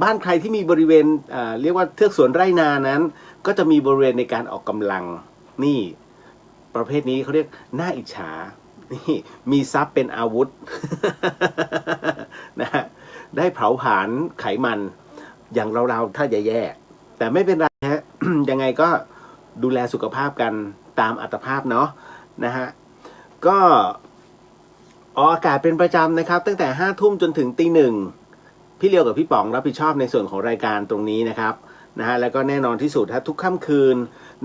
บ้านใครที่มีบริเวณเรียกว่าเทือกสวนไร่นานั้นก็จะมีบริเวณในการออกกำลังนี่ประเภทนี้เขาเรียกน่าอิจฉานี่มีทรัพย์เป็นอาวุธ นะฮะได้เผาผลาญไขมันอย่างเราถ้าจะแย่แต่ไม่เป็นไรฮะ ยังไงก็ดูแลสุขภาพกันตามอัตภาพเนาะนะฮะก็ออกอากาศเป็นประจำนะครับตั้งแต่5 ทุ่มจนถึงตี 1พี่เลียวกับพี่ป๋องรับผิดชอบในส่วนของรายการตรงนี้นะครับนะฮะแล้วก็แน่นอนที่สุดทุกค่ำคืน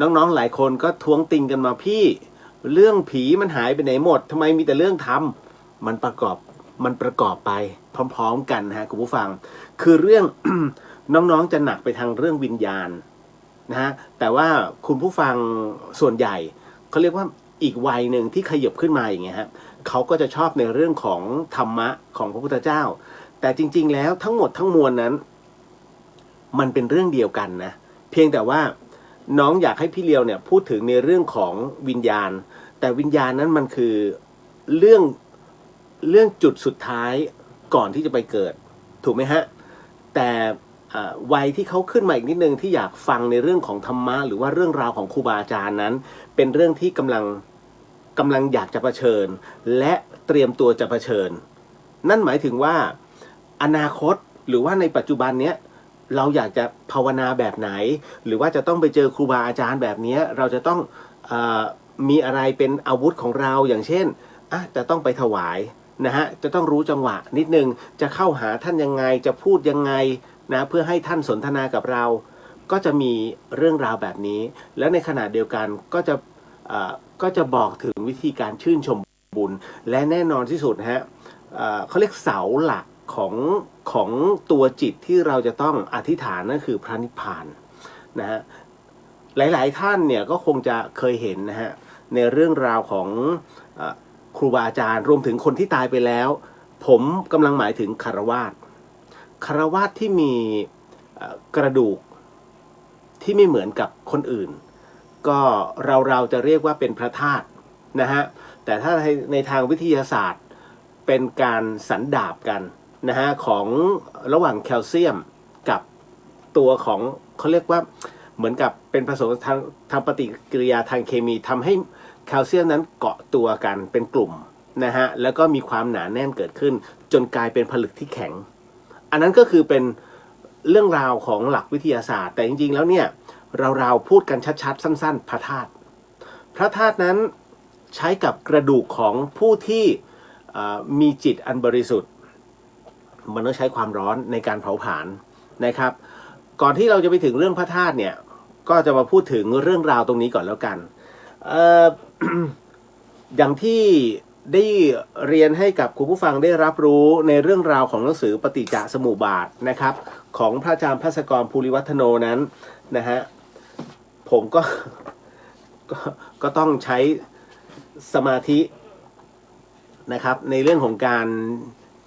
น้องๆหลายคนก็ท้วงติงกันมาพี่เรื่องผีมันหายไปไหนหมดทำไมมีแต่เรื่องทำมันประกอบไปพร้อมๆกันนะฮะคุณผู้ฟังคือเรื่อง น้องๆจะหนักไปทางเรื่องวิญญาณนะฮะแต่ว่าคุณผู้ฟังส่วนใหญ่เขาเรียกว่าอีกวัยหนึ่งที่ขยับขึ้นมาอย่างเงี้ยครับเขาก็จะชอบในเรื่องของธรรมะของพระพุทธเจ้าแต่จริงๆแล้วทั้งหมดทั้งมวลนั้นมันเป็นเรื่องเดียวกันนะเพียงแต่ว่าน้องอยากให้พี่เลียวเนี่ยพูดถึงในเรื่องของวิญญาณแต่วิญญาณนั้นมันคือเรื่องจุดสุดท้ายก่อนที่จะไปเกิดถูกไหมฮะแต่วัยที่เขาขึ้นมาอีกนิดนึงที่อยากฟังในเรื่องของธรรมะหรือว่าเรื่องราวของครูบาอาจารย์นั้นเป็นเรื่องที่กำลังอยากจะเผชิญและเตรียมตัวจะเผชิญนั่นหมายถึงว่าอนาคตหรือว่าในปัจจุบันเนี้ยเราอยากจะภาวนาแบบไหนหรือว่าจะต้องไปเจอครูบาอาจารย์แบบนี้เราจะต้องมีอะไรเป็นอาวุธของเราอย่างเช่นจะต้องไปถวายนะฮะจะต้องรู้จังหวะนิดนึงจะเข้าหาท่านยังไงจะพูดยังไงนะเพื่อให้ท่านสนทนากับเราก็จะมีเรื่องราวแบบนี้แล้วในขณะเดียวกันก็จะบอกถึงวิธีการชื่นชมบุญและแน่นอนที่สุดฮะเขาเรียกเสาหลักของตัวจิตที่เราจะต้องอธิษฐานนั่นคือพระนิพพานนะฮะหลายๆท่านเนี่ยก็คงจะเคยเห็นนะฮะในเรื่องราวของครูบาอาจารย์รวมถึงคนที่ตายไปแล้วผมกำลังหมายถึงคฤหัสถ์ที่มีกระดูกที่ไม่เหมือนกับคนอื่นก็เราจะเรียกว่าเป็นพระธาตุนะฮะแต่ถ้าในทางวิทยาศาสตร์เป็นการสันดาบกันนะฮะของระหว่างแคลเซียมกับตัวของเขาเรียกว่าเหมือนกับเป็นผสมทางปฏิกิริยาทางเคมีทำให้แคลเซียมนั้นเกาะตัวกันเป็นกลุ่มนะฮะแล้วก็มีความหนาแน่นเกิดขึ้นจนกลายเป็นผลึกที่แข็งอันนั้นก็คือเป็นเรื่องราวของหลักวิทยาศาสตร์แต่จริงๆแล้วเนี่ยเราพูดกันชัดๆสั้นๆพระธาตุนั้นใช้กับกระดูกของผู้ที่มีจิตอันบริสุทธิ์มันต้องใช้ความร้อนในการเผาผลาญนะครับก่อนที่เราจะไปถึงเรื่องพระธาตุเนี่ยก็จะมาพูดถึงเรื่องราวตรงนี้ก่อนแล้วกัน อย่างที่ได้เรียนให้กับคุณผู้ฟังได้รับรู้ในเรื่องราวของหนังสือปฏิจจสมุปบาทนะครับของพระอาจารย์ภัสกรภูริวัฒโนนั้นนะฮะผมก็ต้องใช้สมาธินะครับในเรื่องของการ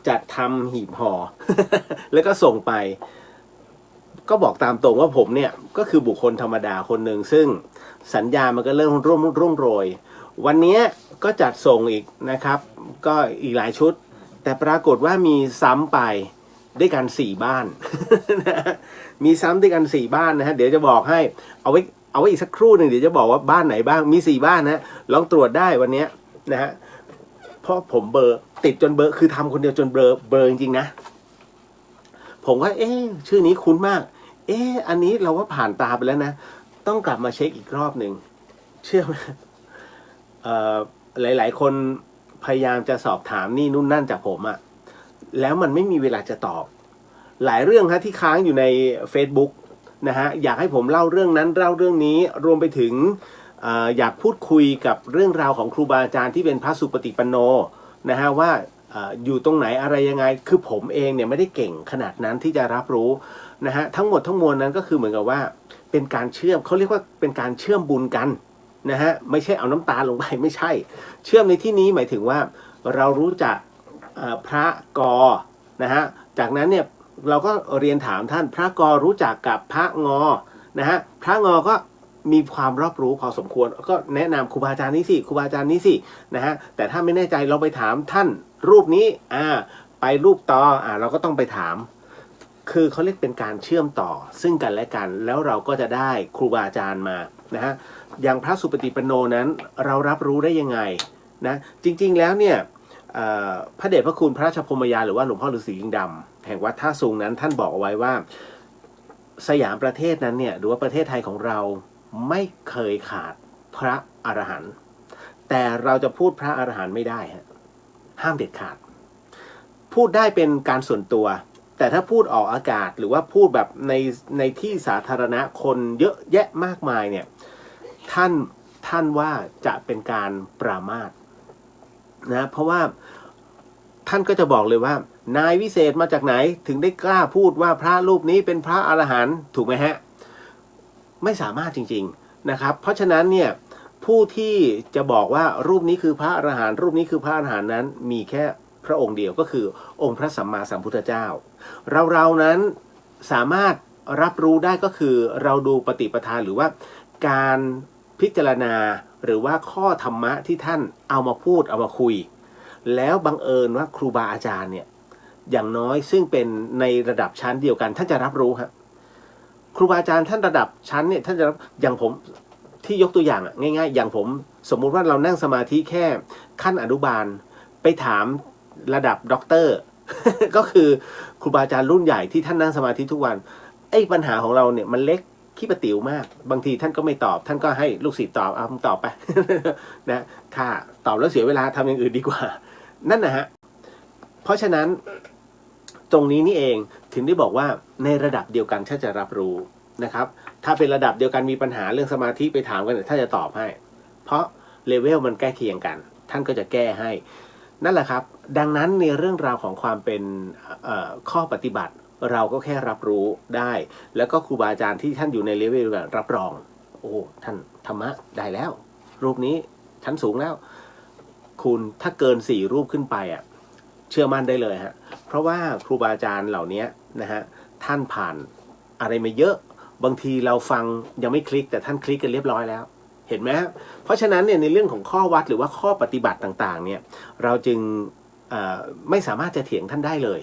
จัดทำหีบห่อ แล้วก็ส่งไปก็บอกตามตรงว่าผมเนี่ยก็คือบุคคลธรรมดาคนหนึ่งซึ่งสัญญามันก็เริ่มร่วงโรยวันนี้ก็จัดส่งอีกนะครับก็อีกหลายชุดแต่ปรากฏว่ามีซ้ำไปด้วยกัน4 บ้าน มีซ้ำด้วยกัน4 บ้านนะฮะเดี๋ยวจะบอกให้เอาไว้อีกสักครู่หนึ่งเดี๋ยวจะบอกว่าบ้านไหนบ้างมี4 บ้านนะลองตรวจได้วันนี้นะฮะเพราะผมเบอร์ติดจนเบอร์คือทำคนเดียวจนเบอร์จริงๆนะผมว่าชื่อนี้คุ้นมากอันนี้เราว่าผ่านตาไปแล้วนะต้องกลับมาเช็คอีกรอบหนึ่งเชื่อไหมหลายๆคนพยายามจะสอบถามนี่นู่นนั่นจากผมอะแล้วมันไม่มีเวลาจะตอบหลายเรื่องฮะที่ค้างอยู่ใน Facebook นะฮะอยากให้ผมเล่าเรื่องนั้นเล่าเรื่องนี้รวมไปถึงอยากพูดคุยกับเรื่องราวของครูบาอาจารย์ที่เป็นพระสุปฏิปันโนนะฮะว่าอยู่ตรงไหนอะไรยังไงคือผมเองเนี่ยไม่ได้เก่งขนาดนั้นที่จะรับรู้นะฮะทั้งหมดทั้งมวลนั้นก็คือเหมือนกับว่าเป็นการเชื่อมเขาเรียกว่าเป็นการเชื่อมบุญกันนะฮะไม่ใช่เอาน้ำตาลงไปไม่ใช่เชื่อมในที่นี้หมายถึงว่าเรารู้จักพระกอนะฮะจากนั้นเนี่ยเราก็เรียนถามท่านพระกอรู้จักกับพระงอนะฮะพระงอก็มีความรอบรู้พอสมควรก็แนะนำครูบาอาจารย์นี้สิครูบาอาจารย์นี้สินะฮะแต่ถ้าไม่แน่ใจเราไปถามท่านรูปนี้ไปรูปต่อเราก็ต้องไปถามค คือเขาเรียกเป็นการเชื่อมต่อซึ่งกันและกันแล้วเราก็จะได้ครูบาอาจารย์มานะฮะอย่างพระสุปฏิปันโนนั้นเรารับรู้ได้ยังไงนะจริงๆแล้วเนี่ยพระเดชพระคุณพระราชพรหมยานหรือว่าหลวงพ่อฤาษีลิงดำแห่งวัดท่าซุงนั้นท่านบอกเอาไว้ว่าสยามประเทศนั้นเนี่ยหรือว่าประเทศไทยของเราไม่เคยขาดพระอรหันต์แต่เราจะพูดพระอรหันต์ไม่ได้ฮะห้ามเด็ดขาดพูดได้เป็นการส่วนตัวแต่ถ้าพูดออกอากาศหรือว่าพูดแบบในที่สาธารณะคนเยอะแยะมากมายเนี่ยท่านว่าจะเป็นการปรามาสนะเพราะว่าท่านก็จะบอกเลยว่านายวิเศษมาจากไหนถึงได้กล้าพูดว่าพระรูปนี้เป็นพระอรหันต์ถูกไหมฮะไม่สามารถจริงๆนะครับเพราะฉะนั้นเนี่ยผู้ที่จะบอกว่ารูปนี้คือพระอรหันต์รูปนี้คือพระอรหันต์นั้นมีแค่พระองค์เดียวก็คือองค์พระสัมมาสัมพุทธเจ้าเรานั้นสามารถรับรู้ได้ก็คือเราดูปฏิปทาหรือว่าการพิจารณาหรือว่าข้อธรรมะที่ท่านเอามาพูดเอามาคุยแล้วบังเอิญว่าครูบาอาจารย์เนี่ยอย่างน้อยซึ่งเป็นในระดับชั้นเดียวกันท่านจะรับรู้ครับครูบาอาจารย์ท่านระดับชั้นเนี่ยท่านจะรับอย่างผมที่ยกตัวอย่างง่ายๆอย่างผมสมมุติว่าเรานั่งสมาธิแค่ขั้นอนุบาลไปถามระดับด็อกเตอร์ ก็คือครูบาอาจารย์รุ่นใหญ่ที่ท่านนั่งสมาธิทุกวันไอ้ปัญหาของเราเนี่ยมันเล็กขี้ประติ๋วมากบางทีท่านก็ไม่ตอบท่านก็ให้ลูกศิษย์ตอบเอาตอบไป นะถ้าตอบแล้วเสียเวลาทำอย่างอื่นดีกว่านั่นนะฮะเพราะฉะนั้นตรงนี้นี่เองถึงได้บอกว่าในระดับเดียวกันถ้าจะรับรู้นะครับถ้าเป็นระดับเดียวกันมีปัญหาเรื่องสมาธิไปถามกันถ้าจะตอบให้เพราะเลเวลมันใกล้เคียงกันท่านก็จะแก้ให้นั่นแหละครับดังนั้นในเรื่องราวของความเป็นข้อปฏิบัติเราก็แค่รับรู้ได้แล้วก็ครูบาอาจารย์ที่ท่านอยู่ในเลเวลกันรับรองโอ้ท่านธรรมะได้แล้วรูปนี้ชั้นสูงแล้วคุณถ้าเกิน4รูปขึ้นไปอ่ะเชื่อมั่นได้เลยฮะเพราะว่าครูบาอาจารย์เหล่านี้นะฮะท่านผ่านอะไรมาเยอะบางทีเราฟังยังไม่คลิกแต่ท่านคลิกกันเรียบร้อยแล้วเห็นไหมเพราะฉะนั้นเนี่ยในเรื่องของข้อวัดหรือว่าข้อปฏิบัติต่างๆเนี่ยเราจึงไม่สามารถจะเถียงท่านได้เลย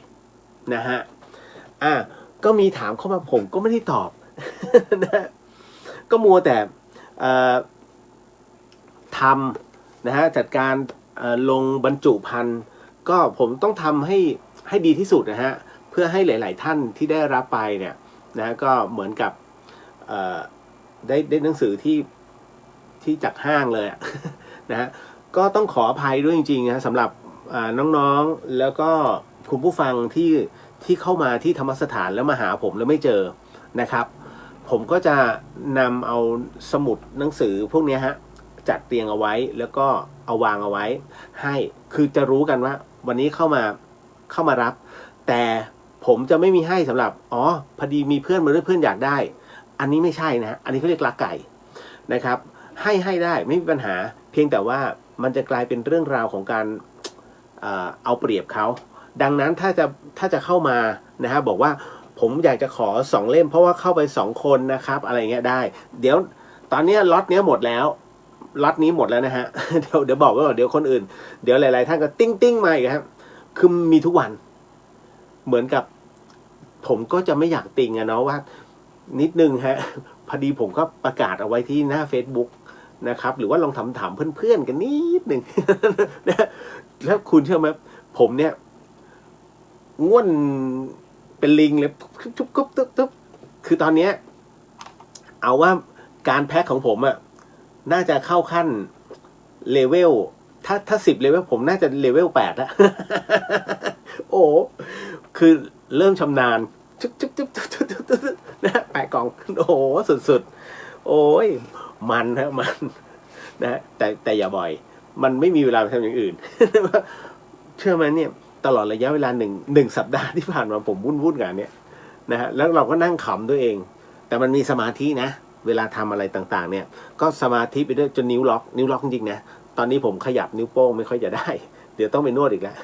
นะฮะก็มีถามเข้ามาผมก็ไม่ได้ตอบ นะก็มัวแต่ทำนะฮะจัดการลงบรรจุภัณฑ์ก็ผมต้องทำให้ดีที่สุดนะฮะเพื่อให้หลายๆท่านที่ได้รับไปเนี่ยนะก็เหมือนกับได้หนังสือที่จากห้างเลยนะฮะก็ต้องขออภัยด้วยจริงๆนะสำหรับน้องๆแล้วก็คุณผู้ฟังที่เข้ามาที่ธรรมสถานแล้วมาหาผมแล้วไม่เจอนะครับผมก็จะนำเอาสมุดหนังสือพวกนี้ฮะจัดเรียงเอาไว้แล้วก็เอาวางเอาไว้ให้คือจะรู้กันว่าวันนี้เข้ามารับแต่ผมจะไม่มีให้สำหรับพอดีมีเพื่อนมาด้วยเพื่อนอยากได้อันนี้ไม่ใช่นะอันนี้เขาเรียกลักไก่นะครับให้ได้ไม่มีปัญหาเพียงแต่ว่ามันจะกลายเป็นเรื่องราวของการเอาเปรียบเขาดังนั้นถ้าจะเข้ามานะฮะบอกว่าผมอยากจะขอ2เล่มเพราะว่าเข้าไป2คนนะครับอะไรเงี้ยได้เดี๋ยวตอนนี้ล็อตเนี้ยหมดแล้วล็อตนี้หมดแล้วนะฮะ เดี๋ยวบอกไว้ก่อนเดี๋ยวคนอื่นเดี๋ยวหลายๆท่านก็ติ้งมาอีกครับคือมีทุกวันเหมือนกับผมก็จะไม่อยากติงอะเนาะว่านิดนึงฮะพอดีผมก็ประกาศเอาไว้ที่หน้า Facebook นะครับหรือว่าลองถามเพื่อนๆกันนิดนึง นะแล้วคุณเชื่อไหมผมเนี่ยง่วนเป็นลิงเลยทุบคือตอนนี้เอาว่าการแพ็คของผมอะน่าจะเข้าขั้นเลเวลถ้า10เลเวลผมน่าจะเลเวล8แล้ว โอ้คือเริ่มชำนาญจุ๊บนะแปะกล่องโอ้โหสุดๆโอ้ยมันฮะมันนะแต่อย่าบ่อยมันไม่มีเวลาไปทำอย่างอื่น เชื่อไหมเนี่ยตลอดระยะเวลาหนึ่งสัปดาห์ที่ผ่านมาผมวุ่นกับเนี่ยนะฮะแล้วเราก็นั่งขำตัวเองแต่มันมีสมาธินะเวลาทำอะไรต่างๆเนี่ยก็สมาธิไปด้วยจนนิ้วล็อกจริงๆนะตอนนี้ผมขยับนิ้วโป้งไม่ค่อยจะได้เดี๋ยวต้องไปนวดอีกแล้ว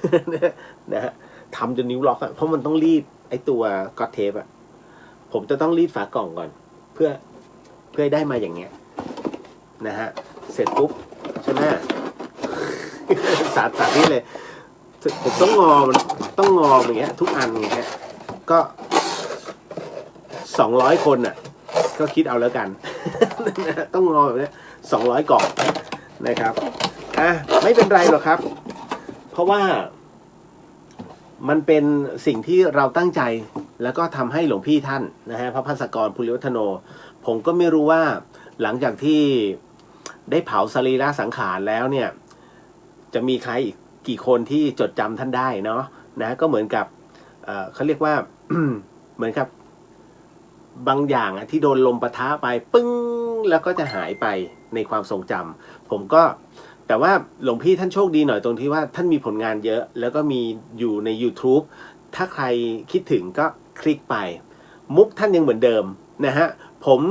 นะฮะทำจนนิ้วล็อกเพราะมันต้องรีดไอ้ตัวก๊อตเทปผมจะต้องรีดฝากล่องก่อนเพื่อให้ได้มาอย่างเงี้ยนะฮะเสร็จปุ๊บใช่ไหม สาธิตเลยผมต้องงอมันอย่างเงี้ยทุกอันอย่างเงี้ยก็ 200 คนน่ะก็คิดเอาแล้วกัน ต้องงอแบบนี้200 กล่องนะครับไม่เป็นไรหรอกครับ เพราะว่ามันเป็นสิ่งที่เราตั้งใจแล้วก็ทำให้หลวงพี่ท่านนะฮะพระภัสกร ภูริวัฒโนผมก็ไม่รู้ว่าหลังจากที่ได้เผาสรีระสังขารแล้วเนี่ยจะมีใครอีกกี่คนที่จดจำท่านได้เนาะนะก็เหมือนกับเขาเรียกว่า เหมือนกับบางอย่างที่โดนลมปะทะไปปึ้งแล้วก็จะหายไปในความทรงจำผมก็แต่ว่าหลวงพี่ท่านโชคดีหน่อยตรงที่ว่าท่านมีผลงานเยอะแล้วก็มีอยู่ใน YouTube ถ้าใครคิดถึงก็คลิกไปมุกท่านยังเหมือนเดิมนะฮะผม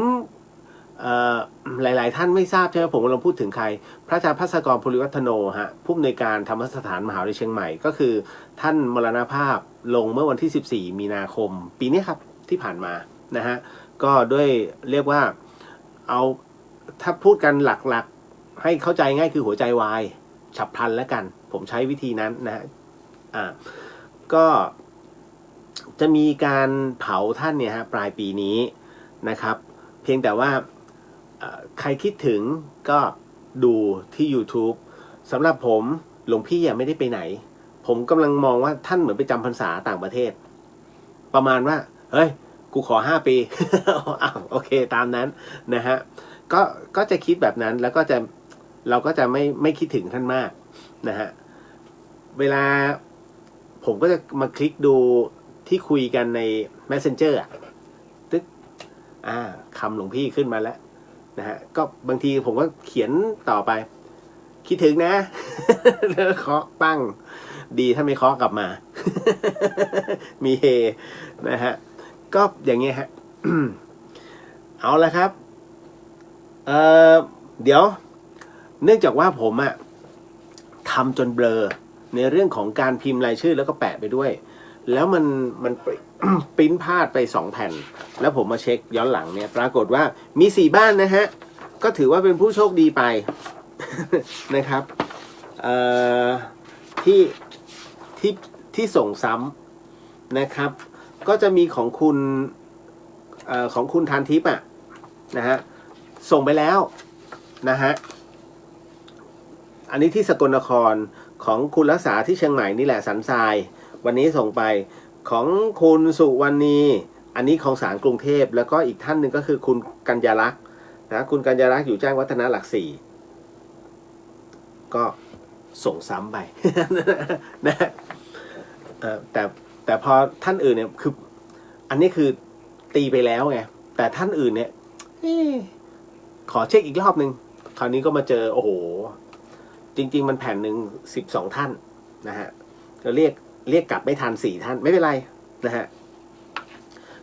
หลายๆท่านไม่ทราบใช่ไหมผมกำลังพูดถึงใครพระอาจารย์ภัสกร ภูริวัฒโนฮะผู้อำนวยการธรรมสถานมหาวิทยาลัยเชียงใหม่ก็คือท่านมรณภาพลงเมื่อวันที่14 มีนาคมปีนี้ครับที่ผ่านมานะฮะก็ด้วยเรียกว่าเอาถ้าพูดกันหลักๆให้เข้าใจง่ายคือหัวใจวายฉับพลันแล้วกันผมใช้วิธีนั้นนะฮะก็จะมีการเผาท่านเนี่ยฮะปลายปีนี้นะครับเพียงแต่ว่าใครคิดถึงก็ดูที่ YouTube สำหรับผมหลวงพี่ยังไม่ได้ไปไหนผมกำลังมองว่าท่านเหมือนไปจำพรรษาต่างประเทศประมาณว่าเฮ้ยกูขอ5 ปี โอเคตามนั้นนะฮะก็จะคิดแบบนั้นแล้วก็จะเราก็จะไม่คิดถึงท่านมากนะฮะเวลาผมก็จะมาคลิกดูที่คุยกันใน Messenger ตึ๊กคำหลวงพี่ขึ้นมาแล้วนะฮะก็บางทีผมก็เขียนต่อไปคิดถึงนะ แล้วเคาะปั้งดีถ้าไม่เคาะกลับมา มีเฮนะฮะก็อย่างเงี้ยฮะ เอาละครับเดี๋ยวเนื่องจากว่าผมทำจนเบลอในเรื่องของการพิมพ์รายชื่อแล้วก็แปะไปด้วยแล้วมัน ปริ้นพลาดไป2 แผ่นแล้วผมมาเช็คย้อนหลังเนี่ยปรากฏว่ามี4 บ้านนะฮะก็ถือว่าเป็นผู้โชคดีไป นะครับที่ส่งซ้ำนะครับก็จะมีของคุณทานทิพย์นะฮะส่งไปแล้วนะฮะอันนี้ที่สกลนครของคุณรักษาที่เชียงใหม่นี่แหละสันทรายวันนี้ส่งไปของคุณสุวรรณีอันนี้ของศาลกรุงเทพแล้วก็อีกท่านหนึ่งก็คือคุณกัญญาลักษณ์นะคุณกัญญาลักษณ์อยู่แจ้งวัฒนะหลัก 4ก็ส่งซ้ำไป นะแต่พอท่านอื่นเนี่ยคืออันนี้คือตีไปแล้วไงแต่ท่านอื่นเนี่ยขอเช็คอีกรอบนึงคราวนี้ก็มาเจอโอ้โหจริงๆมันแผ่นหนึ่ง12 ท่านนะฮะจะเรียกกลับไม่ทัน4 ท่านไม่เป็นไรนะฮะ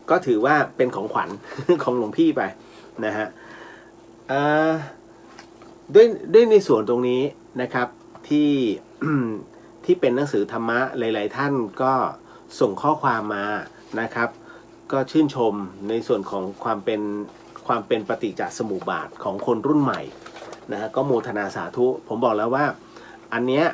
ก็ถือว่าเป็นของขวัญ ของหลวงพี่ไปนะฮะด้วยในส่วนตรงนี้นะครับที่ ที่เป็นหนังสือธรรมะหลายๆท่านก็ส่งข้อความมานะครับก็ชื่นชมในส่วนของความเป็นปฏิจจสมุปบาทของคนรุ่นใหม่นะฮะก็โมทนาสาธุผมบอกแล้วว่าอันเนี้ย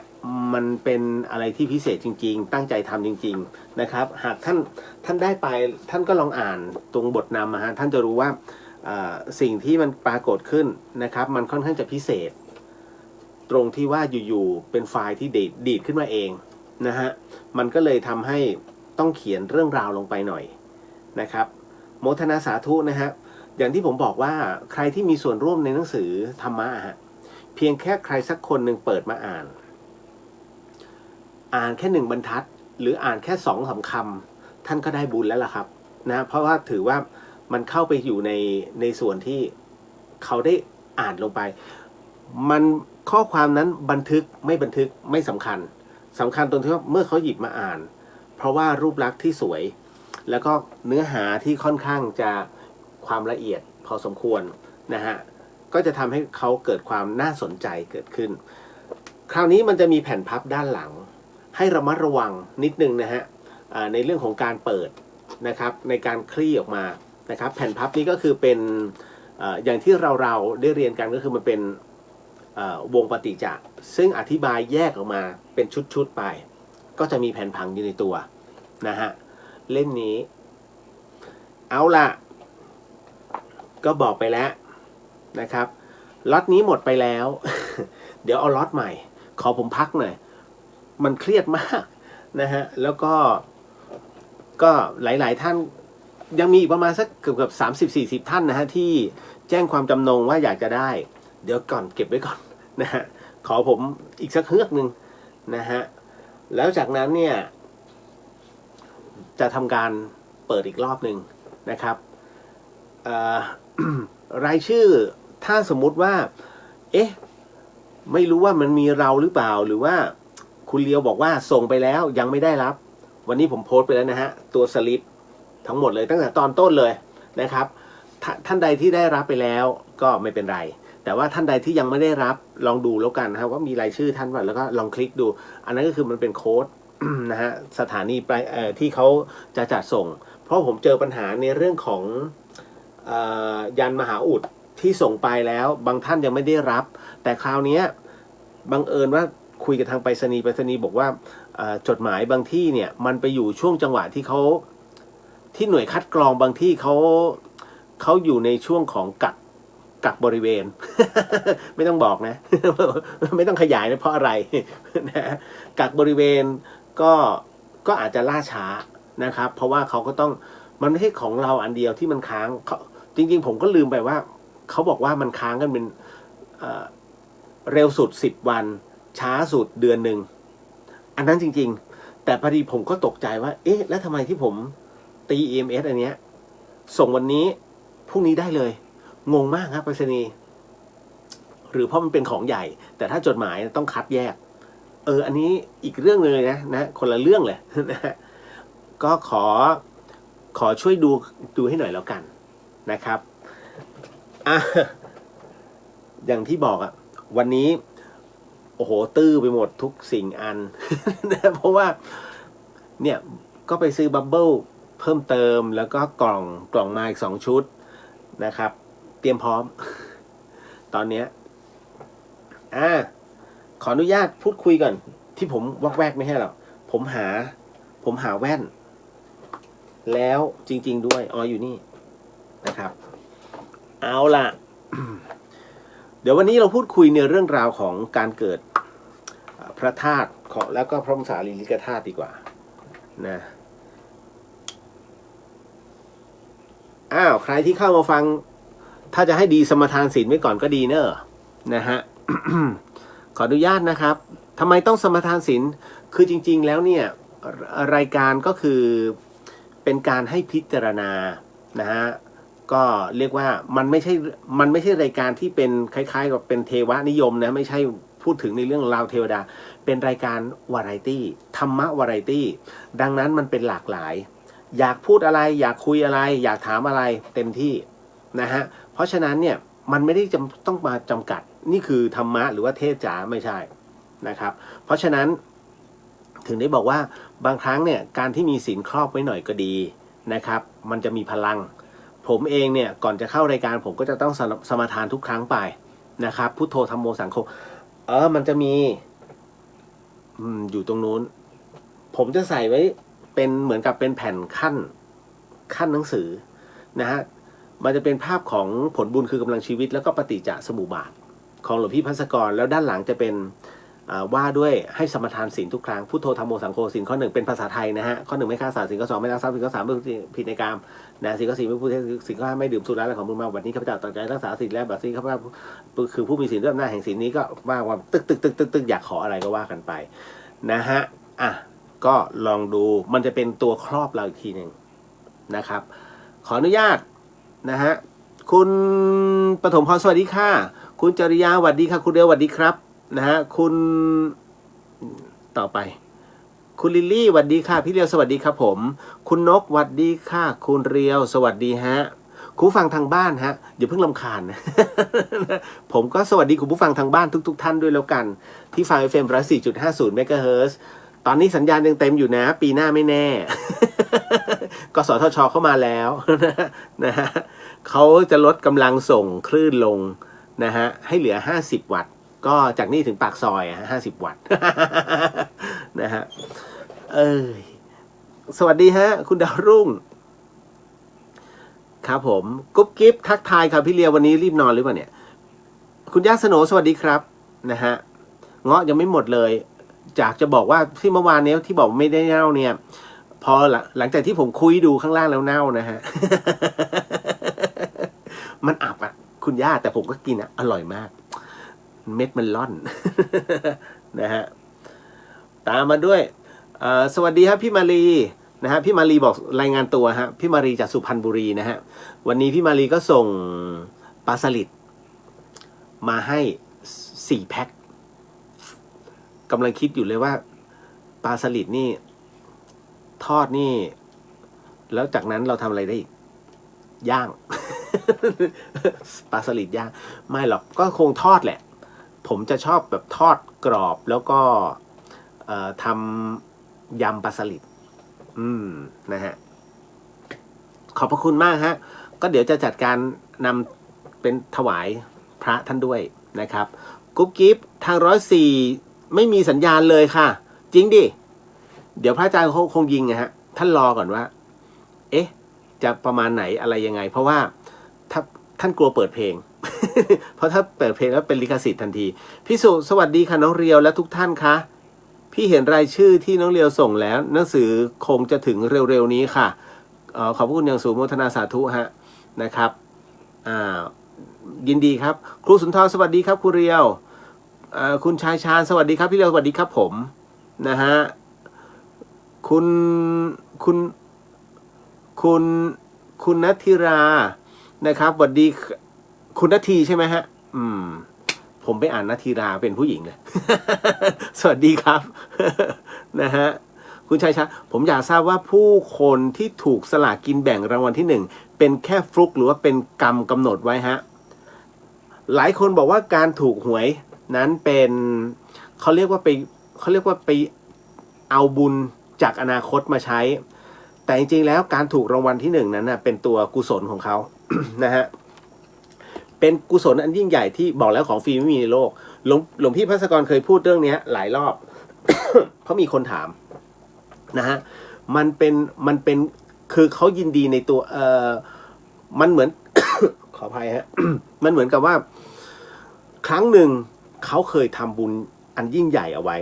มันเป็นอะไรที่พิเศษจริงๆตั้งใจทำจริงๆนะครับหากท่านได้ไปท่านก็ลองอ่านตรงบทนำฮะท่านจะรู้ว่าสิ่งที่มันปรากฏขึ้นนะครับมันค่อนข้างจะพิเศษตรงที่ว่าอยู่ๆเป็นไฟล์ที่ดีดขึ้นมาเองนะฮะมันก็เลยทำให้ต้องเขียนเรื่องราวลงไปหน่อยนะครับโมทนาสาธุนะฮะอย่างที่ผมบอกว่าใครที่มีส่วนร่วมในหนังสือธรรมะฮะเพียงแค่ใครสักคนหนึ่งเปิดมาอ่านแค่1 บรรทัดหรืออ่านแค่2-3 คำท่านก็ได้บุญแล้วล่ะครับนะเพราะว่าถือว่ามันเข้าไปอยู่ในส่วนที่เขาได้อ่านลงไปมันข้อความนั้นบันทึกไม่บันทึกไม่สำคัญตรงที่ว่าเมื่อเขาหยิบมาอ่านเพราะว่ารูปลักษณ์ที่สวยแล้วก็เนื้อหาที่ค่อนข้างจะความละเอียดพอสมควรนะฮะก็จะทำให้เขาเกิดความน่าสนใจเกิดขึ้นคราวนี้มันจะมีแผ่นพับด้านหลังให้ระมัดระวังนิดนึงนะฮะในเรื่องของการเปิดนะครับในการคลี่ออกมานะครับแผ่นพับนี้ก็คือเป็นอย่างที่เราได้เรียนกันก็คือมันเป็นวงปฏิจจ์ซึ่งอธิบายแยกออกมาเป็นชุดๆไปก็จะมีแผ่นผังอยู่ในตัวนะฮะเล่มนี้เอาล่ะ ก็บอกไปแล้วนะครับล็อตนี้หมดไปแล้ว เดี๋ยวเอาล็อตใหม่ ขอผมพักหน่อยมันเครียดมากนะฮะแล้วก็หลายๆท่านยังมีอีกประมาณสักเกือบ30-40ท่านนะฮะที่แจ้งความจำนงว่าอยากจะได้เดี๋ยวก่อนเก็บไว้ก่อนนะฮะขอผมอีกสักเฮือกหนึ่งนะฮะแล้วจากนั้นเนี่ยจะทำการเปิดอีกรอบหนึ่งนะครับรายชื่อถ้าสมมุติว่าเอ๊ะไม่รู้ว่ามันมีเราหรือเปล่าหรือว่าคุณเลียวบอกว่าส่งไปแล้วยังไม่ได้รับวันนี้ผมโพสต์ไปแล้วนะฮะตัวสลิปทั้งหมดเลยตั้งแต่ตอนต้นเลยนะครับท่านใดที่ได้รับไปแล้วก็ไม่เป็นไรแต่ว่าท่านใดที่ยังไม่ได้รับลองดูแล้วกันนะครับว่ามีรายชื่อท่านว่าแล้วก็ลองคลิกดูอันนั้นก็คือมันเป็นโค้ด นะฮะสถานีปลายที่เขาจะจัดส่งเพราะผมเจอปัญหาในเรื่องของยันมหาอุดที่ส่งไปแล้วบางท่านยังไม่ได้รับแต่คราวนี้บังเอิญว่าคุยกับทางไปรษณีย์บอกว่าจดหมายบางที่เนี่ยมันไปอยู่ช่วงจังหวะที่เขาที่หน่วยคัดกรองบางที่เขาอยู่ในช่วงของกักบริเวณ ไม่ต้องบอกนะ ไม่ต้องขยายนะเพราะอะไร นะกักบริเวณก็อาจจะล่าช้านะครับเพราะว่าเขาก็ต้องมันไม่ใช่ของเราอันเดียวที่มันค้างจริงๆผมก็ลืมไปว่าเขาบอกว่ามันค้างกันเป็นเร็วสุด10 วันช้าสุดเดือนหนึ่งอันนั้นจริงๆแต่พอดีผมก็ตกใจว่าเอ๊ะแล้วทำไมที่ผมตี EMS อันเนี้ยส่งวันนี้พรุ่งนี้ได้เลยงงมากครับไปรษณีย์หรือเพราะมันเป็นของใหญ่แต่ถ้าจดหมายต้องคัดแยกอันนี้อีกเรื่องเลยนะคนละเรื่องเลยนะก็ขอช่วยดูให้หน่อยแล้วกันนะครับอย่างที่บอกอะวันนี้โอ้โหตื้อไปหมดทุกสิ่งอัน นะเพราะว่าเนี่ยก็ไปซื้อบับเบิ้ลเพิ่มเติมแล้วก็กล่องมาอีก2 ชุดนะครับเตรียมพร้อม ตอนเนี้ยขออนุญาตพูดคุยก่อนที่ผมวักแวกไม่ให้หรอกผมหาแว่นแล้วจริงๆด้วยอยู่นี่นะครับเอาล่ะ เดี๋ยววันนี้เราพูดคุยในเรื่องราวของการเกิดพระธาตุของแล้วก็พระบรมสารีริกธาตุดีกว่านะใครที่เข้ามาฟังถ้าจะให้ดีสมทานศีลไว้ก่อนก็ดีเนอะนะฮะ ขออนุญาตนะครับทำไมต้องสมทานศีลคือจริงๆแล้วเนี่ยรายการก็คือเป็นการให้พิจารณานะฮะก็เรียกว่ามันไม่ใช่รายการที่เป็นคล้ายๆกับเป็นเทวนิยมนะไม่ใช่พูดถึงในเรื่องราวเทวดาเป็นรายการวาไรตี้ธรรมะวาไรตี้ดังนั้นมันเป็นหลากหลายอยากพูดอะไรอยากคุยอะไรอยากถามอะไรเต็มที่นะฮะเพราะฉะนั้นเนี่ยมันไม่ได้ต้องมาจำกัดนี่คือธรรมะหรือว่าเทศจ๋าไม่ใช่นะครับเพราะฉะนั้นถึงได้บอกว่าบางครั้งเนี่ยการที่มีศีลครอบไว้หน่อยก็ดีนะครับมันจะมีพลังผมเองเนี่ยก่อนจะเข้ารายการผมก็จะต้องสมาทานทุกครั้งไปนะครับพุทโธธัมโมสังโฆมันจะมีอยู่ตรงนู้นผมจะใส่ไว้เป็นเหมือนกับเป็นแผ่นขั้นหนังสือนะฮะมันจะเป็นภาพของผลบุญคือกำลังชีวิตแล้วก็ปฏิจจสมุปบาทของหลวงพี่ภัสกรแล้วด้านหลังจะเป็นว่าด้วยให้สมทานศีลทุกครั้งพุทโธธัมโมสังโฆศีลข้อ 1เป็นภาษาไทยนะฮะข้อ 1ไม่ฆ่าสัตว์ศีลข้อ 2ไม่ลักทรัพย์ศีลข้อ 3ไม่ผิดในกามนะศีลข้อ 4ไม่พูดเท็จศีลข้อ 5ไม่ดื่มสุราและของมึนเมาวันนี้ข้าพเจ้าตั้งใจรักษาศีลและบัดนี้ข้าพเจ้าคือผู้มีศีลด้วยอำนาจแห่งศีลนี้ก็ว่าความตึกอยากขออะไรก็ว่ากันไปนะฮะก็ลองดูมันจะเป็นตัวครอบเราอีกทีหนึ่งนะครับขออนุญาตนะฮะคุณปฐมพรสวัสดีค่ะคุณจริยาสวัสดีค่ะคุณเดียวสวัสดีครับนะฮะคุณต่อไปคุณลิลลี่สวัสดีค่ะพี่เรียวสวัสดีครับผมคุณนกสวัสดีค่ะคุณเรียวสวัสดีฮะคุณผู้ฟังทางบ้านฮะอย่าเพิ่งรำคาญนะ ผมก็สวัสดีคุณผู้ฟังทางบ้านทุกท่านด้วยแล้วกันที่ฟัง FM 104.50 เมกะเฮิรตซ์ตอนนี้สัญญาณยังเต็มอยู่นะปีหน้าไม่แน่ กสทชเข้ามาแล้วนะฮะเขาจะลดกำลังส่งคลื่นลงนะฮะให้เหลือ50 วัตต์ก็จากนี่ถึงปากซอย50 วัตต์ นะฮะสวัสดีฮะคุณดาวรุ่ง ครับผมกุ๊บกิ๊บทักทายครับพี่เลียววันนี้รีบนอนหรือเปล่าเนี่ยคุณย่าสโหนสวัสดีครับนะฮะเงาะยังไม่หมดเลยจากจะบอกว่าที่เมื่อวานนี้ที่บอกไม่ได้เน่าเนี่ยพอหลังจากที่ผมคุยดูข้างล่างแล้วเน่านะฮะ มันอับอ่ะคุณย่าแต่ผมก็กินอ่ะอร่อยมากเม็ดมันล่อน นะฮะตามมาด้วยสวัสดีครับพี่มารีนะฮะพี่มารีบอกรายงานตัวฮะพี่มารีจากสุพรรณบุรีนะฮะวันนี้พี่มารีก็ส่งปลาสลิดมาให้4 แพ็คกำลังคิดอยู่เลยว่าปลาสลิดนี่ทอดนี่แล้วจากนั้นเราทำอะไรได้อีกย่าง ปลาสลิดย่างไม่หรอกก็คงทอดแหละผมจะชอบแบบทอดกรอบแล้วก็ทำยำปลาสลิดนะฮะขอบพระคุณมากฮะก็เดี๋ยวจะจัดการนำเป็นถวายพระท่านด้วยนะครับกุ๊บกิ๊บทาง104ไม่มีสัญญาณเลยค่ะจริงดิเดี๋ยวพระอาจารย์คงยิงนะฮะท่านรอก่อนว่าเอ๊ะจะประมาณไหนอะไรยังไงเพราะว่าถ้าท่านกลัวเปิดเพลง เพราะถ้าเปิดเพลงแล้วเป็นลิขสิทธิ์ทันทีพี่สุสวัสดีค่ะน้องเรียวและทุกท่านคะพี่เห็นรายชื่อที่น้องเรียวส่งแล้วหนังสือคงจะถึงเร็วๆนี้ค่ะขอบคุณอย่างสูงโมทนาสาธุฮะนะครับยินดีครับครูสุนทรสวัสดีครับครูเรียวคุณชายชาญสวัสดีครับพี่เรียวสวัสดีครับผมนะฮะคุณนัทธิรานะครับสวัสดีคุณนัททีใช่ไหมฮะผมไปอ่านนัทธิราเป็นผู้หญิงเลย สวัสดีครับ นะฮะคุณชัยชาผมอยากทราบว่าผู้คนที่ถูกสลากกินแบ่งรางวัลที่1เป็นแค่ฟลุกหรือว่าเป็นกรรมกำหนดไว้ฮะหลายคนบอกว่าการถูกหวยนั้นเป็นเขาเรียกว่าไปเอาบุญจากอนาคตมาใช้ แต่จริงๆแล้วการถูกรางวัลที่1นั้นนะเป็นตัวกุศลของเขา นะฮะเป็นกุศลอันยิ่งใหญ่ที่บอกแล้วของฟรีไม่มีในโลกหลวงพี่ภัสกรเคยพูดเรื่องนี้หลายรอบ เพราะมีคนถามนะฮะมันเป็นคือเขายินดีในตัวมันเหมือน ขออภัยฮะ มันเหมือนกับว่าครั้งหนึ่งเขาเคยทำบุญอันยิ่งใหญ่เอาไว้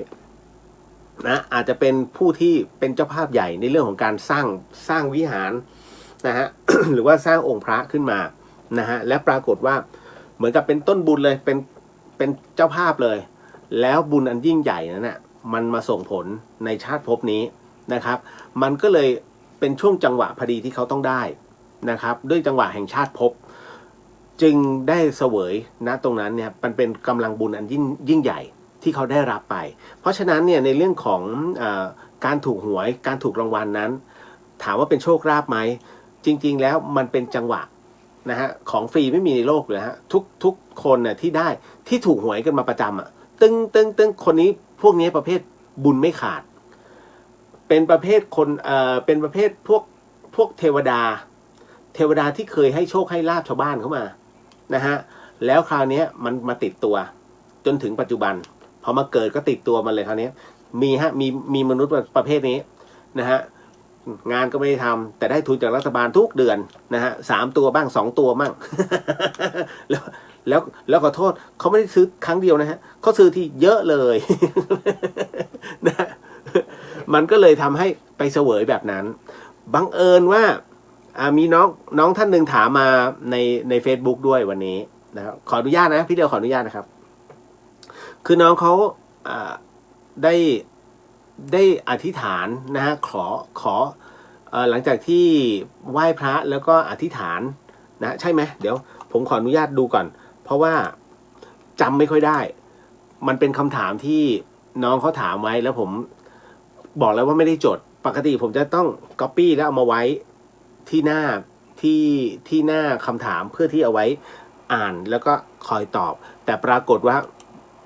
นะอาจจะเป็นผู้ที่เป็นเจ้าภาพใหญ่ในเรื่องของการสร้างวิหารนะฮะ หรือว่าสร้างองค์พระขึ้นมานะฮะและปรากฏว่าเหมือนกับเป็นต้นบุญเลยเป็นเจ้าภาพเลยแล้วบุญอันยิ่งใหญ่นั้นน่ะมันมาส่งผลในชาติภพนี้นะครับมันก็เลยเป็นช่วงจังหวะพอดีที่เขาต้องได้นะครับด้วยจังหวะแห่งชาติภพจึงได้เสวยณตรงนั้นเนี่ยมันเป็นกำลังบุญอันยิ่งใหญ่ที่เขาได้รับไปเพราะฉะนั้นเนี่ยในเรื่องของการถูกหวยการถูกรางวัลนั้นถามว่าเป็นโชคลาภไหมจริงๆแล้วมันเป็นจังหวะนะฮะของฟรีไม่มีในโลกเลยฮะทุกคนน่ะที่ได้ที่ถูกหวยกันมาประจำอ่ะตึงคนนี้พวกนี้ประเภทบุญไม่ขาดเป็นประเภทคนเป็นประเภทพวกเทวดาที่เคยให้โชคให้ลาภชาวบ้านเข้ามานะฮะแล้วคราวนี้มันมาติดตัวจนถึงปัจจุบันพอมาเกิดก็ติดตัวมันเลยคราวนี้มีมนุษย์ประเภทนี้นะฮะงานก็ไม่ได้ทำแต่ได้ทุนจากรัฐบาลทุกเดือนนะฮะ3 ตัวบ้าง2 ตัวบ้าง แล้วขอโทษเขาไม่ได้ซื้อครั้งเดียวนะฮะเขาซื้อที่เยอะเลย นะมันก็เลยทำให้ไปเสวยแบบนั้นบังเอิญว่ามีน้องท่านหนึ่งถามมาใน Facebook ด้วยวันนี้นะครับขออนุญาตนะพี่เดียวขออนุญาตนะครับคือน้องเขาได้อธิษฐานนะฮะขอหลังจากที่ไหว้พระแล้วก็อธิษฐานนะใช่ไหมเดี๋ยวผมขออนุญาตดูก่อนเพราะว่าจำไม่ค่อยได้มันเป็นคำถามที่น้องเขาถามไว้แล้วผมบอกแล้วว่าไม่ได้จดปกติผมจะต้อง copy แล้วเอามาไว้ที่หน้าคำถามเพื่อที่เอาไว้อ่านแล้วก็คอยตอบแต่ปรากฏว่า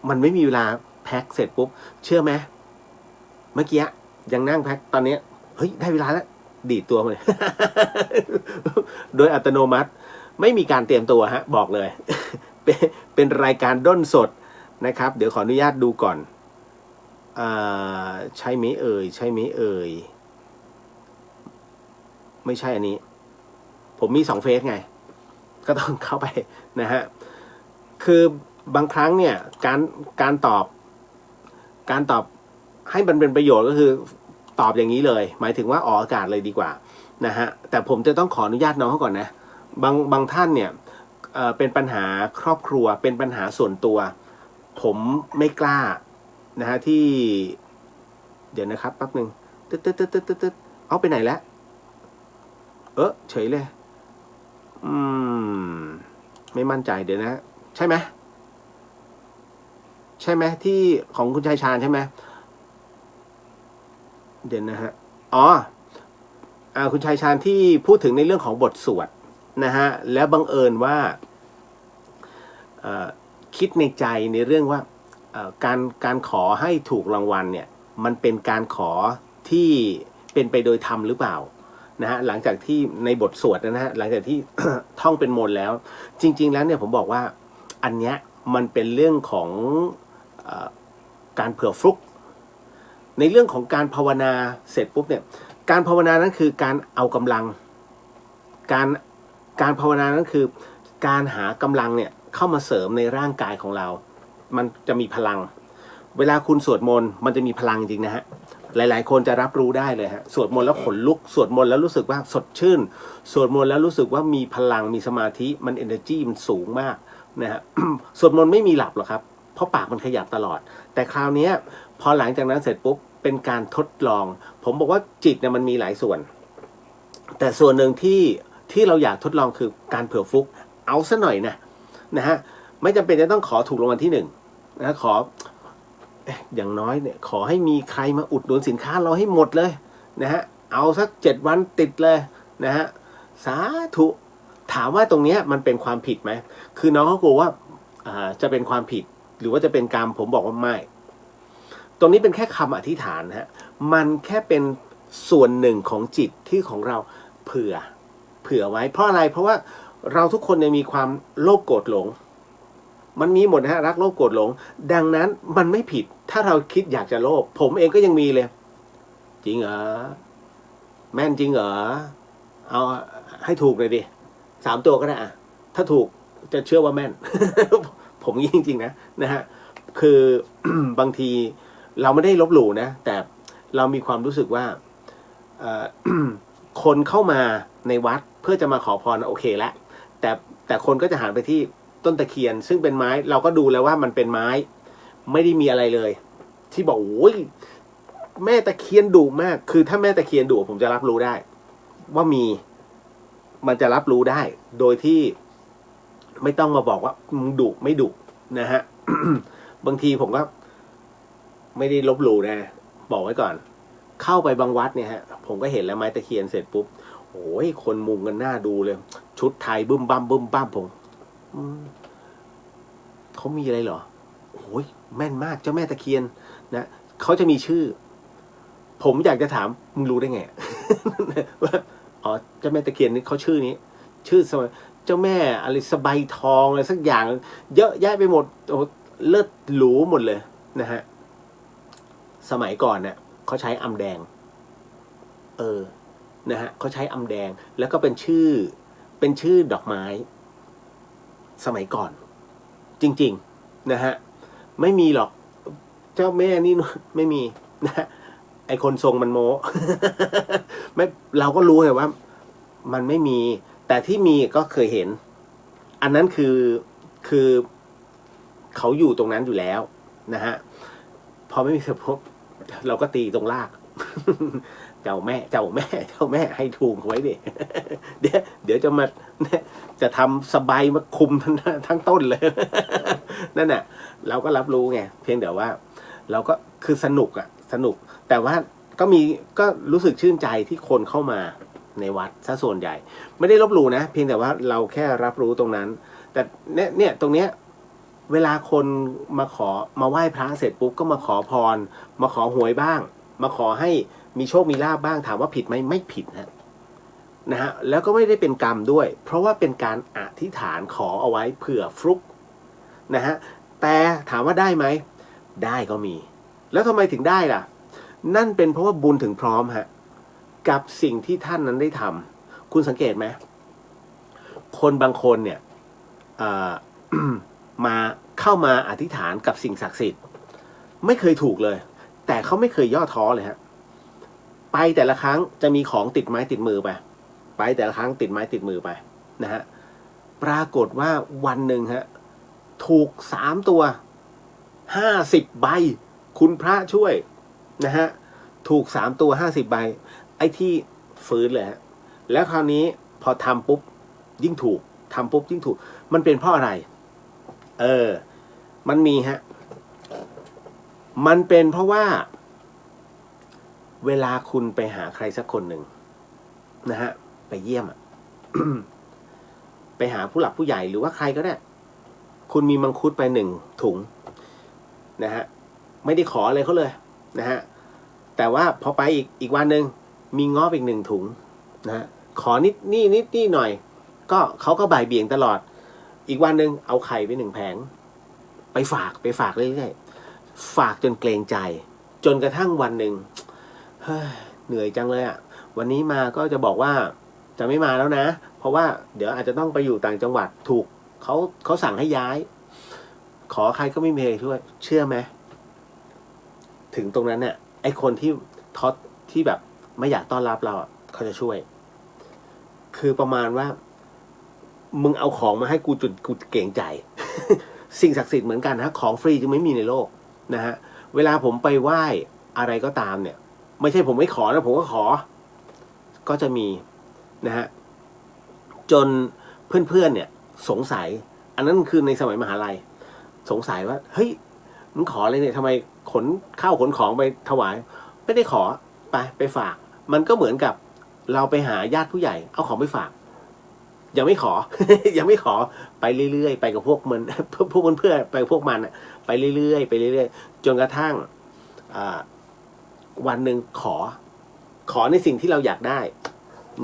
มันไม่มีเวลาแพ็คเสร็จปุ๊บเชื่อไหมเมื่อกี้ยังนั่งแพ็คตอนนี้เฮ้ยได้เวลาแล้วดีดตัวมาเลย โดยอัตโนมัติไม่มีการเตรียมตัวฮะบอกเลย เป็นรายการด้นสดนะครับเดี๋ยวขออนุญาตดูก่อนใช่ไหมเอ่ยไม่ใช่อันนี้ ผมมี2 เฟซไงก็ต้องเข้าไปนะฮะคือบางครั้งเนี่ยการตอบให้มันเป็นประโยชน์ก็คือตอบอย่างนี้เลยหมายถึงว่าออกอากาศเลยดีกว่านะฮะแต่ผมจะต้องขออนุญาตน้องเขาก่อนนะบางท่านเนี่ยเป็นปัญหาครอบครัวเป็นปัญหาส่วนตัวผมไม่กล้านะฮะที่เดี๋ยวนะครับแป๊บนึงตึ๊ดเอาไปไหนแล้วเฉยเลยไม่มั่นใจเดี๋ยวนะใช่ไหมที่ของคุณชายชาญใช่ไหมเดี๋ยวนะฮะคุณชายชาญที่พูดถึงในเรื่องของบทสวดนะฮะแล้วบังเอิญว่าคิดในใจในเรื่องว่าการขอให้ถูกรางวัลเนี่ยมันเป็นการขอที่เป็นไปโดยธรรมหรือเปล่านะฮะหลังจากที่ในบทสวดนะฮะหลังจากที่ ท่องเป็นมนต์แล้วจริงๆแล้วเนี่ยผมบอกว่าอันเนี้ยมันเป็นเรื่องของการเผื่อฟลุกในเรื่องของการภาวนาเสร็จปุ๊บเนี่ยการภาวนานั้นคือการเอากำลังการภาวนานั้นคือการหากำลังเนี่ยเข้ามาเสริมในร่างกายของเรามันจะมีพลังเวลาคุณสวดมนต์มันจะมีพลังจริงนะฮะหลายๆคนจะรับรู้ได้เลยฮะสวดมนต์แล้วขนลุกสวดมนต์แล้วรู้สึกว่าสดชื่นสวดมนต์แล้วรู้สึกว่ามีพลังมีสมาธิมัน energy มันสูงมากนะฮะ สวดมนต์ไม่มีหลับหรอกครับเพราะปากมันขยับตลอดแต่คราวนี้พอหลังจากนั้นเสร็จปุ๊บเป็นการทดลองผมบอกว่าจิตเนี่ยมันมีหลายส่วนแต่ส่วนหนึ่งที่เราอยากทดลองคือการเผื่อฟุกเอาซะหน่อยนะฮะไม่จำเป็นจะต้องขอถูกรางวัลที่1นะขออย่างน้อยเนี่ยขอให้มีใครมาอุดหนุนสินค้าเราให้หมดเลยนะฮะเอาสัก7 วันติดเลยนะฮะสาธุถามว่าตรงนี้มันเป็นความผิดไหมคือน้องเขากลัวว่าจะเป็นความผิดหรือว่าจะเป็นกรรมผมบอกว่าไม่ตรงนี้เป็นแค่คำอธิษฐานฮะมันแค่เป็นส่วนหนึ่งของจิตที่ของเราเผื่อไว้เพราะอะไรเพราะว่าเราทุกคนเนี่ยมีความโลภโกรธหลงมันมีหมดนะฮะรักโลภโกรธหลงดังนั้นมันไม่ผิดถ้าเราคิดอยากจะโลภผมเองก็ยังมีเลยจริงเหรอแม่นจริงเหรอเอาให้ถูกเลยดิ3 ตัวก็ได้อะถ้าถูกจะเชื่อว่าแม่น ผมจริงๆนะฮะคือ บางทีเราไม่ได้ลบหลู่นะแต่เรามีความรู้สึกว่า คนเข้ามาในวัดเพื่อจะมาขอพรโอเคแล้วแต่คนก็จะหันไปที่ต้นตะเคียนซึ่งเป็นไม้เราก็ดูแล้วว่ามันเป็นไม้ไม่ได้มีอะไรเลยที่บอกโอ้ยแม่ตะเคียนดุมากคือถ้าแม่ตะเคียนดุผมจะรับรู้ได้ว่ามันจะรับรู้ได้โดยที่ไม่ต้องมาบอกว่ามึงดุไม่ดุนะฮะ บางทีผมก็ไม่ได้ลบหลู่นะบอกไว้ก่อนเข้าไปบางวัดเนี่ยฮะผมก็เห็นแล้วไม้ตะเคียนเสร็จปุ๊บโอ้ยคนมุงกันหน้าดูเลยชุดไทยบึ้มบั้มผมเขามีอะไรเหรอโอ้ยแม่นมากเจ้าแม่ตะเคียนนะเขาจะมีชื่อผมอยากจะถามมึงรู้ได้ไง ว่าอ๋อเจ้าแม่ตะเคียนนี่เขาชื่อนี้ชื่อเจ้าแม่อะไรสบายทองอะไรสักอย่างเยอะแยะไปหมดโอ้เลิศหรูหมดเลยนะฮะสมัยก่อนเนี่ยเขาใช้อำแดงนะฮะเขาใช้อำแดงแล้วก็เป็นชื่อดอกไม้สมัยก่อนจริงๆนะฮะไม่มีหรอกเจ้าแม่นี่ไม่มีนะไอคนทรงมันโม้ ไม่เราก็รู้ไงว่ามันไม่มีแต่ที่มีก็เคยเห็นอันนั้นคือเขาอยู่ตรงนั้นอยู่แล้วนะฮะพอไม่มีเสร็จปุ๊บเราก็ตีตรงราก เจ้าแม่ให้ถูกไว้ดิ เดี๋ยวจะมาจะทำสบายมาคุมทั้งต้นเลย นั่นน่ะเราก็รับรู้ไงเพียงแต่ว่าเราก็คือสนุกแต่ว่าก็รู้สึกชื่นใจที่คนเข้ามาในวัดซะส่วนใหญ่ไม่ได้ลบหลู่นะเพียงแต่ว่าเราแค่รับรู้ตรงนั้นแต่เนี่ยตรงเนี้ยเวลาคนมาไหว้พระเสร็จปุ๊บก็มาขอพรมาขอหวยบ้างมาขอให้มีโชคมีลาภบ้างถามว่าผิดไหมไม่ผิดนะฮะแล้วก็ไม่ได้เป็นกรรมด้วยเพราะว่าเป็นการอธิษฐานขอเอาไว้เผื่อฟลุกนะฮะแต่ถามว่าได้ไหมได้ก็มีแล้วทำไมถึงได้ล่ะนั่นเป็นเพราะว่าบุญถึงพร้อมฮะกับสิ่งที่ท่านนั้นได้ทำคุณสังเกตไหม คนบางคนเนี่ยมาเข้ามาอธิษฐานกับสิ่งศักดิ์สิทธิ์ไม่เคยถูกเลยแต่เขาไม่เคยย่อท้อเลยฮะไปแต่ละครั้งจะมีของติดไม้ติดมือไปแต่ละครั้งติดไม้ติดมือไปนะฮะปรากฏว่าวันหนึ่งฮะถูก3 ตัว50 ใบคุณพระช่วยนะฮะถูก3 ตัว50 ใบไอ้ที่ฟื้นเลยฮะแล้วคราวนี้พอทำปุ๊บยิ่งถูกทำปุ๊บยิ่งถูกมันเป็นเพราะอะไรมันมีฮะมันเป็นเพราะว่าเวลาคุณไปหาใครสักคนหนึ่งนะฮะไปเยี่ยม ไปหาผู้หลักผู้ใหญ่หรือว่าใครก็ได้คุณมีมังคุดไป1 ถุงนะฮะไม่ได้ขออะไรเขาเลยนะฮะแต่ว่าพอไปอีกวันหนึ่งมีง้ออีก1 ถุงนะฮะขอนิดหน่อยก็เขาก็บ่ายเบี่ยงตลอดอีกวันหนึ่งเอาไข่ไป1 แผงไปฝากเรื่อยๆฝากจนเกรงใจจนกระทั่งวันหนึ่งเหนื่อยจังเลยอ่ะวันนี้มาก็จะบอกว่าจะไม่มาแล้วนะเพราะว่าเดี๋ยวอาจจะต้องไปอยู่ต่างจังหวัดถูกเขาสั่งให้ย้ายขอใครก็ไม่มีใครช่วยเชื่อไหมถึงตรงนั้นเนี่ยไอ้คนที่ท็อตที่แบบไม่อยากต้อนรับเราเขาจะช่วยคือประมาณว่ามึงเอาของมาให้กูจนกูเกรงใจ สิ่งศักดิ์สิทธิ์เหมือนกันนะของฟรีจึงไม่มีในโลกนะฮะเวลาผมไปไหว้อะไรก็ตามเนี่ยไม่ใช่ผมไม่ขอนะผมก็ขอก็จะมีนะฮะจนเพื่อนๆเนี่ยสงสัยอันนั้นคือในสมัยมหาลัยสงสัยว่าเฮ้ยมึงขออะไรเนี่ยทำไมขนข้าวขนของไปถวายไม่ได้ขอไปฝากมันก็เหมือนกับเราไปหาญาติผู้ใหญ่เอาของไปฝากยังไม่ขอ ยังไม่ขอไปเรื่อยๆไปกับพวกมันพวกเพื่อนไปพวกมันไปเรื่อยๆจนกระทั่งวันหนึ่งขอในสิ่งที่เราอยากได้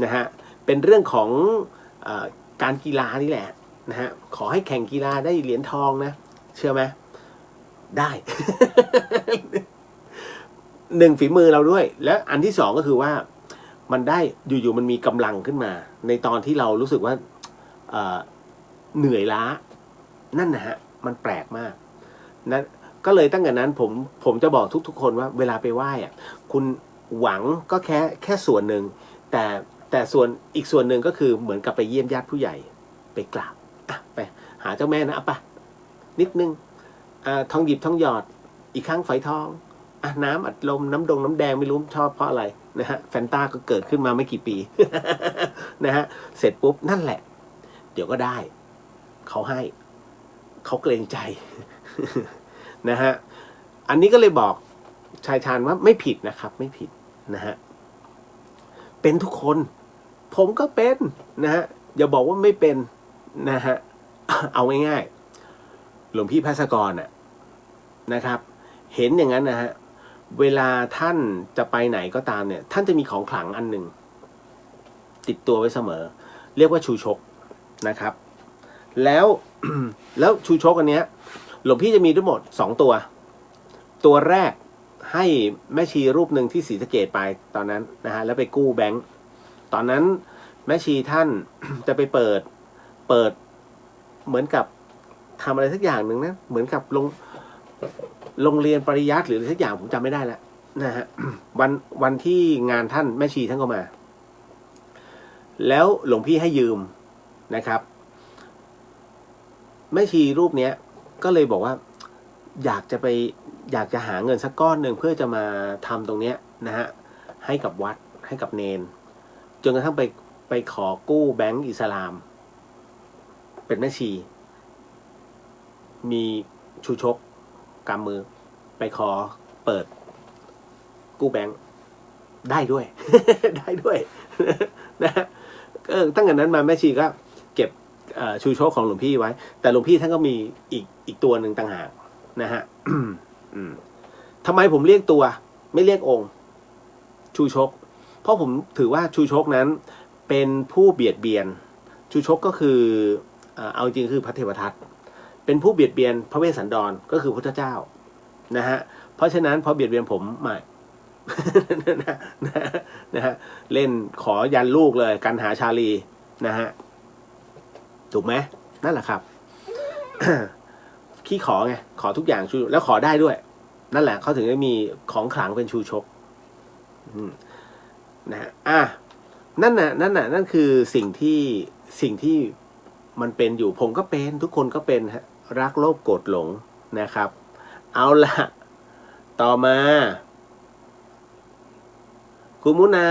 นะฮะเป็นเรื่องของการกีฬานี่แหละนะฮะขอให้แข่งกีฬาได้เหรียญทองนะเชื่อไหมได้ 1 ฝีมือเราด้วยแล้วอันที่2ก็คือว่ามันได้อยู่ๆมันมีกำลังขึ้นมาในตอนที่เรารู้สึกว่าเหนื่อยล้านั่นนะฮะมันแปลกมากนะก็เลยตั้งแต่นั้นผมจะบอกทุกๆคนว่าเวลาไปไหว้คุณหวังก็แค่ส่วนหนึ่งแต่ส่วนอีกส่วนหนึ่งก็คือเหมือนกับไปเยี่ยมญาติผู้ใหญ่ไปกราบไปหาเจ้าแม่นะไปนิดนึงทองหยิบทองหยอดอีกครั้งฝอยทองน้ำอัดลมน้ำแดงไม่รู้ชอบเพราะอะไรนะฮะแฟนตาก็เกิดขึ้นมาไม่กี่ปี นะฮะเสร็จปุ๊บนั่นแหละเดี๋ยวก็ได้เขาให้เขาเกรงใจ นะฮะอันนี้ก็เลยบอกชายชาญว่าไม่ผิดนะครับไม่ผิดนะฮะเป็นทุกคนผมก็เป็นนะฮะอย่าบอกว่าไม่เป็นนะฮะเอาง่ายๆหลวงพี่ภัสกรนะครับเห็นอย่างนั้นนะฮะเวลาท่านจะไปไหนก็ตามเนี่ยท่านจะมีของขลังอันหนึ่งติดตัวไว้เสมอเรียกว่าชูชกนะครับแล้ว แล้วชูชกอันเนี้ยหลวงพี่จะมีทั้งหมด2 ตัวแรกให้แม่ชีรูปหนึ่งที่ศรีสะเกษไปตอนนั้นนะฮะแล้วไปกู้แบงค์ตอนนั้นแม่ชีท่าน จะไปเปิดเหมือนกับทำอะไรสักอย่างหนึ่งนะเหมือนกับโรงเรียนปริยัติหรืออะไรสักอย่างผมจำไม่ได้แล้วนะฮะ วันที่งานท่านแม่ชีท่านก็มาแล้วหลวงพี่ให้ยืมนะครับแม่ชีรูปเนี้ยก็เลยบอกว่าอยากจะหาเงินสักก้อนหนึ่งเพื่อจะมาทำตรงเนี้ยนะฮะให้กับวัดให้กับเนนจนกระทั่งไปขอกู้แบงก์อิสลามเป็นแม่ชีมีชูชกกำมือไปขอเปิดกู้แบงก์ได้ด้วย ได้ด้วยนะฮะตั้งแต่นั้นมาแม่ชีก็เก็บชูชกของหลวงพี่ไว้แต่หลวงพี่ท่านก็มีอีกตัวหนึ่งต่างหากนะฮะ ทำไมผมเรียกตัวไม่เรียกองค์ชูชกเพราะผมถือว่าชูชกนั้นเป็นผู้เบียดเบียนชูชกก็คือเอาจริงคือพระเทวทัตเป็นผู้เบียดเบียนพระเวสสันดรก็คือพุทธเจ้านะฮะเพราะฉะนั้นพอเบียดเบียนผมไม่ นะฮะเล่นขอยันลูกเลยกันหาชาลีนะฮะ ถูกไหมนั่นแหละครับ ขี้ขอไงขอทุกอย่างชูแล้วขอได้ด้วยนั่นแหละเขาถึงได้มีของขลังเป็นชูชกนะนั่นคือสิ่งที่มันเป็นอยู่ผมก็เป็นทุกคนก็เป็นฮะรักโลภโกรธหลงนะครับ เอาละต่อมาคุณมุนา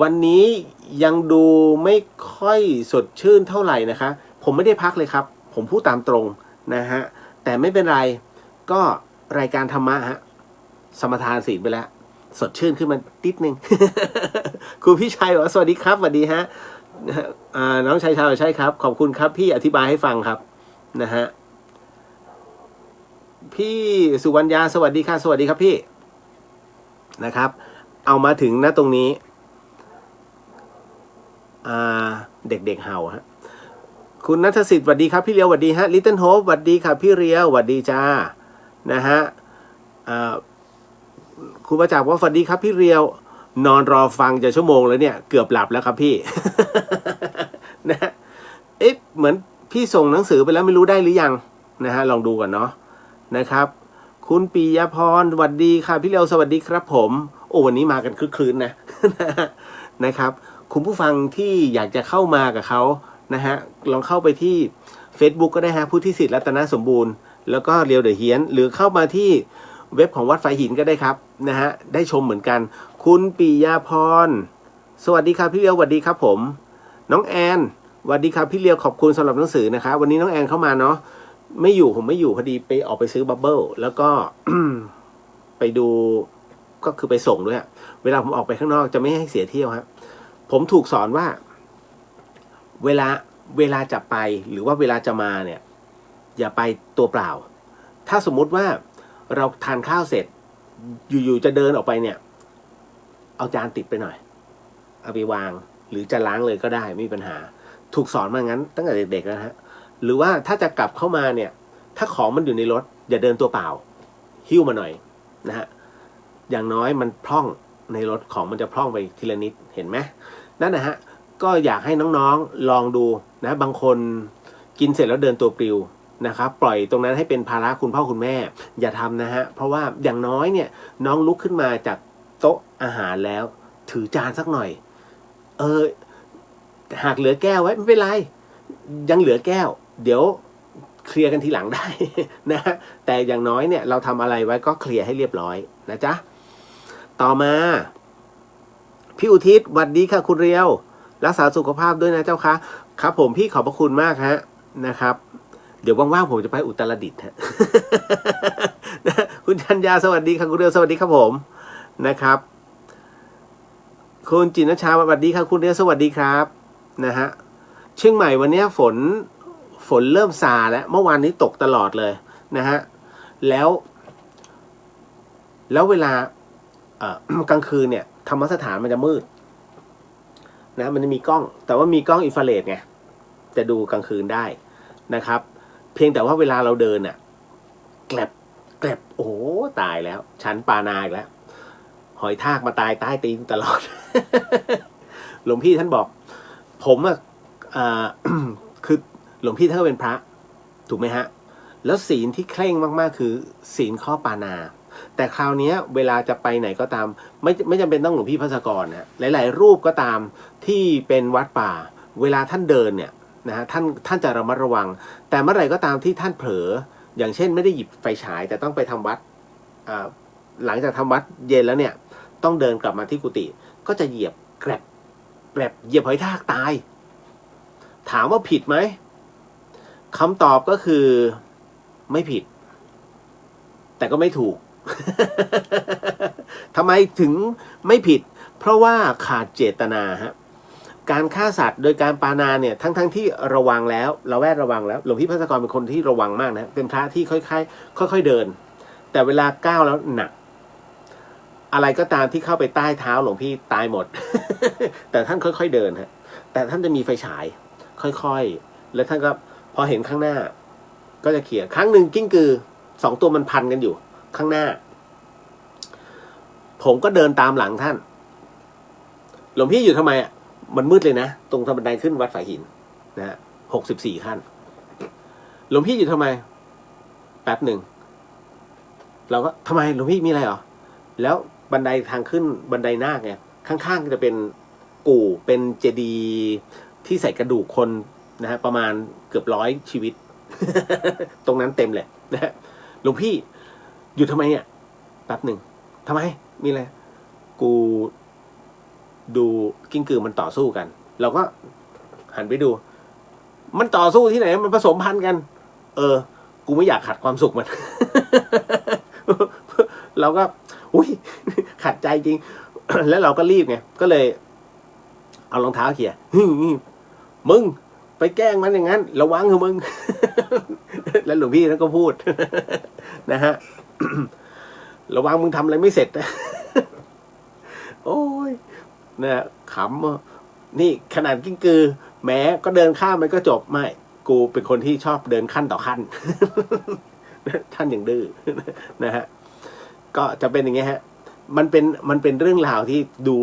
วันนี้ยังดูไม่ค่อยสดชื่นเท่าไหร่นะคะผมไม่ได้พักเลยครับผมพูดตามตรงนะฮะแต่ไม่เป็นไรก็รายการธรรมะฮะสมทานศีลไปแล้วสดชื่นขึ้นมานิดนึง ครูพี่ชัยบอกสวัสดีครับสวัสดีฮะน้องชัยชาวใช่ครับขอบคุณครับพี่อธิบายให้ฟังครับนะฮะพี่สุวรรณยาสวัสดีค่ะสวัสดีครับพี่นะครับเอามาถึงณตรงนี้เด็กๆเห่าฮะคุณณัฐสิทธิ์สวัสดีครับพี่เรียวสวัสดีฮะลิตเติ้ลโฮปสวัสดีค่ะพี่เรียวสวัสดีจ้านะฮะครูประจักษ์ว่าสวัสดีครับพี่เรียวนอนรอฟังจะชั่วโมงแล้วเนี่ยเกือบหลับแล้วครับพี่ นะเหมือนพี่ส่งหนังสือไปแล้วไม่รู้ได้หรือยังนะฮะลองดูก่อนเนาะนะครับคุณปิยพรสวัสดีค่ะพี่เรียวสวัสดีครับผมโอ้วันนี้มากันคลึกคลื้นนะ นะครับคุณผู้ฟังที่อยากจะเข้ามากับเขานะฮะลองเข้าไปที่ Facebook ก็ได้ฮะพุทธิสิทธิ์รัตนสมบูรณ์แล้วก็เรียวเดอะเฮียนหรือเข้ามาที่เว็บของวัดไฟหินก็ได้ครับนะฮะได้ชมเหมือนกันคุณปิยาพรสวัสดีครับพี่เลียวสวัสดีครับผมน้องแอนสวัสดีครับพี่เลียวขอบคุณสำหรับหนังสือนะครับวันนี้น้องแอนเข้ามาเนาะไม่อยู่ผมไม่อยู่พอดีไปออกไปซื้อบับเบิ้ลแล้วก็ ไปดูก็คือไปส่งด้วยเวลาผมออกไปข้างนอกจะไม่ให้เสียเที่ยวครับผมถูกสอนว่าเวลาจะไปหรือว่าเวลาจะมาเนี่ยอย่าไปตัวเปล่าถ้าสมมุติว่าเราทานข้าวเสร็จอยู่ๆจะเดินออกไปเนี่ยเอาจานติดไปหน่อยเอาไปวางหรือจะล้างเลยก็ได้ไม่มีปัญหาถูกสอนมางั้นตั้งแต่เด็กๆแล้วฮะหรือว่าถ้าจะกลับเข้ามาเนี่ยถ้าของมันอยู่ในรถอย่าเดินตัวเปล่าหิ้วมาหน่อยนะฮะอย่างน้อยมันพร่องในรถของมันจะพร่องไปทีละนิดเห็นไหมนั่นนะฮะก็อยากให้น้องๆลองดูนะบางคนกินเสร็จแล้วเดินตัวปลิวนะครับปล่อยตรงนั้นให้เป็นภาระคุณพ่อคุณแม่อย่าทำนะฮะเพราะว่าอย่างน้อยเนี่ยน้องลุกขึ้นมาจากโต๊ะอาหารแล้วถือจานสักหน่อยหากเหลือแก้วไว้ไม่เป็นไรยังเหลือแก้วเดี๋ยวเคลียร์กันทีหลังได้ นะแต่อย่างน้อยเนี่ยเราทำอะไรไว้ก็เคลียร์ให้เรียบร้อยนะจ๊ะต่อมาพี่อุทิศสวัสดีค่ะคุณเรียวรักษาสุขภาพด้วยนะเจ้าคะครับผมพี่ขอบพระคุณมากฮะนะครับเดี๋ยวว่างๆผมจะไปอุตรดิตถ์ฮะ คุณชัญญาสวัสดีค่ะคุณเรียวสวัสดีครับผมนะครับคุณจินชาสวัสดีค่ะคุณเรียวสวัสดีครับนะฮะเชียงใหม่วันนี้ฝนเริ่มซาแล้วเมื่อวานนี้ตกตลอดเลยนะฮะแล้วเวลากลางคืนเนี่ยธรรมสถานมันจะมืดนะมันจะมีกล้องแต่ว่ามีกล้องอินฟราเรดไงจะดูกลางคืนได้นะครับเพียงแต่ว่าเวลาเราเดินน่ะแกลบโอ้ตายแล้วชั้นปานาอีกแล้วหอยทากมาตายใต้ตีนตลอด หลวงพี่ท่านบอกผมคือหลวงพี่ท่านเป็นพระถูกไหมฮะแล้วศีลที่เคร่งมากๆคือศีลข้อปานาแต่คราวนี้เวลาจะไปไหนก็ตามไม่จำเป็นต้องหลวงพี่ภัสกรนะหลายๆรูปก็ตามที่เป็นวัดป่าเวลาท่านเดินเนี่ยนะฮะท่านจะระมัดระวังแต่เมื่อไหร่ก็ตามที่ท่านเผลออย่างเช่นไม่ได้หยิบไฟฉายแต่ต้องไปทำวัดหลังจากทำวัดเย็นแล้วเนี่ยต้องเดินกลับมาที่กุฏิก็จะเหยียบแกรบเหยียบหอยทากตายถามว่าผิดไหมคำตอบก็คือไม่ผิดแต่ก็ไม่ถูก ทำไมถึงไม่ผิดเพราะว่าขาดเจตนาฮะการฆ่าสัตว์โดยการปานาเนี่ยทั้งที่ระวังแล้วระแวดระวังแล้วหลวงพี่ภัสกรเป็นคนที่ระวังมากนะเป็นพระที่ค่อยเดินแต่เวลาก้าวแล้วหนักอะไรก็ตามที่เข้าไปใต้เท้าหลวงพี่ตายหมด แต่ท่านค่อยๆเดินฮะแต่ท่านจะมีไฟฉายค่อยๆแล้วท่านก็พอเห็นข้างหน้าก็จะเขี่ยครั้งหนึ่งกิ้งกือ2ตัวมันพันกันอยู่ข้างหน้าผมก็เดินตามหลังท่านหลวงพี่อยู่ทำไมมันมืดเลยนะตรงบันไดขึ้นวัดฝายหินนะฮะผ 64ขั้นหลวงพี่อยู่ทำไมแป๊บหนึ่งเราก็ทำไมหลวงพี่มีอะไรหรอแล้วบันไดทางขึ้นบันไดนาคเนี่ยข้างๆจะเป็นกู่เป็นเจดีย์ที่ใส่กระดูกคนนะฮะประมาณเกือบ100ชีวิต ตรงนั้นเต็มเลยนะฮะหลวงพี่อยู่ทำไมเนี่ยแป๊บหนึ่งทำไมมีอะไรกูดูกิ้งกือมันต่อสู้กันเราก็หันไปดูมันต่อสู้ที่ไหนมันผสมพันธุ์กันกูไม่อยากขัดความสุขมัน เราก็อุ้ยขัดใจจริง แล้วเราก็รีบไงก็เลยเอารองเท้าเขี่ยมึงไปแกล้งมันอย่างนั้นระวังเถอะมึง แล้วหลวงพี่ท่านก็พูด นะฮะ ระวังมึงทำอะไรไม่เสร็จ โอ้ยนะขำนี่ขนาดกิ้งกือแม้ก็เดินข้ามมันก็จบไม่กูเป็นคนที่ชอบเดินขั้นต่อขั้น ท่านอย่างดื้อ นะฮะก็จะเป็นอย่างเงี้ยฮะมันเป็นเรื่องราวที่ดู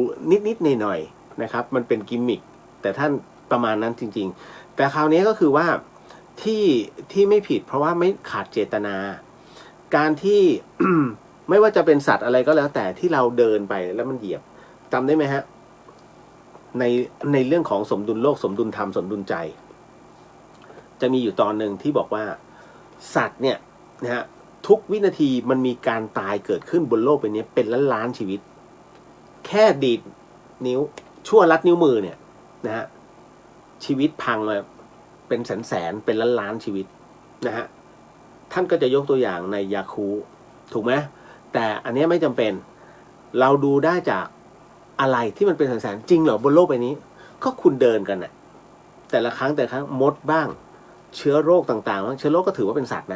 นิดๆหน่อยๆนะครับมันเป็นกิมมิคแต่ท่านประมาณนั้นจริงๆแต่คราวนี้ก็คือว่าที่ไม่ผิดเพราะว่าไม่ขาดเจตนาการที่ ไม่ว่าจะเป็นสัตว์อะไรก็แล้วแต่ที่เราเดินไปแล้วมันเหยียบจำได้ไหมฮะในเรื่องของสมดุลโลกสมดุลธรรมสมดุลใจจะมีอยู่ตอนหนึ่งที่บอกว่าสัตว์เนี่ยนะฮะทุกวินาทีมันมีการตายเกิดขึ้นบนโลกใบนี้เป็นล้านชีวิตแค่ดีดนิ้วชั่วลัดนิ้วมือเนี่ยนะฮะชีวิตพังมาเป็นแสนเป็นล้านชีวิตนะฮะท่านก็จะยกตัวอย่างในยาคูถูกไหมแต่อันนี้ไม่จำเป็นเราดูได้จากอะไรที่มันเป็นแสนจริงเหรอบนโลกใบนี้ก็คุณเดินกันน่ะแต่ละครั้งมดบ้างเชื้อโรคต่างๆบ้างเชื้อโรคก็ถือว่าเป็นสัตว์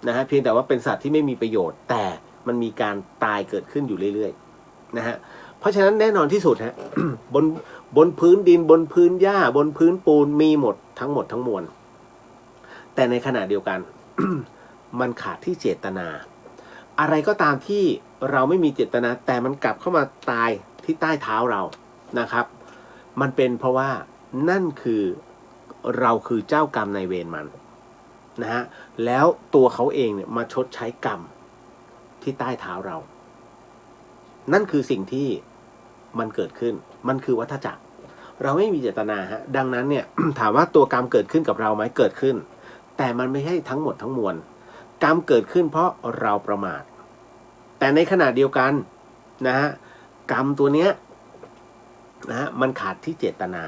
นะฮะเพียงแต่ว่าเป็นสัตว์ที่ไม่มีประโยชน์แต่มันมีการตายเกิดขึ้นอยู่เรื่อยๆนะฮะเพราะฉะนั้นแน่นอนที่สุดฮะ บนพื้นดินบนพื้นหญ้าบนพื้นปูนมีหมดทั้งมวลแต่ในขณะเดียวกัน มันขาดที่เจตนาอะไรก็ตามที่เราไม่มีเจตนาแต่มันกลับเข้ามาตายที่ใต้เท้าเรานะครับมันเป็นเพราะว่านั่นคือเราคือเจ้ากรรมนายเวรมันนะฮะแล้วตัวเขาเองเนี่ยมาชดใช้กรรมที่ใต้เท้าเรานั่นคือสิ่งที่มันเกิดขึ้นมันคือวัฏจักรเราไม่มีเจตนาฮะดังนั้นเนี่ย ถามว่าตัวกรรมเกิดขึ้นกับเราไหมเกิดขึ้นแต่มันไม่ใช่ทั้งหมดทั้งมวลกรรมเกิดขึ้นเพราะเราประมาทแต่ในขณะเดียวกันนะฮะกรรมตัวเนี้ยนะฮะมันขาดที่เจตนา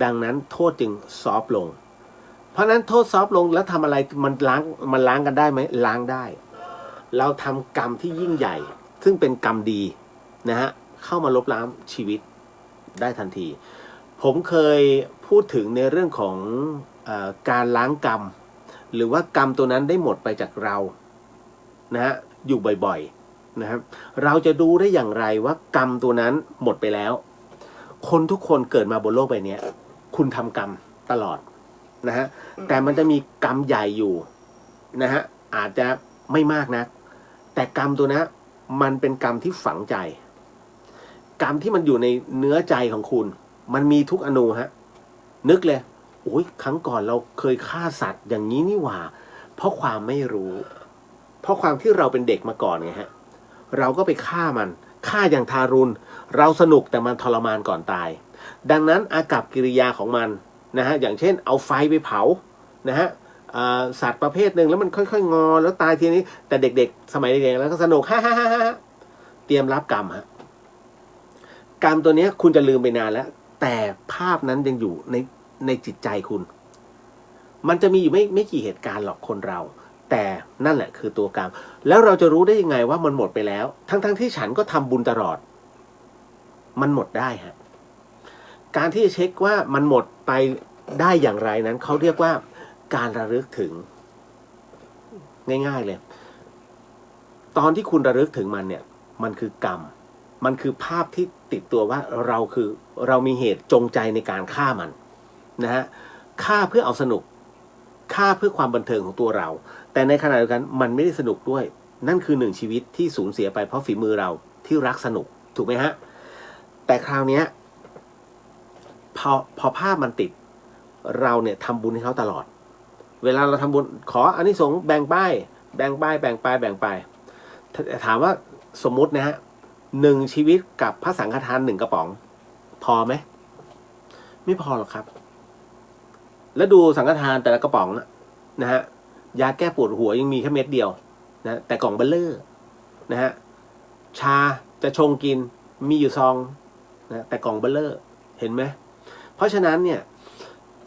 ดังนั้นโทษจึงซอฟลงเพราะนั้นโทษซอฟลงแล้วทำอะไรมันล้างกันได้ไหมล้างได้เราทำกรรมที่ยิ่งใหญ่ซึ่งเป็นกรรมดีนะฮะเข้ามาลบล้างชีวิตได้ทันทีผมเคยพูดถึงในเรื่องของการล้างกรรมหรือว่ากรรมตัวนั้นได้หมดไปจากเรานะฮะอยู่บ่อยๆนะครับเราจะดูได้อย่างไรว่ากรรมตัวนั้นหมดไปแล้วคนทุกคนเกิดมาบนโลกใบนี้คุณทำกรรมตลอดนะฮะแต่มันจะมีกรรมใหญ่อยู่นะฮะอาจจะไม่มากนะแต่กรรมตัวนั้นมันเป็นกรรมที่ฝังใจกรรมที่มันอยู่ในเนื้อใจของคุณมันมีทุกอนูฮะนึกเลยโอ้ยครั้งก่อนเราเคยฆ่าสัตว์อย่างนี้นี่หว่าเพราะความไม่รู้เพราะความที่เราเป็นเด็กมาก่อนไงฮะเราก็ไปฆ่ามันฆ่าอย่างทารุณเราสนุกแต่มันทรมานก่อนตายดังนั้นอากัปกิริยาของมันนะฮะอย่างเช่นเอาไฟไปเผานะฮะสัตว์ประเภทหนึ่งแล้วมันค่อยๆงอแล้วตายทีนี้แต่เด็กๆสมัยเด็กๆแล้วก็สนุกฮ่าเตรียมรับกรรมฮะกรรมตัวนี้คุณจะลืมไปนานแล้วแต่ภาพนั้นยังอยู่ในจิตใจคุณมันจะมีอยู่ไม่กี่เหตุการณ์หรอกคนเราแต่นั่นแหละคือตัวกรรมแล้วเราจะรู้ได้ยังไงว่ามันหมดไปแล้วทั้งที่ฉันก็ทำบุญตลอดมันหมดได้ฮะการที่จะเช็คว่ามันหมดไปได้อย่างไรนั้นเขาเรียกว่าการระลึกถึงง่ายๆเลยตอนที่คุณระลึกถึงมันเนี่ยมันคือกรรมมันคือภาพที่ติดตัวว่าเรามีเหตุจงใจในการฆ่ามันนะฮะฆ่าเพื่อเอาสนุกฆ่าเพื่อความบันเทิงของตัวเราแต่ในขณะเดียวกันมันไม่ได้สนุกด้วยนั่นคือหนึ่งชีวิตที่สูญเสียไปเพราะฝีมือเราที่รักสนุกถูกไหมฮะแต่คราวนี้พอภาพมันติด เราเนี่ยทำบุญให้เขาตลอดเวลาเราทำบุญขออานิสงส์แบ่งป้ายถามว่าสมมุตินะฮะ1 ชีวิตกับพระสังฆทาน1 กระป๋องพอไหมไม่พอหรอกครับแล้วดูสังฆทานแต่ละกระป๋องนะฮะยาแก้ปวดหัวยังมีแค่เม็ดเดียวนะแต่กล่องเบลเลอร์นะฮะชาจะชงกินมีอยู่ซองนะแต่กล่องเบลเลอร์เห็นไหมเพราะฉะนั้นเนี่ย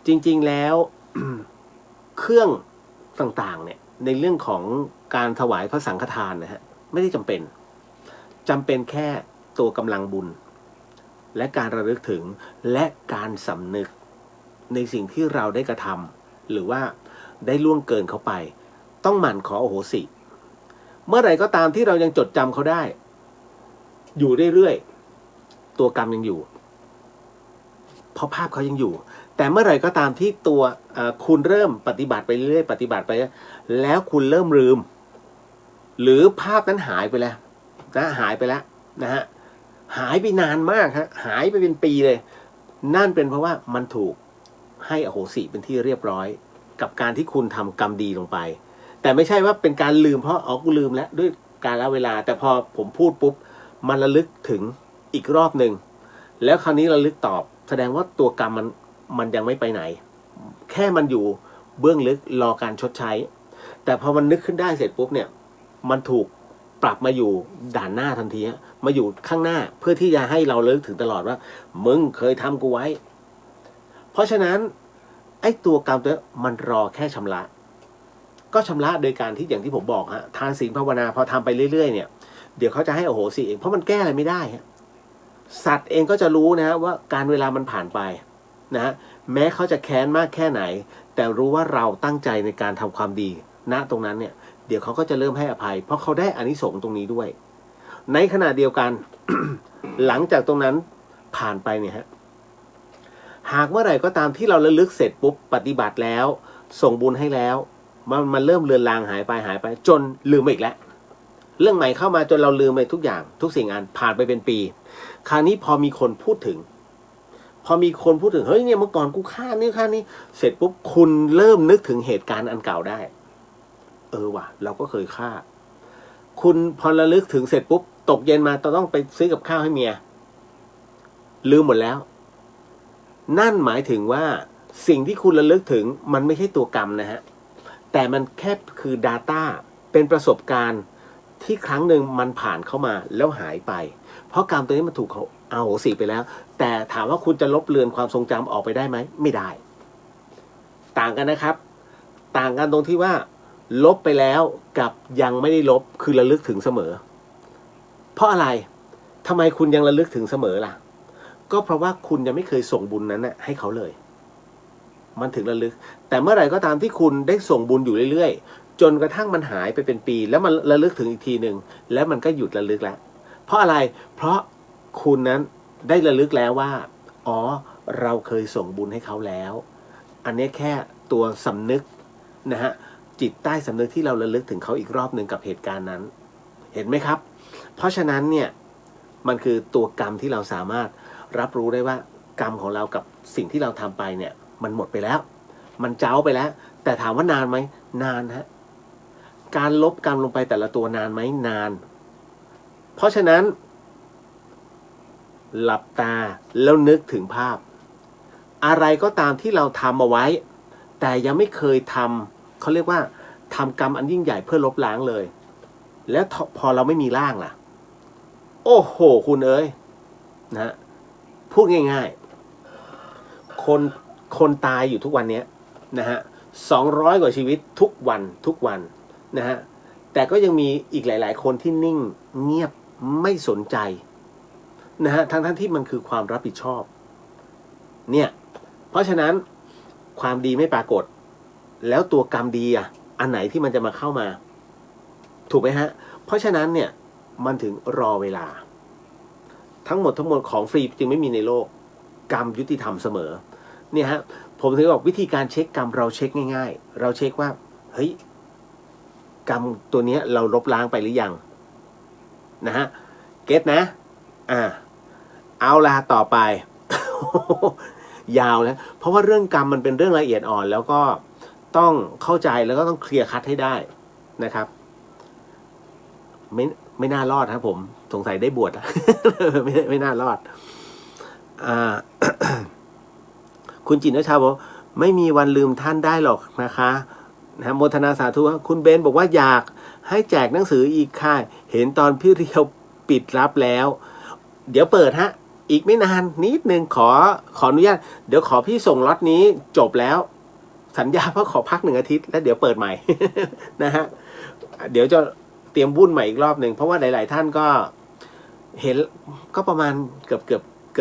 จริงๆแล้ว เครื่องต่างๆเนี่ยในเรื่องของการถวายพระสังฆทานนะฮะไม่ได้จำเป็นแค่ตัวกำลังบุญและการระลึกถึงและการสำนึกในสิ่งที่เราได้กระทำหรือว่าได้ล่วงเกินเขาไปต้องหมั่นขออโหสิเมื่อไหร่ก็ตามที่เรายังจดจำเขาได้อยู่เรื่อยๆตัวกรรมยังอยู่เพราะภาพเขายังอยู่แต่เมื่อไหร่ก็ตามที่ตัวคุณเริ่มปฏิบัติไปเรื่อยๆปฏิบัติไปแล้วคุณเริ่มลืมหรือภาพนั้นหายไปแล้วนะหายไปแล้วนะฮะหายไปนานมากฮะหายไปเป็นปีเลยนั่นเป็นเพราะว่ามันถูกให้อโหสิเป็นที่เรียบร้อยกับการที่คุณทำกรรมดีลงไปแต่ไม่ใช่ว่าเป็นการลืมเพราะกูลืมแล้วด้วยกาลเวลาแต่พอผมพูดปุ๊บมันระลึกถึงอีกรอบหนึ่งแล้วคราวนี้ระลึกตอบแสดงว่าตัวกรรมมันยังไม่ไปไหนแค่มันอยู่เบื้องลึกรอการชดใช้แต่พอมันนึกขึ้นได้เสร็จปุ๊บเนี่ยมันถูกปรับมาอยู่ด่านหน้าทันทีมาอยู่ข้างหน้าเพื่อที่จะให้เราเลิกถึงตลอดว่ามึงเคยทำกูไว้เพราะฉะนั้นไอ้ตัวกรรมตัวมันรอแค่ชำระก็ชำระโดยการที่อย่างที่ผมบอกฮะทานศีลภาวนาพอทำไปเรื่อยๆเนี่ยเดี๋ยวเขาจะให้อโหสิเองเพราะมันแก้อะไรไม่ได้ฮะสัตว์เองก็จะรู้นะว่าการเวลามันผ่านไปนะแม้เขาจะแค้นมากแค่ไหนแต่รู้ว่าเราตั้งใจในการทำความดีณตรงนั้นเนี่ยเดี๋ยวเขาก็จะเริ่มให้อภัยเพราะเขาได้อานิสงส์ตรงนี้ด้วยในขณะเดียวกัน หลังจากตรงนั้นผ่านไปเนี่ยฮะหากเมื่อไหร่ก็ตามที่เราระลึกเสร็จปุ๊บปฏิบัติแล้วส่งบุญให้แล้วมันเริ่มเลือนลางหายไปจนลืมอีกแล้วเรื่องใหม่เข้ามาจนเราลืมไปทุกอย่างทุกสิ่งงานผ่านไปเป็นปีคราวนี้พอมีคนพูดถึงเฮ้ยเนี่ยเมื่อก่อนกูฆ่านี่เสร็จปุ๊บคุณเริ่มนึกถึงเหตุการณ์อันเก่าได้ว่ะเราก็เคยฆ่าคุณพอระลึกถึงเสร็จปุ๊บตกเย็นมาต้องไปซื้อกับข้าวให้เมียลืมหมดแล้วนั่นหมายถึงว่าสิ่งที่คุณระลึกถึงมันไม่ใช่ตัวกรรมนะฮะแต่มันแค่คือ Data เป็นประสบการณ์ที่ครั้งหนึ่งมันผ่านเข้ามาแล้วหายไปเพราะกรรมตัวนี้มันถูกเขาเอาโหสิไปแล้วแต่ถามว่าคุณจะลบเลือนความทรงจำออกไปได้ไหมไม่ได้ต่างกันนะครับต่างกันตรงที่ว่าลบไปแล้วกับยังไม่ได้ลบคือระลึกถึงเสมอเพราะอะไรทำไมคุณยังระลึกถึงเสมอล่ะก็เพราะว่าคุณยังไม่เคยส่งบุญนั้นนะให้เขาเลยมันถึงระลึกแต่เมื่อไหร่ก็ตามที่คุณได้ส่งบุญอยู่เรื่อยๆจนกระทั่งมันหายไปเป็นปีแล้วมันระลึกถึงอีกทีหนึ่งแล้วมันก็หยุดระลึกแล้วเพราะอะไรเพราะคุณนั้นได้ระลึกแล้วว่าอ๋อเราเคยส่งบุญให้เขาแล้วอันนี้แค่ตัวสำนึกนะฮะจิตใต้สำนึกที่เราระลึกถึงเขาอีกรอบหนึ่งกับเหตุการณ์นั้นเห็นไหมครับเพราะฉะนั้นเนี่ยมันคือตัวกรรมที่เราสามารถรับรู้ได้ว่ากรรมของเรากับสิ่งที่เราทำไปเนี่ยมันหมดไปแล้วมันเจ้าไปแล้วแต่ถามว่านานไหมนานฮะการลบกรรมลงไปแต่ละตัวนานไหมนานเพราะฉะนั้นหลับตาแล้วนึกถึงภาพอะไรก็ตามที่เราทำเอาไว้แต่ยังไม่เคยทำเขาเรียกว่าทำกรรมอันยิ่งใหญ่เพื่อลบล้างเลยแล้วพอเราไม่มีร่างล่ะโอ้โหคุณเอ้ยนะพูดง่ายๆคนตายอยู่ทุกวันนี้นะฮะ200 กว่าชีวิตทุกวันนะฮะแต่ก็ยังมีอีกหลายๆคนที่นิ่งเงียบไม่สนใจนะฮะทั้งที่มันคือความรับผิดชอบเนี่ยเพราะฉะนั้นความดีไม่ปรากฏแล้วตัวกรรมดีอันไหนที่มันจะมาเข้ามาถูกไหมฮะเพราะฉะนั้นเนี่ยมันถึงรอเวลาทั้งหมดของฟรีจึงไม่มีในโลกกรรมยุติธรรมเสมอเนี่ยฮะผมถึงบอกวิธีการเช็คกรรมเราเช็คง่ายๆเราเช็คว่าเฮ้ยกรรมตัวนี้เราลบล้างไปหรือยังนะฮะเก็ตนะเอาล่ะต่อไป ยาวแล้วเพราะว่าเรื่องกรรมมันเป็นเรื่องละเอียดอ่อนแล้วก็ต้องเข้าใจแล้วก็ต้องเคลียร์คัดให้ได้นะครับไม่น่ารอดครับผมสงสัยได้บวช ไม่น่ารอดคุณจินชาบอกไม่มีวันลืมท่านได้หรอกนะคะโมทนาสาธุคุณเบนบอกว่าอยากให้แจกหนังสืออีกค่ะเห็นตอนพี่เรียวปิดรับแล้วเดี๋ยวเปิดฮะอีกไม่นานนิดนึงขออนุญาตเดี๋ยวขอพี่ส่งล็อตนี้จบแล้วสัญญาว่าขอพัก1 อาทิตย์แล้วเดี๋ยวเปิดใหม่ นะฮะเดี๋ยวจะเตรียมวุ่นใหม่อีกรอบหนึ่งเพราะว่าหลายๆท่านก็เห็นก็ประมาณเกือ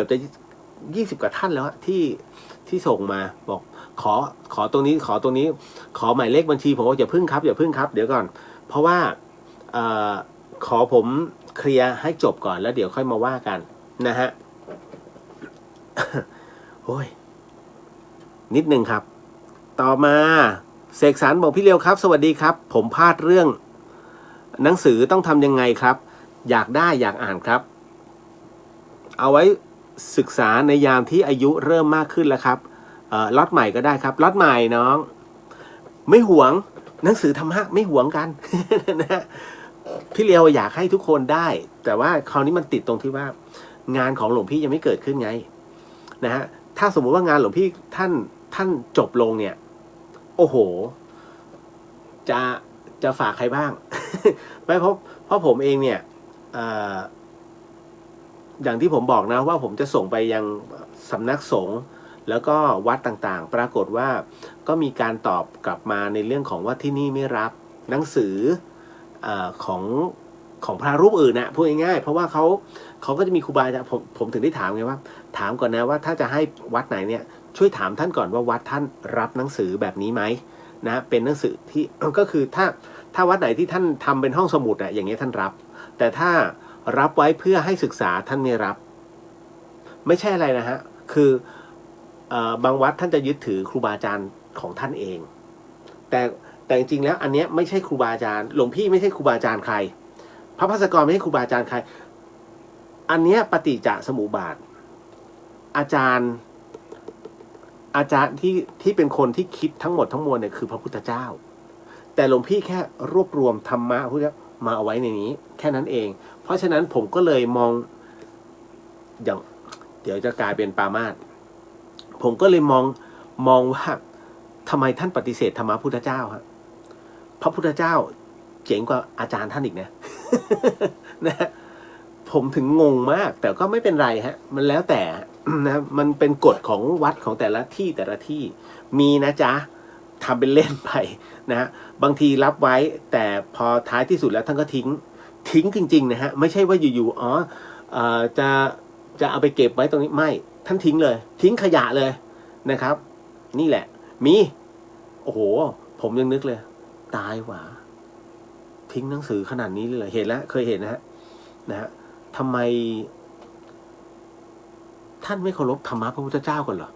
บจะ20 กว่าท่านแล้วที่ส่งมาบอกขอตรงนี้ขอหมายเลขบัญชีผมว่าอย่าพึ่งครับเดี๋ยวก่อนเพราะว่าขอผมเคลียร์ให้จบก่อนแล้วเดี๋ยวค่อยมาว่ากันนะฮะ โอ้ยนิดนึงครับต่อมาเสกสรรบอกพี่เลียวครับสวัสดีครับผมพลาดเรื่องหนังสือต้องทำยังไงครับอยากอ่านครับเอาไว้ศึกษาในยามที่อายุเริ่มมากขึ้นแล้วครับล็อตใหม่ก็ได้ครับล็อตใหม่น้องไม่หวงหนังสือธรรมะไม่หวงกัน นะพี่เลียวอยากให้ทุกคนได้แต่ว่าคราวนี้มันติดตรงที่ว่างานของหลวงพี่ยังไม่เกิดขึ้นไงนะฮะถ้าสมมุติว่างานหลวงพี่ท่านจบลงเนี่ยโอ้โหจะฝากใครบ้าง ไม่เพราะผมเองเนี่ยอย่างที่ผมบอกนะว่าผมจะส่งไปยังสำนักสงฆ์แล้วก็วัดต่างๆปรากฏว่าก็มีการตอบกลับมาในเรื่องของว่าที่นี่ไม่รับหนังสือของพระรูปอื่นนะพูดง่ายๆเพราะว่าเขาก็จะมีครูบาอาจารย์ผมถึงได้ถามไงว่าถามก่อนนะว่าถ้าจะให้วัดไหนเนี่ยช่วยถามท่านก่อนว่าวัดท่านรับหนังสือแบบนี้ไหมนะเป็นหนังสือที่ก็คือถ้าวัดไหนที่ท่านทำเป็นห้องสมุดอะอย่างเงี้ยท่านรับแต่ถ้ารับไว้เพื่อให้ศึกษาท่านไม่รับไม่ใช่อะไรนะฮะคือบางวัดท่านจะยึดถือครูบาอาจารย์ของท่านเองแต่จริงๆแล้วอันเนี้ยไม่ใช่ครูบาอาจารย์หลวงพี่ไม่ใช่ครูบาอาจารย์ใครพระภัสกรไม่ใช่ครูบาอาจารย์ใครอันเนี้ยปฏิจจสมุปบาทอาจารย์ที่เป็นคนที่คิดทั้งหมดทั้งมวลเนี่ยคือพระพุทธเจ้าแต่หลวงพี่แค่รวบรวมธรรมะพุทธมาเอาไว้ในนี้แค่นั้นเองเพราะฉะนั้นผมก็เลยมองอย่างเดี๋ยวจะกลายเป็นปามาสผมก็เลยมองว่าทำไมท่านปฏิเสธธรรมะพุทธเจ้าฮะพระพุทธเจ้าเจ๋งกว่าอาจารย์ท่านอีกนะ นะผมถึงงงมากแต่ก็ไม่เป็นไรฮะมันแล้วแต่นะมันเป็นกฎของวัดของแต่ละที่มีนะจ๊ะทำเป็นเล่นไปนะบางทีรับไว้แต่พอท้ายที่สุดแล้วท่านก็ทิ้งจริงๆนะฮะไม่ใช่ว่าอยู่ๆจะเอาไปเก็บไว้ตรงนี้ไม่ท่านทิ้งเลยทิ้งขยะเลยนะครับนี่แหละมีโอ้โหผมยังนึกเลยตายหว่าทิ้งหนังสือขนาดนี้เลยเห็นแล้วเคยเห็นนะฮะทำไมท่านไม่เคารพธรรมะพระพุทธเจ้าก่อนเหรอ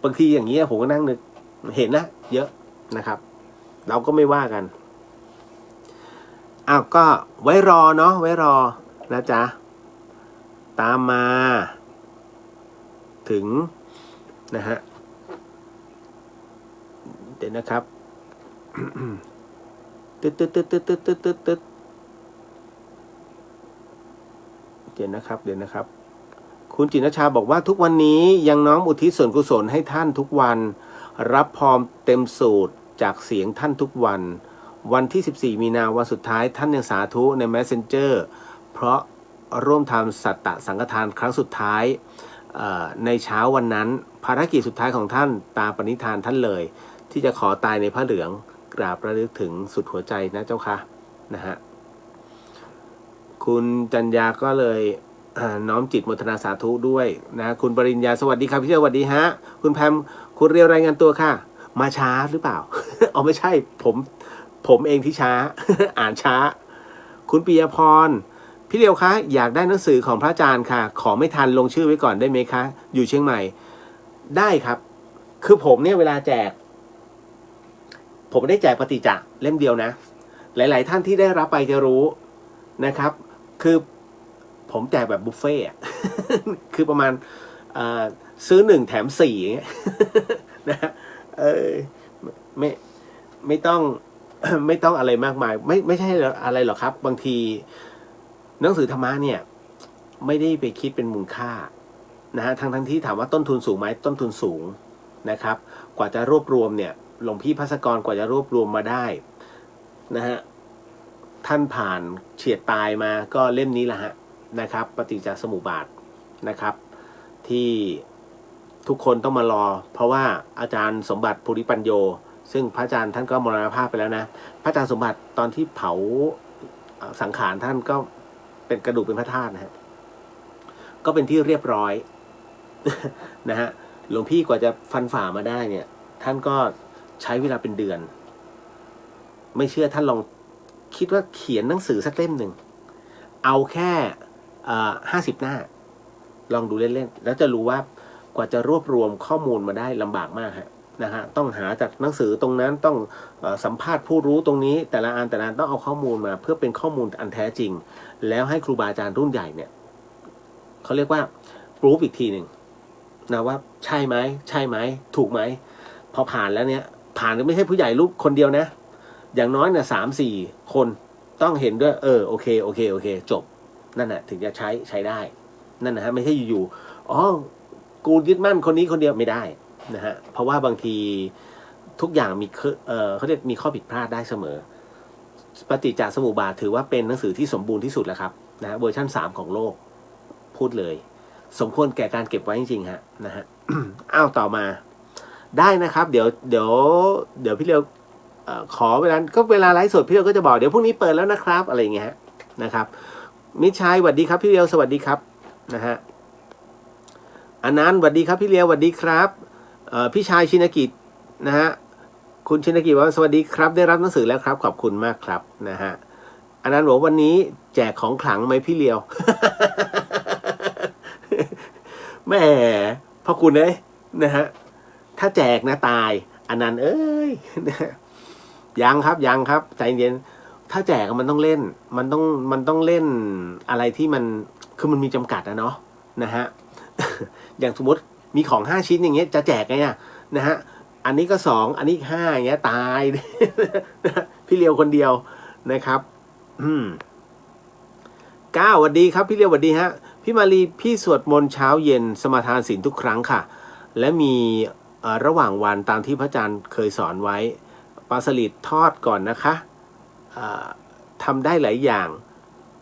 บางทีอย่างนี้ผมก็นั่งนึกเห็นนะเยอะนะครับเราก็ไม่ว่ากันอ้าวก็ไว้รอเนาะไว้รอนะจ๊ะตามมาถึงนะฮะเดี๋ยวนะครับ ตึ๊ดเดี๋ยวนะครับคุณจินชาบอกว่าทุกวันนี้ยังน้อมอุทิศส่วนกุศลให้ท่านทุกวันรับพรเต็มสูตรจากเสียงท่านทุกวันที่14 มีนาวันสุดท้ายท่านยังสาธุใน Messenger เพราะร่วมทำสัตตสังฆทานครั้งสุดท้ายในเช้าวันนั้นภารกิจสุดท้ายของท่านตามปณิธานท่านเลยที่จะขอตายในผ้าเหลืองกราบระลึกถึงสุดหัวใจนะเจ้าค่ะนะฮะคุณจัญญาก็เลยน้อมจิตโมทนาสาธุด้วยนะคุณปริญญาสวัสดีครับพี่เจ้าสวัสดีฮะคุณแพมคุณเรียวรายงานตัวค่ะมาช้าหรือเปล่า อ๋อไม่ใช่ผมเองที่ช้า อ่านช้าคุณปิยพรพี่เรียวคะอยากได้หนังสือของพระอาจารย์ค่ะขอไม่ทันลงชื่อไว้ก่อนได้ไหมคะอยู่เชียงใหม่ได้ครับคือผมเนี่ยเวลาแจกผมได้แจกปฏิจจเล่มเดียวนะหลายๆท่านที่ได้รับไปจะรู้นะครับคือผมแจกแบบบุฟเฟ่ต์ คือประมาณ ซื้อ1แถม4อย่างเงี้ย นะไม่ไม่ต้อง ไม่ต้องอะไรมากมาย ไม่ใช่อะไรหรอกครับ บางทีหนังสือธรรมะเนี่ย ไม่ได้ไปคิดเป็นมูลค่านะฮะทั้งที่ถามว่าต้นทุนสูงไหมต้นทุนสูงนะครับ กว่าจะรวบรวมเนี่ยหลวงพี่ภัสกรกว่าจะรวบรวมมาได้นะฮะท่านผ่านเฉียดตายมาก็เล่มนี้แหละฮะนะครับ ปฏิจจสมุปบาทนะครับ ที่ทุกคนต้องมารอ เพราะว่าอาจารย์สมบัติภูริปัญโยซึ่งพระอาจารย์ท่านก็มรณภาพไปแล้วนะพระอาจารย์สมบัติตอนที่เผาสังขารท่านก็เป็นกระดูกเป็นพระธาตุนะฮะก็เป็นที่เรียบร้อย นะฮะหลวงพี่กว่าจะฟันฝ่ามาได้เนี่ยท่านก็ใช้เวลาเป็นเดือนไม่เชื่อท่านลองคิดว่าเขียนหนังสือสักเล่มหนึ่งเอาแค่50 หน้าลองดูเล่นๆแล้วจะรู้ว่ากว่าจะรวบรวมข้อมูลมาได้ลำบากมากฮะนะฮะต้องหาจากหนังสือตรงนั้นต้องสัมภาษณ์ผู้รู้ตรงนี้แต่ละอันต้องเอาข้อมูลมาเพื่อเป็นข้อมูลอันแท้จริงแล้วให้ครูบาอาจารย์รุ่นใหญ่เนี่ยเขาเรียกว่าปรูฟอีกทีหนึ่งนะว่าใช่ไหมใช่ไหมถูกไหมพอผ่านแล้วเนี่ยผ่านไม่ใช่ผู้ใหญ่รูปคนเดียวนะอย่างน้อยเนี่ย3-4 คนต้องเห็นด้วยโอเคจบนั่นแหะถึงจะใช้ได้นั่นนะฮะไม่ใช่อยู่ๆอ๋อกูยึดมั่นคนนี้คนเดียวไม่ได้นะฮะเพราะว่าบางทีทุกอย่างมีเขาเรียกมีข้อผิดพลาดได้เสมอปฏิจจสมุปบาทถือว่าเป็นหนังสือที่สมบูรณ์ที่สุดแล้วครับนะเวอร์ชัน3ของโลกพูดเลยสมควรแก่การเก็บไว้จริงๆฮะนะฮะ อ้าวต่อมาได้นะครับเดี๋ยวพี่เลียวขอเวลาไลฟ์สดพี่เลียวก็จะบอกเดี๋ยวพรุ่งนี้เปิดแล้วนะครับอะไรอย่างเงี้ยนะครับมิตรชัยสวัสดีครับพี่เลียวสวัสดีครับนะฮะอันนั้นสวัสดีครับพี่เลียวสวัสดีครับพี่ชายชินกิจนะฮะคุณชินกิจว่าสวัสดีครับได้รับหนังสือแล้วครับขอบคุณมากครับนะฮะอันนั้นบอกวันนี้แจกของขลังไหมพี่เลียว แหมพ่อคุณเอ้ยนะฮะถ้าแจกนะตายอันนั้นเอ้ยยังครับใจเย็นถ้าแจกมันต้องเล่นมันต้องเล่นอะไรที่มันคือมันมีจำกัดนะเนาะนะฮะ อย่างสมมติมีของ5 ชิ้นอย่างเงี้ยจะแจกไงนะฮะอันนี้ก็2อันนี้5อย่างเงี้ยตาย พี่เลียวคนเดียวนะครับ9สวัสดีครับพี่เลียวสวัสดีฮะพี่มาลีพี่สวดมนต์เช้าเย็นสมาทานศีลทุกครั้งค่ะและมีระหว่างวันตามที่พระอาจารย์เคยสอนไว้ปลาสลิดทอดก่อนนะคะทำได้หลายอย่าง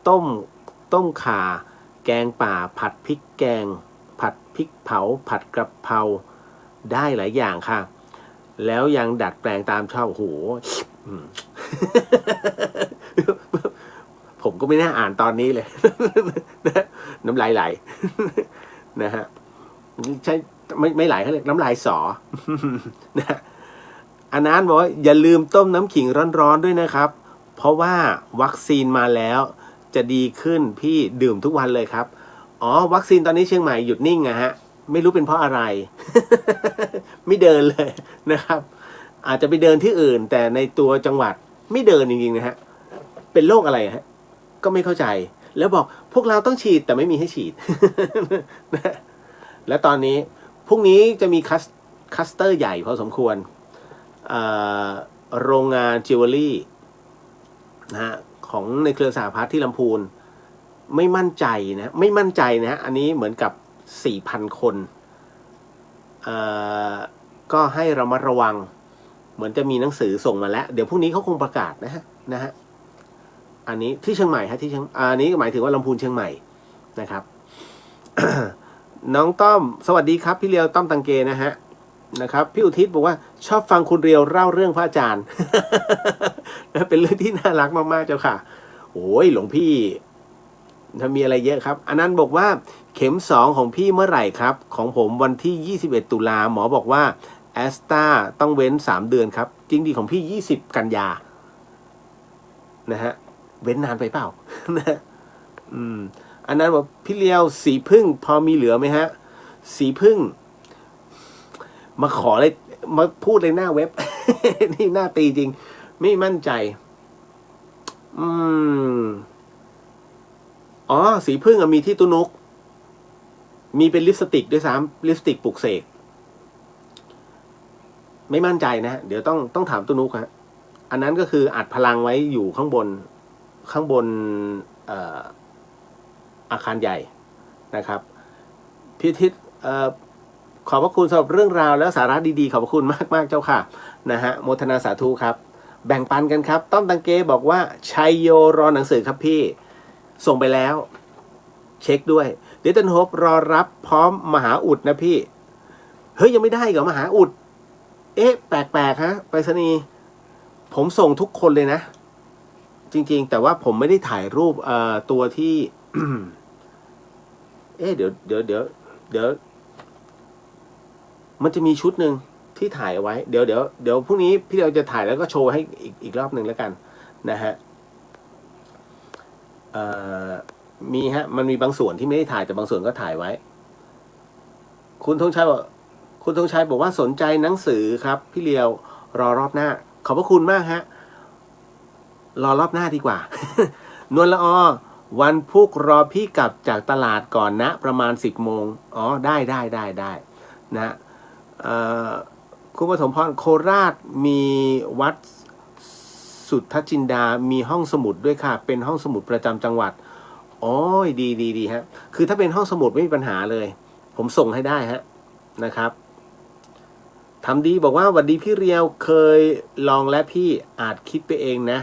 ต้มข่าแกงป่าผัดพริกแกงผัดพริกเผาผัดกระเพราได้หลายอย่างค่ะแล้วยังดัดแปลงตามชอบโอ้โห ผมก็ไม่น่าอ่านตอนนี้เลย น้ำลายไหล นะฮะใช่ไม่ไหลเขาเรียกน้ำลายสอ นะอันนั้นบอกว่าอย่าลืมต้มน้ำขิงร้อนๆด้วยนะครับเพราะว่าวัคซีนมาแล้วจะดีขึ้นพี่ดื่มทุกวันเลยครับอ๋อวัคซีนตอนนี้เชียงใหม่หยุดนิ่งอะฮะไม่รู้เป็นเพราะอะไร ไม่เดินเลยนะครับอาจจะไปเดินที่อื่นแต่ในตัวจังหวัดไม่เดินจริงๆนะฮะเป็นโรคอะไรฮะก็ไม่เข้าใจแล้วบอกพวกเราต้องฉีดแต่ไม่มีให้ฉีด และตอนนี้พรุ่งนี้จะมีคัสเตอร์ใหญ่พอสมควรโรงงานจิวเวลรี่นะฮะของในเครือสหพัฒน์ที่ลำพูนไม่มั่นใจนะอันนี้เหมือนกับ 4,000 คนก็ให้ระมัดระวังเหมือนจะมีหนังสือส่งมาแล้วเดี๋ยวพรุ่งนี้เขาคงประกาศนะฮะอันนี้ที่เชียงใหม่ฮะอันนี้หมายถึงว่าลำพูนเชียงใหม่นะครับ น้องต้อมสวัสดีครับพี่เลียวต้อมตังเกนะฮะนะครับพี่อุทิศบอกว่าชอบฟังคุณเรียวเล่าเรื่องพระอาจารย์ เป็นเรื่องที่น่ารักมากๆเจ้าค่ะโอ้ยหลวงพี่ถ้ามีอะไรเยอะครับอันนั้นบอกว่าเข็ม2ของพี่เมื่อไหร่ครับของผมวันที่21 ตุลาหมอบอกว่าแอสตราต้องเว้น3 เดือนครับจริงดีของพี่20 กันยานะฮะเว้นนานไปเปล่า นะอันนั้นบอกพี่เลียวสีพึ่งพอมีเหลือไหมฮะสีพึ่งมาขอเลยมาพูดเลยหน้าเว็บ นี่หน้าตีจริงไม่มั่นใจอ๋อสีพึ่งมีที่ตุนุก มีเป็นลิปสติกด้วยซ้ำลิปสติกปลุกเสกไม่มั่นใจนะเดี๋ยวต้องถามตุนุกฮะอันนั้นก็คืออัดพลังไว้อยู่ข้างบนอาคารใหญ่นะครับพิทิศขอบพระคุณสำหรับเรื่องราวและสาระดีๆขอบพระคุณมากๆเจ้าค่ะนะฮะโมทนาสาธุครับแบ่งปันกันครับต้อมตังเกบอกว่าชัยโยรอหนังสือครับพี่ส่งไปแล้วเช็คด้วยเดตันโฮปรอรับพร้อมมหาอุดนะพี่เฮ้ยยังไม่ได้เหรอมหาอุดเอ๊ะแปลกๆฮะไปรษณีย์ผมส่งทุกคนเลยนะจริงๆแต่ว่าผมไม่ได้ถ่ายรูปตัวที่ เอ๊ะเดี๋ยวมันจะมีชุดหนึ่งที่ถ่ายเอาไว้เดี๋ยวพรุ่งนี้พี่เราจะถ่ายแล้วก็โชว์ให้อีกรอบหนึ่งแล้วกันนะฮะมีฮะมันมีบางส่วนที่ไม่ได้ถ่ายแต่บางส่วนก็ถ่ายไว้คุณธงชัยบอกว่าสนใจหนังสือครับพี่เลียวรอรอบหน้าขอบพระคุณมากฮะรอรอบหน้าดีกว่า นวลละอวันพุกรอพี่กลับจากตลาดก่อนนะประมาณ10 โมงอ๋อได้นะคุณปฐมพรโคราชมีวัดสุทธจินดามีห้องสมุดด้วยค่ะเป็นห้องสมุดประจำจังหวัดอ๋อดีฮะคือถ้าเป็นห้องสมุดไม่มีปัญหาเลยผมส่งให้ได้ฮะนะครับทำดีบอกว่าหวัดดีพี่เรียวเคยลองและพี่อาจคิดไปเองนะ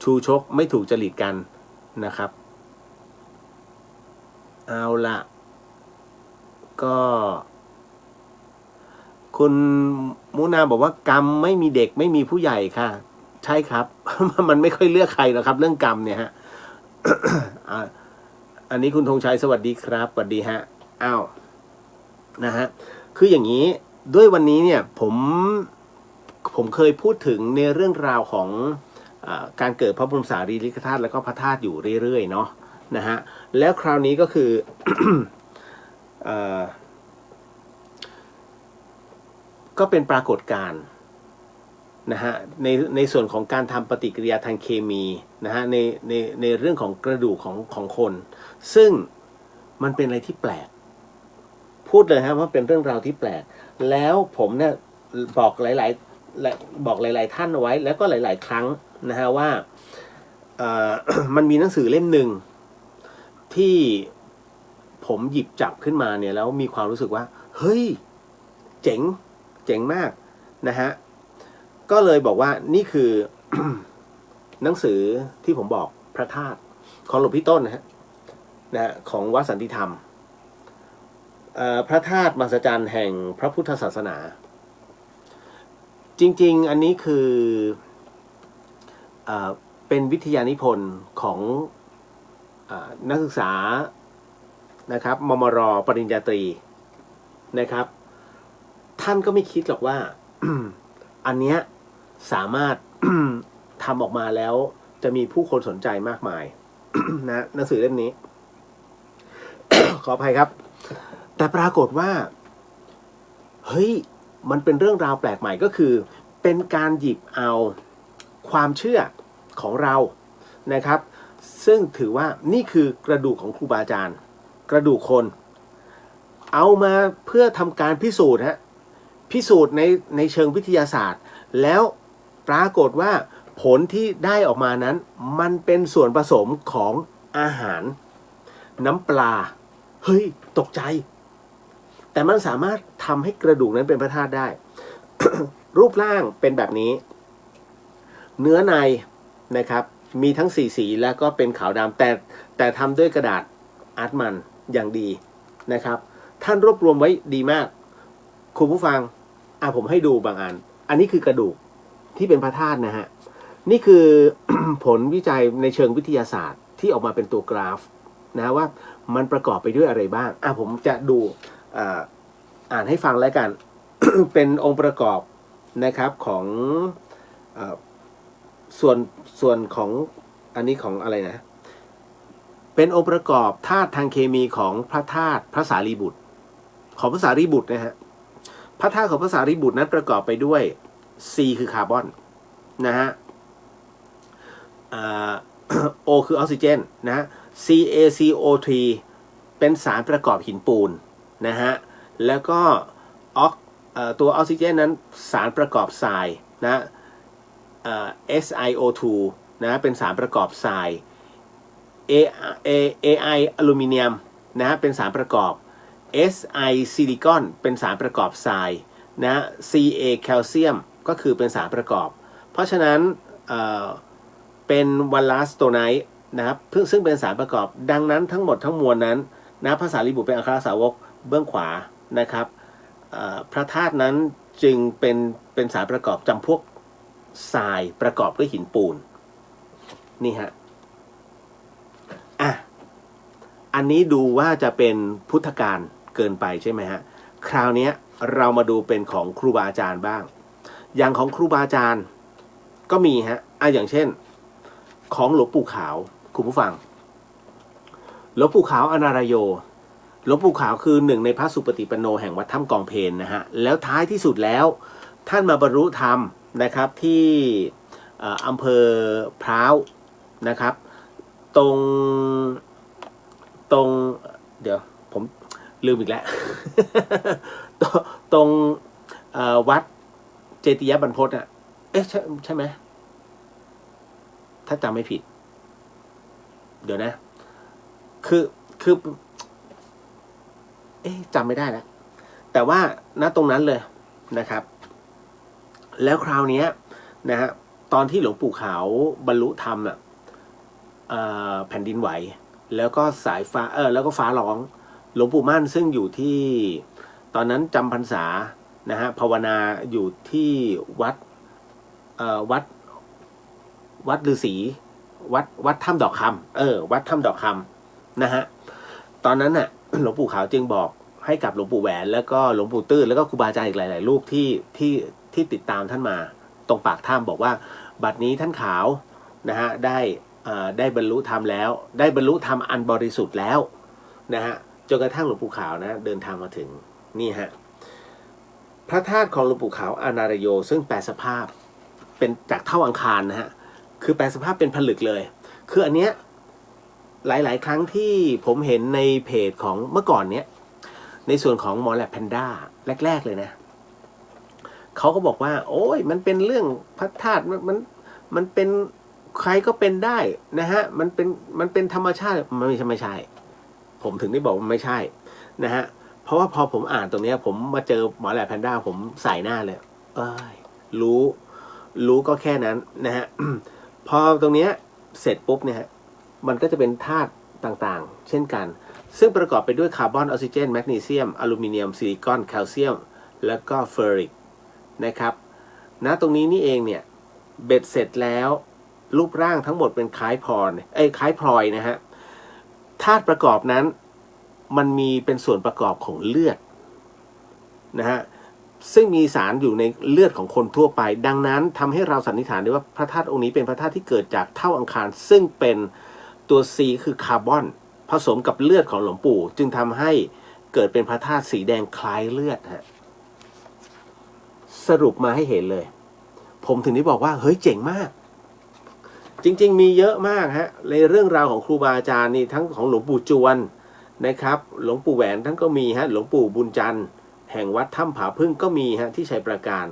ชูชกไม่ถูกจริตกันนะครับเอาละก็คุณมูนาบอกว่ากรรมไม่มีเด็กไม่มีผู้ใหญ่ค่ะใช่ครับ มันไม่ค่อยเลือกใครหรอกครับเรื่องกรรมเนี่ยฮะ อันนี้คุณธงชัยสวัสดีครับสวัสดีฮะอ้าวนะฮะคืออย่างนี้ด้วยวันนี้เนี่ยผมเคยพูดถึงในเรื่องราวของการเกิดพระบรมสารีริกธาตุแล้วก็พระธาตุอยู่เรื่อยๆเนาะนะฮะแล้วคราวนี้ก็คือ ก็เป็นปรากฏการณ์นะฮะในส่วนของการทำปฏิกิริยาทางเคมีนะฮะในเรื่องของกระดูกของคนซึ่งมันเป็นอะไรที่แปลกพูดเลยฮะว่าเป็นเรื่องราวที่แปลกแล้วผมเนี่ยบอกหลายท่านเอาไว้แล้วก็หลายๆครั้งนะฮะว่ามันมีหนังสือเล่มหนึ่งที่ผมหยิบจับขึ้นมาเนี่ยแล้วมีความรู้สึกว่าเฮ้ยเจ๋งมากนะฮะก็เลยบอกว่านี่คือ หนังสือที่ผมบอกพระธาตุของหลวงพี่ต้นนะฮะของวัดสันติธรรมพระธาตุมหัศจรรย์แห่งพระพุทธศาสนาจริงๆอันนี้คือเป็นวิทยานิพนธ์ของนักศึกษานะครับมมร.ปริญญาตรีนะครับท่านก็ไม่คิดหรอกว่า อันเนี้ยสามารถ ทำออกมาแล้วจะมีผู้คนสนใจมากมาย นะหนังสือเล่มนี้ ขออภัยครับแต่ปรากฏว่าเฮ้ยมันเป็นเรื่องราวแปลกใหม่ก็คือเป็นการหยิบเอาความเชื่อของเรานะครับซึ่งถือว่านี่คือกระดูกของครูบาอาจารย์กระดูกคนเอามาเพื่อทำการพิสูจน์พิสูจน์ในเชิงวิทยาศาสตร์แล้วปรากฏว่าผลที่ได้ออกมานั้นมันเป็นส่วนผสมของอาหารน้ำปลาเฮ้ยตกใจแต่มันสามารถทำให้กระดูกนั้นเป็นพระธาตุได้ รูปร่างเป็นแบบนี้เนื้อในนะครับมีทั้งสีแล้วก็เป็นขาวดำแต่ทำด้วยกระดาษอาร์ตมันอย่างดีนะครับท่านรวบรวมไว้ดีมากคุณผู้ฟังผมให้ดูบางอันนี้คือกระดูกที่เป็นพระธาตุนะฮะนี่คือ ผลวิจัยในเชิงวิทยาศาสตร์ที่ออกมาเป็นตัวกราฟนะว่ามันประกอบไปด้วยอะไรบ้างผมจะดูอ่านให้ฟังแล้วกัน เป็นองค์ประกอบนะครับของส่วนของอันนี้ของอะไรนะเป็นองค์ประกอบธาตุทางเคมีของพระธาตุพระสารีบุตรของพระสารีบุตรนะฮะพระธาตุของพระสารีบุตรนั้นประกอบไปด้วย C คือคาร์บอนนะฮะO คือออกซิเจนนะฮะ CaCO3 เป็นสารประกอบหินปูน นะฮะแล้วก็ตัวออกซิเจนนั้นสารประกอบทรายนะ SiO2 นะเป็นสารประกอบทราย Ai อลูมิเนียมนะเป็นสารประกอบ Si ซิลิคอนเป็นสารประกอบทรายนะ Ca แคลเซียมก็คือเป็นสารประกอบเพราะฉะนั้นเป็นวัลลาสโตไนท์นะครับซึ่งเป็นสารประกอบดังนั้นทั้งหมดทั้งมวลนั้นนะพระสารีบุตรเป็นอัครสาวกเบื้องขวานะครับพระธาตุนั้นจึงเป็นสารประกอบจำพวกทรายประกอบด้วยหินปูนนี่ฮะอันนี้ดูว่าจะเป็นพุทธการเกินไปใช่ไหมฮะคราวนี้เรามาดูเป็นของครูบาอาจารย์บ้างอย่างของครูบาอาจารย์ก็มีฮะอย่างเช่นของหลวงปู่ขาวคุณผู้ฟังหลวงปู่ขาวอนารโยหลวงปู่ขาวคือหนึ่งในพระสุปฏิปันโนแห่งวัดถ้ำกองเพลนะฮะแล้วท้ายที่สุดแล้วท่านมาบรรลุธรรมนะครับที่อำเภอพร้าวนะครับตรงเดี๋ยวผมลืมอีกแล้ว ตรงวัดเจติยบรรพตอ่ะใช่ไหมถ้าจำไม่ผิดเดี๋ยวนะคือจำไม่ได้แล้วแต่ว่าณตรงนั้นเลยนะครับแล้วคราวนี้นะฮะตอนที่หลวงปู่ขาวบรรลุธรรมแผ่นดินไหวแล้วก็สายฟ้าแล้วก็ฟ้าร้องหลวงปู่มั่นซึ่งอยู่ที่ตอนนั้นจำพรรษานะฮะภาวนาอยู่ที่วัดฤาษีวัดถ้ำดอกคำวัดถ้ำดอกคำนะฮะตอนนั้นน่ะ หลวงปู่ขาวจึงบอกให้กับหลวงปู่แหวนแล้วก็หลวงปู่ตื้นแล้วก็ครูบาอาจารย์อีกหลายๆรูปที่ติดตามท่านมาตรงปากถ้ำบอกว่าบัดนี้ท่านขาวนะฮะได้บรรลุธรรมแล้วได้บรรลุธรรมอันบริสุทธิ์แล้วนะฮะจนกระทั่งหลวงปู่ขาวนะเดินทางมาถึงนี่ฮะพระธาตุของหลวงปู่ขาวอนารโยซึ่งแปลสภาพเป็นจากเท่าอังคารนะฮะคือแปลสภาพเป็นผลึกเลยคืออันเนี้ยหลายๆครั้งที่ผมเห็นในเพจของเมื่อก่อนเนี้ยในส่วนของหมอแลบแพนด้าแรกๆเลยนะเขาก็บอกว่าโอ้ยมันเป็นเรื่องพระธาตุมันเป็นใครก็เป็นได้นะฮะมันเป็นธรรมชาติมันไม่ใช่ผมถึงได้บอกว่าไม่ใช่นะฮะเพราะว่าพอผมอ่านตรงนี้ผมมาเจอหมอแลบแพนด้าผมใส่หน้าเลยรู้ก็แค่นั้นนะฮะ พอตรงนี้เสร็จปุ๊บเนี่ยมันก็จะเป็นธาตุต่างๆเช่นกันซึ่งประกอบไปด้วยคาร์บอนออกซิเจนแมกนีเซียมอลูมิเนียมซิลิคอนแคลเซียมแล้วก็เฟอริกนะครับณตรงนี้นี่เองเนี่ยเบ็ดเสร็จแล้วรูปร่างทั้งหมดเป็นคล้ายพลอยนะฮะธาตุประกอบนั้นมันมีเป็นส่วนประกอบของเลือดนะฮะซึ่งมีสารอยู่ในเลือดของคนทั่วไปดังนั้นทำให้เราสันนิษฐานได้ว่าพระธาตุองค์นี้เป็นพระธาตุที่เกิดจากเท่าอังคารซึ่งเป็นตัว C คือคาร์บอนผสมกับเลือดของหลวงปู่จึงทำให้เกิดเป็นพระธาตุสีแดงคล้ายเลือดฮะสรุปมาให้เห็นเลยผมถึงได้บอกว่าเฮ้ยเจ๋งมากจริงๆมีเยอะมากฮะในเรื่องราวของครูบาอาจารย์นี่ทั้งของหลวงปู่จวนนะครับหลวงปู่แหวนท่านก็มีฮะหลวงปู่บุญจันทร์แห่งวัดถ้ำผาพึ่งก็มีฮะที่ชัยปราการ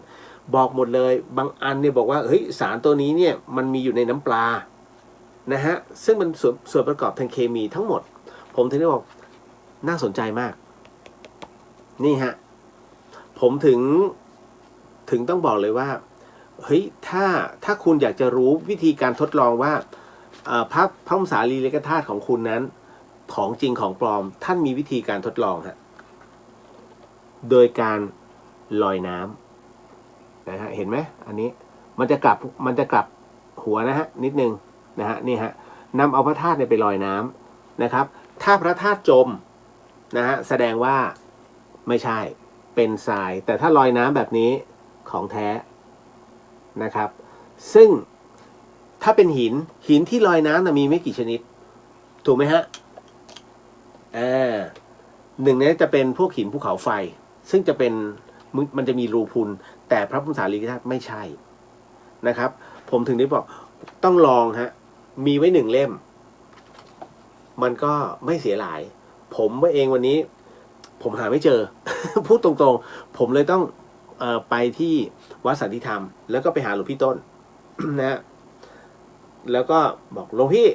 บอกหมดเลยบางอันเนี่ยบอกว่าเฮ้ยสารตัวนี้เนี่ยมันมีอยู่ในน้ำปลานะฮะซึ่งมันส่วนประกอบทางเคมีทั้งหมดผมถึงได้บอกน่าสนใจมากนี่ฮะผมถึงต้องบอกเลยว่าเฮ้ยถ้าคุณอยากจะรู้วิธีการทดลองว่าพระพุทธสารีริกธาตุของคุณนั้นของจริงของปลอมท่านมีวิธีการทดลองฮะโดยการลอยน้ำนะฮะเห็นไหมอันนี้มันจะกลับหัวนะฮะนิดนึงนะฮะนี่ฮะนำเอาพระธาตุไปลอยน้ำนะครับถ้าพระธาตุจมนะฮะแสดงว่าไม่ใช่เป็นทรายแต่ถ้าลอยน้ำแบบนี้ของแท้นะครับซึ่งถ้าเป็นหินที่ลอยน้ำมีไม่กี่ชนิดถูกไหมฮะหนึ่งนี้จะเป็นพวกหินภูเขาไฟซึ่งจะเป็นมันจะมีรูพุนแต่พระพุทธสารีริกธาตุไม่ใช่นะครับผมถึงได้บอกต้องลองฮะมีไว้1 เล่มมันก็ไม่เสียหลายผมเองวันนี้ ผมหาไม่เจอ พูดตรงๆผมเลยต้องไปที่วัดสันติธรรมแล้วก็ไปหาหลวงพี่ต้น นะฮะแล้วก็บอกหลวงพี่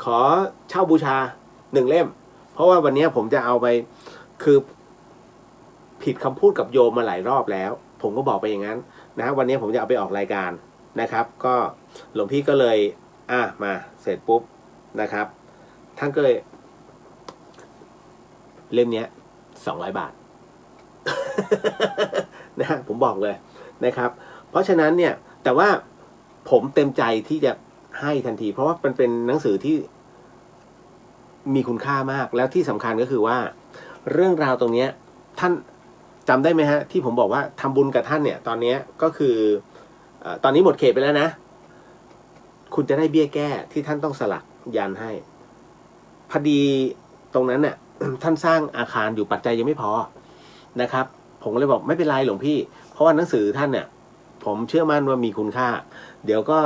ขอเช่าบูชา1 เล่มเพราะว่าวันนี้ผมจะเอาไปคือผิดคำพูดกับโยมมาหลายรอบแล้วผมก็บอกไปอย่างนั้นนะวันนี้ผมจะเอาไปออกรายการนะครับก็หลวงพี่ก็เลยมาเสร็จปุ๊บนะครับท่านก็เลยเล่มนี้200 บาท นะฮะผมบอกเลยนะครับเพราะฉะนั้นเนี่ยแต่ว่าผมเต็มใจที่จะให้ทันทีเพราะว่ามันเป็นหนังสือที่มีคุณค่ามากแล้วที่สำคัญก็คือว่าเรื่องราวตรงนี้ท่านจำได้ไหมฮะที่ผมบอกว่าทำบุญกับท่านเนี่ยตอนนี้ก็คือตอนนี้หมดเขตไปแล้วนะคุณจะได้เบี้ยแก้ที่ท่านต้องสลักยันให้พอดีตรงนั้นเนี่ย ท่านสร้างอาคารอยู่ปัจจัยยังไม่พอนะครับผมก็เลยบอกไม่เป็นไรหลวงพี่เพราะว่าหนังสือท่านเนี่ยผมเชื่อมั่นว่ามีคุณค่าเดี๋ยวก็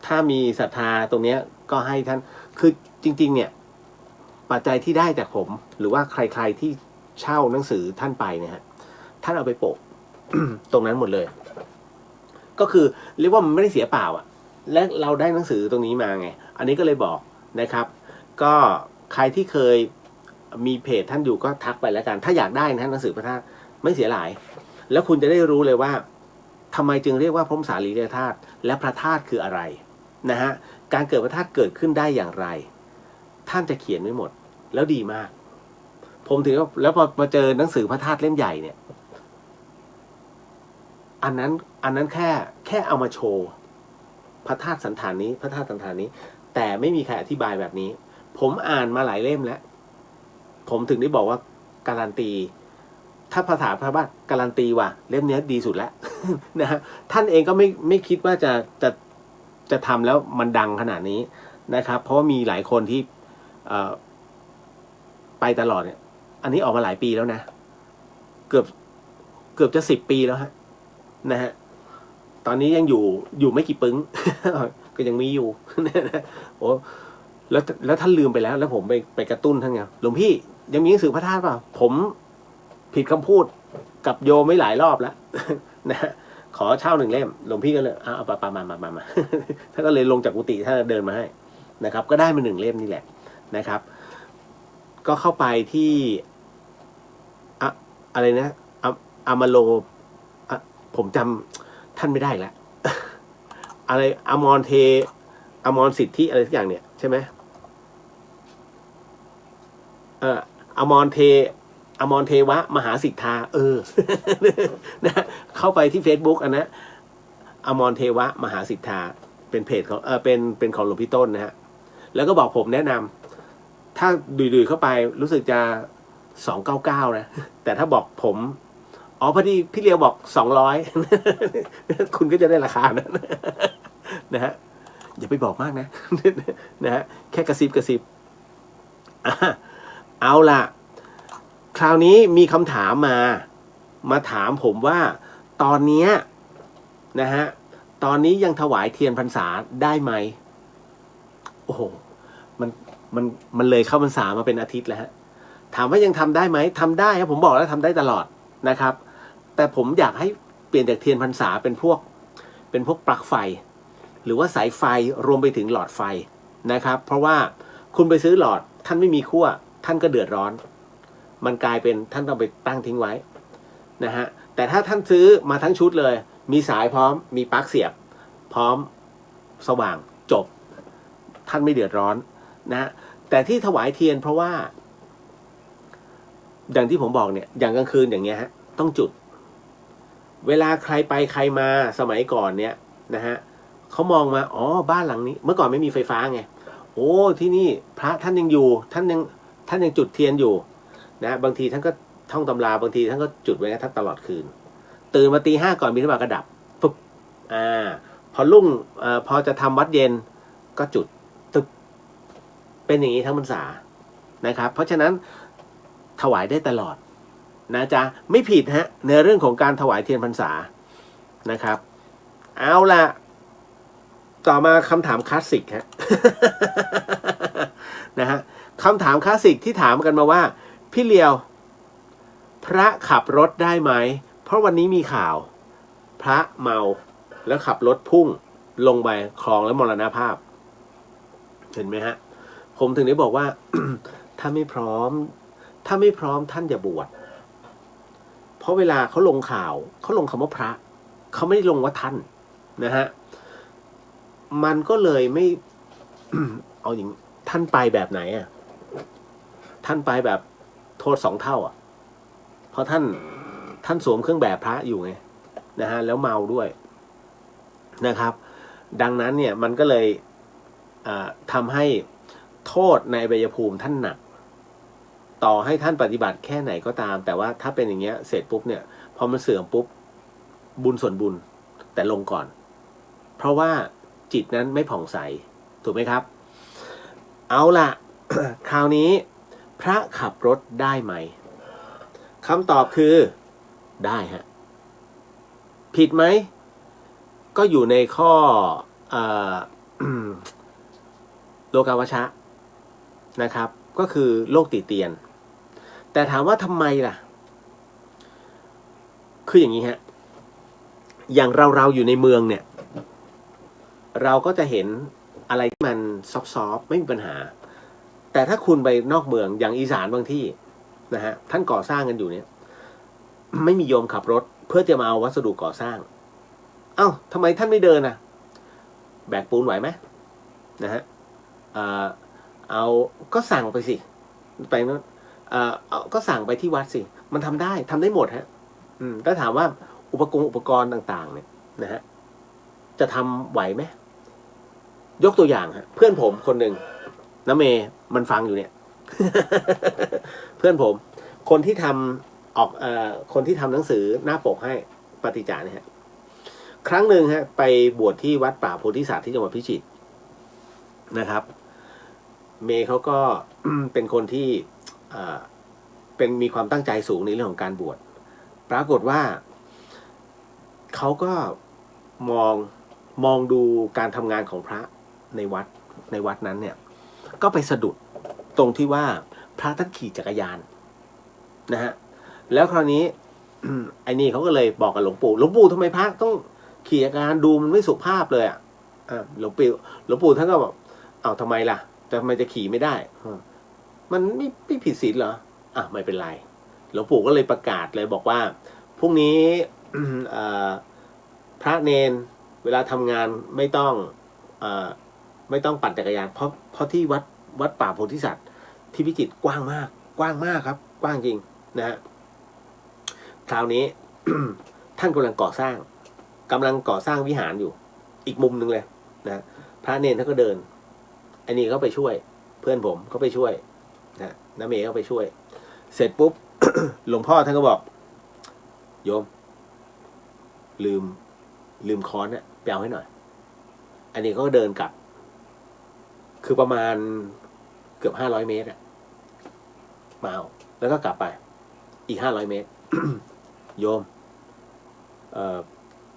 ถ้ามีศรัทธาตรงนี้ก็ให้ท่านคือจริงๆเนี่ยปัจจัยที่ได้จากผมหรือว่าใครๆที่เช่าหนังสือท่านไปเนี่ยฮะท่านเอาไปโปะ ตรงนั้นหมดเลยก็คือเรียกว่ามันไม่ได้เสียเปล่าอ่ะและเราได้หนังสือตรงนี้มาไงอันนี้ก็เลยบอกนะครับก็ใครที่เคยมีเพจท่านอยู่ก็ทักไปแล้วกันถ้าอยากได้นะหนังสือพระธาตุไม่เสียหลายแล้วคุณจะได้รู้เลยว่าทำไมจึงเรียกว่าพรหมสารีริกธาตุและพระธาตุคืออะไรนะฮะการเกิดพระธาตุเกิดขึ้นได้อย่างไรท่านจะเขียนไว้หมดแล้วดีมากผมถือว่าแล้วพอมาเจอหนังสือพระธาตุเล่มใหญ่เนี่ยอันนั้นแค่เอามาโชว์พระธาตุสันฐานนี้พระธาตุสันฐานนี้แต่ไม่มีใครอธิบายแบบนี้ผมอ่านมาหลายเล่มแล้วผมถึงได้บอกว่าการันตีถ้าภาษาพระบ้านการันตีว่าเล่มนี้ดีสุดแล้ว นะฮะท่านเองก็ไม่คิดว่าจะทำแล้วมันดังขนาดนี้นะครับเพราะว่ามีหลายคนที่ไปตลอดเนี่ยอันนี้ออกมาหลายปีแล้วนะเกือบจะ10 ปีแล้วฮะนะฮะตอนนี้ยังอยู่ไม่กี่ปึ้ง ก็ยังมีอยู่ โอ้แล้วท่านลืมไปแล้วผมไปกระตุ้นท่านไงหลวงพี่ยังมีหนังสือพระธาตุเปล่าผมผิดคำพูดกับโยมไม่หลายรอบแล้ว นะฮะขอเช่า1 เล่มหลวงพี่ก็เลยเอาไปมา ท่านก็เลยลงจากกุฏิท่านเดินมาให้นะครับก็ได้มา1 เล่มนี่แหละนะครับก็เข้าไปที่อะไรนะอามาโลผมจำท่านไม่ได้แล้ว อะไรอมรสิทธิอะไรสักอย่างเนี่ยใช่ไหมอมรเทวะมหาสิทธานะเข้าไปที่ Facebook อันนะอมรเทวะมหาสิทธาเป็นเพจของเป็นของหลวงพี่ต้นนะฮะแล้วก็บอกผมแนะนำถ้าดุยๆเข้าไปรู้สึกจะ299นะแต่ถ้าบอกผมพอดีพี่เลียวบอก200 คุณก็จะได้ราคานั้นนะฮะอย่าไปบอกมากนะ นะฮะแค่กระซิบเอาล่ะคราวนี้มีคำถามมาถามผมว่าตอนนี้นะฮะตอนนี้ยังถวายเทียนพรรษาได้ไหมโอ้โหมันเลยเข้าพรรษามาเป็นอาทิตย์แล้วฮะถามว่ายังทำได้ไหมทำได้ครับผมบอกแล้วทำได้ตลอดนะครับแต่ผมอยากให้เปลี่ยนจากเทียนพรรษาเป็นพวกปลั๊กไฟหรือว่าสายไฟรวมไปถึงหลอดไฟนะครับเพราะว่าคุณไปซื้อหลอดท่านไม่มีขั้วท่านก็เดือดร้อนมันกลายเป็นท่านต้องไปตั้งทิ้งไว้นะฮะแต่ถ้าท่านซื้อมาทั้งชุดเลยมีสายพร้อมมีปลั๊กเสียบพร้อมสว่างจบท่านไม่เดือดร้อนนะแต่ที่ถวายเทียนเพราะว่าอย่างที่ผมบอกเนี่ยอย่างกลางคืนอย่างเงี้ยฮะต้องจุดเวลาใครไปใครมาสมัยก่อนเนี่ยนะฮะเขามองมาบ้านหลังนี้เมื่อก่อนไม่มีไฟฟ้าไงโอ้ที่นี่พระท่านยังอยู่ท่านยังจุดเทียนอยู่นะบางทีท่านก็ท่องตำราบางทีท่านก็จุดไว้ท่านตลอดคืนตื่นมาตี 5ก่อนบิณฑบาตก็ดับปุ๊บพอรุ่งพอจะทำวัดเย็นก็จุดตึ๊บเป็นอย่างนี้ทั้งพรรษานะครับเพราะฉะนั้นถวายได้ตลอดนะจ๊ะไม่ผิดฮะในเรื่องของการถวายเทียนพรรษานะครับเอาล่ะต่อมาคำถามคลาสสิกฮะ นะฮะคำถามคลาสสิกที่ถามกันมาว่าพี่เลียว พระขับรถได้ไหมเพราะวันนี้มีข่าวพระเมาแล้วขับรถพุ่งลงไปคลองแล้วมรณภาพเห็นไหมฮะผมถึงได้บอกว่า ถ้าไม่พร้อมท่านอย่าบวชเพราะเวลาเขาลงข่าวเขาลงคำว่าพระเขาไม่ได้ลงว่าท่านนะฮะมันก็เลยไม่ เอาอย่างท่านไปแบบไหนอ่ะท่านไปแบบโทษ2 เท่าอ่ะเพราะท่านสวมเครื่องแบบพระอยู่ไงนะฮะแล้วเมาด้วยนะครับ ดังนั้นเนี่ยมันก็เลยทำให้โทษในอบายภูมิท่านหนักต่อให้ท่านปฏิบัติแค่ไหนก็ตามแต่ว่าถ้าเป็นอย่างเงี้ยเสร็จปุ๊บเนี่ยพอมันเสื่อมปุ๊บบุญส่วนบุญแต่ลงก่อนเพราะว่าจิตนั้นไม่ผ่องใสถูกไหมครับเอาล่ะ คราวนี้พระขับรถได้ไหมคำตอบคือได้ฮะผิดไหมก็อยู่ในข้อโลกาวัชชะนะครับก็คือโลกติเตียนแต่ถามว่าทำไมล่ะคืออย่างนี้ฮะอย่างเราอยู่ในเมืองเนี่ยเราก็จะเห็นอะไรที่มันซอฟๆไม่มีปัญหาแต่ถ้าคุณไปนอกเมืองอย่างอีสานบางที่นะฮะท่านก่อสร้างกันอยู่เนี่ยไม่มีโยมขับรถเพื่อจะมาเอาวัสดุก่อสร้างเอ้าทำไมท่านไม่เดินอ่ะแบกปูนไหวไหมนะฮะเอาก็สั่งไปสิไปนู้นก็สั่งไปที่วัดสิมันทำได้หมดฮะถ้าถามว่าอุปกรณ์ต่างๆเนี่ยนะฮะจะทำไหวไหมยกตัวอย่างฮะเพื่อนผมคนหนึ่งน้าเมย์มันฟังอยู่เนี่ย เพื่อนผมคนที่ทำคนที่ทำหนังสือหน้าปกให้ปฏิจจาเนี่ยฮะครั้งหนึ่งฮะไปบวชที่วัดป่าโพธิสัตว์ที่จังหวัดพิจิตรนะครับเมย์เขาก็ เป็นคนที่เป็นมีความตั้งใจสูงในเรื่องของการบวชปรากฏว่าเขาก็มองดูการทำงานของพระในวัดนั้นเนี่ยก็ไปสะดุดตรงที่ว่าพระท่านขี่จักรยานนะฮะแล้วคราวนี้ ไอ้นี่เขาก็เลยบอกกับหลวงปู่ทำไมพระต้องขี่จักรยานดูมันไม่สุภาพเลยอ่ะหลวงปู่ท่านก็บอกอ้าวทำไมล่ะแต่ทำไมจะขี่ไม่ได้มันไม่ผิดศีลเหรอไม่เป็นไรหลวงปู่ก็เลยประกาศเลยบอกว่าพรุ่งนี้ พระเนนเวลาทำงานไม่ต้องปั่นจักรยานเพราะที่วัดป่าโพธิสัตว์ที่พิจิตรกว้างมากครับกว้างจริงนะฮะคราวนี้ ท่านกำลังก่อสร้างวิหารอยู่อีกมุมหนึ่งเลยนะพระเนนท่านก็เดินอันนี้เขาไปช่วยเพื่อนผมเขาไปช่วยนะน้าเมย์เขาไปช่วยเสร็จปุ๊บ หลวงพ่อท่านก็บอกโยมลืมค้อนเนี่ยไปเอาให้หน่อยอันนี้เขาก็เดินกลับคือประมาณเกือบ500 เมตรอะมาเอาแล้วก็กลับไปอีก500 เมตร โยม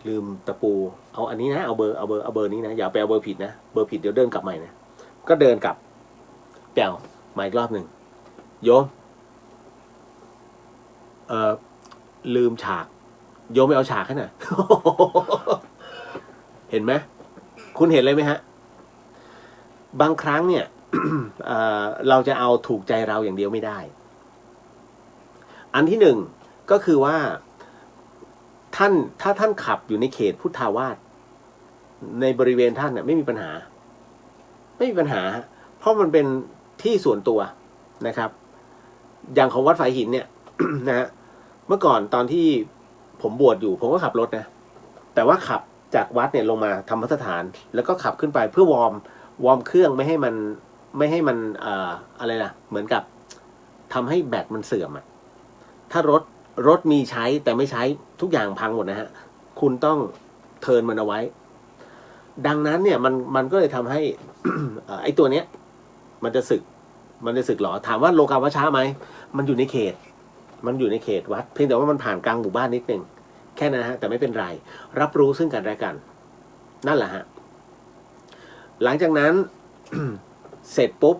ลืมตะปูเอาอันนี้นะเอาเบอร์นี้นะอย่าไปเอาเบอร์ผิดนะเบอร์ผิดเดี๋ยวเดินกลับใหม่นะก็เดินกลับแปลวมาอีกรอบหนึ่งโยมลืมฉากโยมไปเอาฉากให้หน่อย เห็นไหมคุณเห็นเลยไหมฮะบางครั้งเนี่ย เราจะเอาถูกใจเราอย่างเดียวไม่ได้อันที่หนึ่งก็คือว่าถ้าท่านขับอยู่ในเขตพุทธาวาสในบริเวณท่านเนี่ยไม่มีปัญหาเพราะมันเป็นที่ส่วนตัวนะครับอย่างของวัดฝายหินเนี่ย นะฮะเมื่อก่อนตอนที่ผมบวชอยู่ผมก็ขับรถนะแต่ว่าขับจากวัดเนี่ยลงมาธรรมสถานแล้วก็ขับขึ้นไปเพื่อวอร์มเครื่องไม่ให้มันอะไรล่ะเหมือนกับทำให้แบตมันเสื่อมอะถ้ารถมีใช้แต่ไม่ใช้ทุกอย่างพังหมดนะฮะคุณต้องเทิร์นมันเอาไว้ดังนั้นเนี่ยมันก็เลยทำให้ ไอ้ตัวเนี้ยมันจะสึกหรอถามว่าโลกาวัชชะไหมมันอยู่ในเขตวัดเพียงแต่ว่ามันผ่านกลางหมู่บ้านนิดนึงแค่นั้นฮะแต่ไม่เป็นไรรับรู้ซึ่งกันและกันนั่นแหละฮะหลังจากนั้น เสร็จปุ๊บ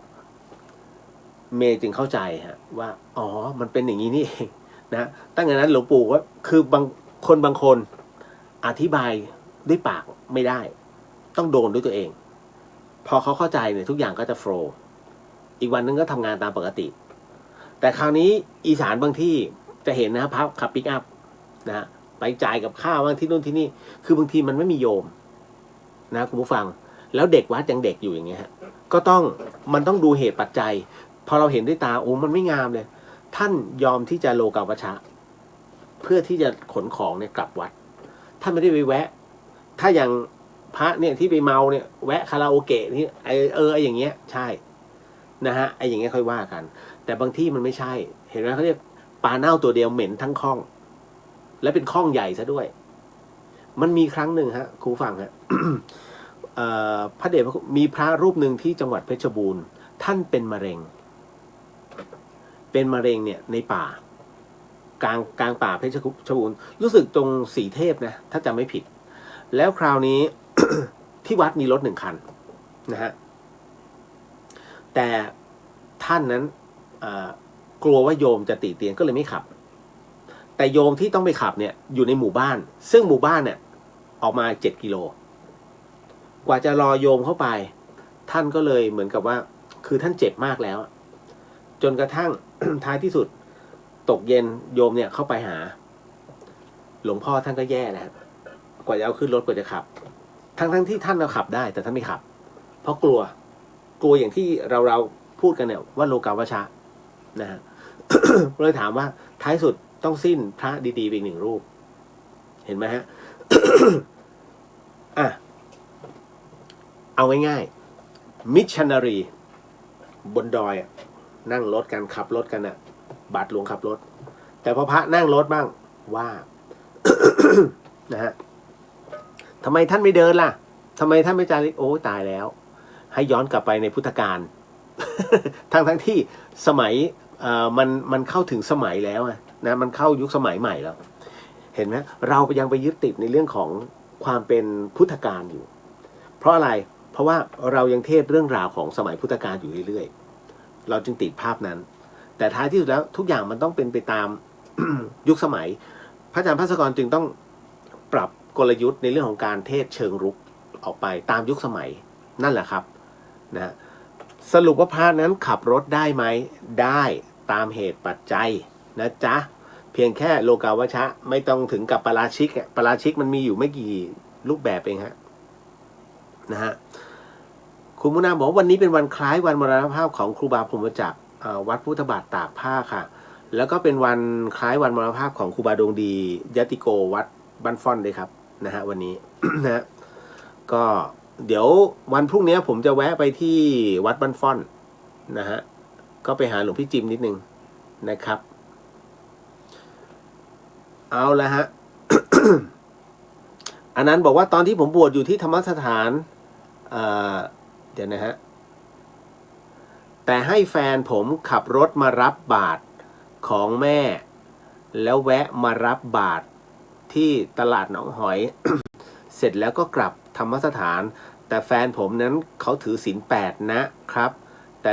เมย์จึงเข้าใจฮะว่าอ๋อมันเป็นอย่างนี้นี่เอง นะตั้งแต่นั้นหลวงปู่ว่าคือบางคนอธิบายด้วยปากไม่ได้ต้องโดนด้วยตัวเองพอเขาเข้าใจเนี่ยทุกอย่างก็จะโฟล์อีกวันนึงก็ทำงานตามปกติแต่คราวนี้อีสานบางที่จะเห็นนะครับพับขับปิกอัพนะไปจ่ายกับข้าวบางที่นู่นที่นี่คือบางทีมันไม่มีโยมนะคุณผู้ฟังแล้วเด็กวัดยังเด็กอยู่อย่างเงี้ยก็มันต้องดูเหตุปัจจัยพอเราเห็นด้วยตาโอ้มันไม่งามเลยท่านยอมที่จะโลกาวัชชะเพื่อที่จะขนของเนี่ยกลับวัดท่านไม่ได้ไปแวะถ้าอย่างพระเนี่ยที่ไปเมาเนี่ยแวะคาราโอเกะนี่ไออย่างเงี้ยใช่นะฮะไออย่างเงี้ยค่อยว่ากันแต่บางที่มันไม่ใช่เห็นไหมเขาเรียกปลาเน่าตัวเดียวเหม็นทั้งคลองและเป็นคลองใหญ่ซะด้วยมันมีครั้งหนึ่งฮะครูฟังฮะ พระเดชมีพระรูปหนึ่งที่จังหวัดเพชรบูรณ์ท่านเป็นมะเร็งเนี่ยในป่ากลางป่าเพชรบูรณ์รู้สึกตรงสีเทพนะถ้าจำไม่ผิดแล้วคราวนี้ ที่วัดมีรถ1 คันนะฮะแต่ท่านนั้นกลัวว่าโยมจะติเตียนก็เลยไม่ขับแต่โยมที่ต้องไปขับเนี่ยอยู่ในหมู่บ้านซึ่งหมู่บ้านเนี่ยออกมา7 กิโลกว่าจะรอโยมเข้าไปท่านก็เลยเหมือนกับว่าคือท่านเจ็บมากแล้วจนกระทั่ง ท้ายที่สุดตกเย็นโยมเนี่ยเข้าไปหาหลวงพ่อท่านก็แย่แล้วกว่าจะเอาขึ้นรถกว่าจะขับทั้งที่ท่านเราขับได้แต่ท่านไม่ขับเพราะกลัวอย่างที่เราพูดกันเนี่ยว่าโลกาวัชชะนะฮะ เลยถามว่าท้ายสุดต้องสิ้นพระดีๆไปอีก1 รูปเห็นไหมฮะ อ่ะเอาง่ายๆมิชชันนารีบนดอยนั่งรถกันขับรถกันน่ะบาทหลวงขับรถแต่พอพระนั่งรถบ้างว่า นะฮะทำไมท่านไม่เดินล่ะทำไมท่านไม่จาริกโอ้ตายแล้วให้ย้อนกลับไปในพุทธกาล ทั้งที่สมัยมันเข้าถึงสมัยแล้วนะมันเข้ายุคสมัยใหม่แล้วเห็นไหมเรายังไปยึดติดในเรื่องของความเป็นพุทธกาลอยู่เพราะอะไรเพราะว่าเรายังเทศเรื่องราวของสมัยพุทธกาลอยู่เรื่อยๆเราจึงติดภาพนั้นแต่ท้ายที่สุดแล้วทุกอย่างมันต้องเป็นไปตาม ยุคสมัยพระอาจารย์ภาสกรจึงต้องปรับกลยุทธ์ในเรื่องของการเทศเชิงรุกออกไปตามยุคสมัยนั่นแหละครับนะสรุปว่าพระนั้นขับรถได้ไหมได้ตามเหตุปัจจัยนะจ๊ะเพียงแค่โลกาวัชชะไม่ต้องถึงกับปาราชิกปาราชิกมันมีอยู่ไม่กี่รูปแบบเองฮะนะฮะคุณมุนาบอกว่าวันนี้เป็นวันคล้ายวันมรณภาพของครูบาพรหมจักรวัดพุทธบาทตากผ้าค่ะแล้วก็เป็นวันคล้ายวันมรณภาพของครูบาดวงดียติโกวัดบ้านฟ่อนเลยครับนะฮะวันนี้ นะฮะก็เดี๋ยววันพรุ่งนี้ผมจะแวะไปที่วัดบ้านฟ่อนนะฮะก็ไปหาหลวงพี่จิมนิดนึงนะครับเอาละฮะ อันนั้นบอกว่าตอนที่ผมบวชอยู่ที่ธรรมสถานเดี๋ยวนะฮะแต่ให้แฟนผมขับรถมารับบาตรของแม่แล้วแวะมารับบาตรที่ตลาดหนองหอย เสร็จแล้วก็กลับธรรมสถานแต่แฟนผมนั้นเขาถือศีล8นะครับแต่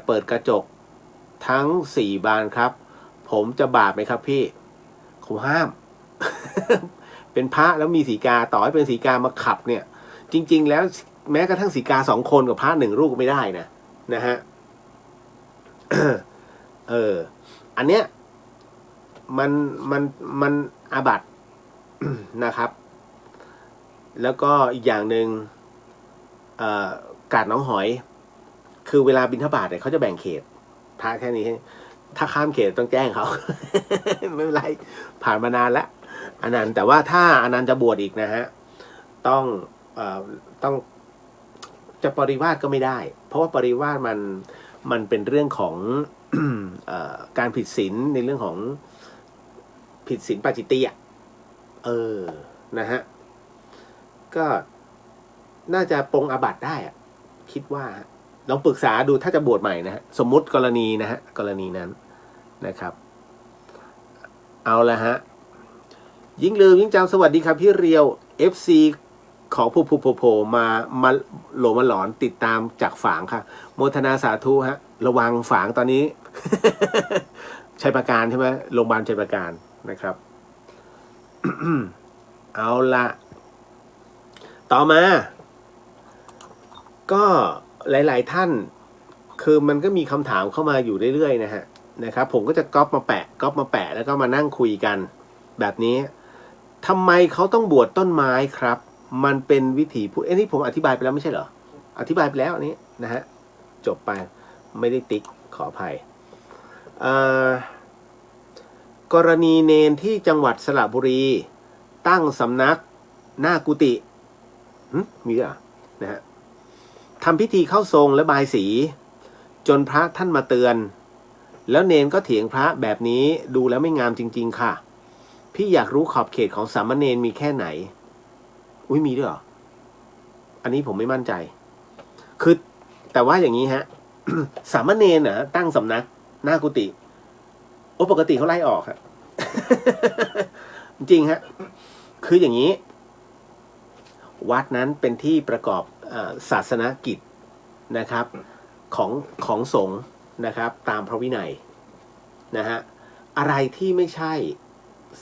เปิดกระจกทั้ง4 บานครับผมจะบาปไหมครับพี่ผมห้าม เป็นพระแล้วมีสีกาต่อให้เป็นสีกามาขับเนี่ยจริงๆแล้วแม้กระทั่งสีกา2 คนกับพระ1 รูปก็ไม่ได้นะฮะ อันเนี้ยมันอาบัติ นะครับแล้วก็อีกอย่างหนึ่งกาดน้องหอยคือเวลาบิณฑบาตเนี่ยเขาจะแบ่งเขตพระแค่นี้ถ้าข้ามเขตต้องแจ้งเขา ไม่เป็นไรผ่านมานานแล้วอันนั้นแต่ว่าถ้าอันนั้นจะบวชอีกนะฮะต้องจะปริวาสก็ไม่ได้เพราะว่าปริวาสมันเป็นเรื่องของ การผิดศีลในเรื่องของผิดศีลปาจิตตินะฮะก็น่าจะปรงอาบัติได้คิดว่าลองปรึกษาดูถ้าจะบวชใหม่นะฮะสมมุติกรณีนะฮะกรณีนั้นนะครับเอาละฮะยิ่งลืมยิ่งจำสวัสดีครับพี่เรียว FC ของโผมาหลอนติดตามจากฝางค่ะโมทนาสาธุฮะระวังฝางตอนนี้ ชัยประการใช่ไหมโรงพยาบาลชัยประการนะครับ เอาละต่อมา ก็หลายๆท่านคือมันก็มีคำถามเข้ามาอยู่เรื่อยๆนะครับผมก็จะก๊อปมาแปะแล้วก็มานั่งคุยกันแบบนี้ทำไมเขาต้องบวชต้นไม้ครับมันเป็นวิถีพุทธนี่ผมอธิบายไปแล้วไม่ใช่เหรออธิบายไปแล้วอันนี้นะฮะจบไปไม่ได้ติ๊กขออภัยกรณีเนนที่จังหวัดสระบุรีตั้งสำนักหน้ากุฏิมีอ่ะนะฮะทำพิธีเข้าทรงและบายสีจนพระท่านมาเตือนแล้วเนนก็เถียงพระแบบนี้ดูแล้วไม่งามจริงๆค่ะพี่อยากรู้ขอบเขตของสามเณรมีแค่ไหนอุ้ยมีด้วยเหรออันนี้ผมไม่มั่นใจคือแต่ว่าอย่างนี้ฮะ สามเณรน่ะตั้งสำนักหน้ากุฏิโอ้ปกติเขาไล่ออกครับ จริงฮะคืออย่างนี้วัดนั้นเป็นที่ประกอบศาสนกิจนะครับของสงฆ์นะครับตามพระวินัยนะฮะอะไรที่ไม่ใช่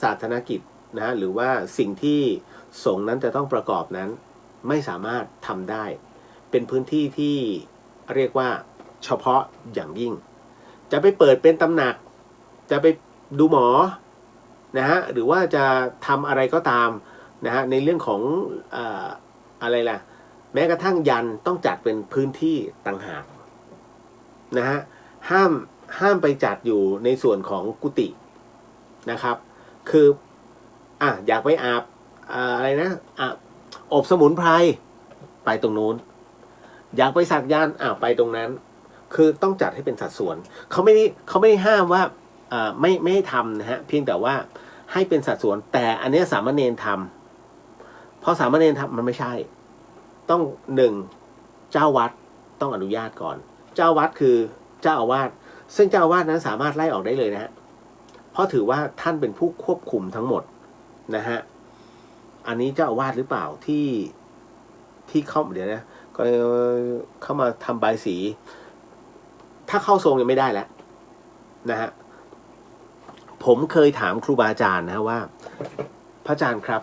ศาสนกิจนะหรือว่าสิ่งที่สงฆ์นั้นจะต้องประกอบนั้นไม่สามารถทำได้เป็นพื้นที่ที่เรียกว่าเฉพาะอย่างยิ่งจะไปเปิดเป็นตำหนักจะไปดูหมอนะฮะหรือว่าจะทำอะไรก็ตามนะฮะในเรื่องของอะไรล่ะแม้กระทั่งยันต้องจัดเป็นพื้นที่ต่างหากนะฮะห้ามไปจัดอยู่ในส่วนของกุฏินะครับคืออยากไปอาบอะไรนะอบสมุนไพรไปตรงนู้นอยากไปสักยันต์ไปตรงนั้นคือต้องจัดให้เป็นสัดส่วนเขาไม่ได้ห้ามว่าไม่ให้ทำนะฮะเพียงแต่ว่าให้เป็นสัดส่วนแต่อันนี้สามเณรทำเพราะสามเณรทำมันไม่ใช่ต้องเจ้าวัดต้องอนุญาตก่อนเจ้าวัดคือเจ้าอาวาสซึ่งเจ้าอาวาสนั้นสามารถไล่ออกได้เลยนะฮะเพราะถือว่าท่านเป็นผู้ควบคุมทั้งหมดนะฮะอันนี้เจ้าอาวาสหรือเปล่าที่เข้าเดี๋ยวนะก็เข้ามาทำบายสีถ้าเข้าทรงยังไม่ได้แล้วนะฮะผมเคยถามครูบาอาจารย์นะว่าพระอาจารย์ครับ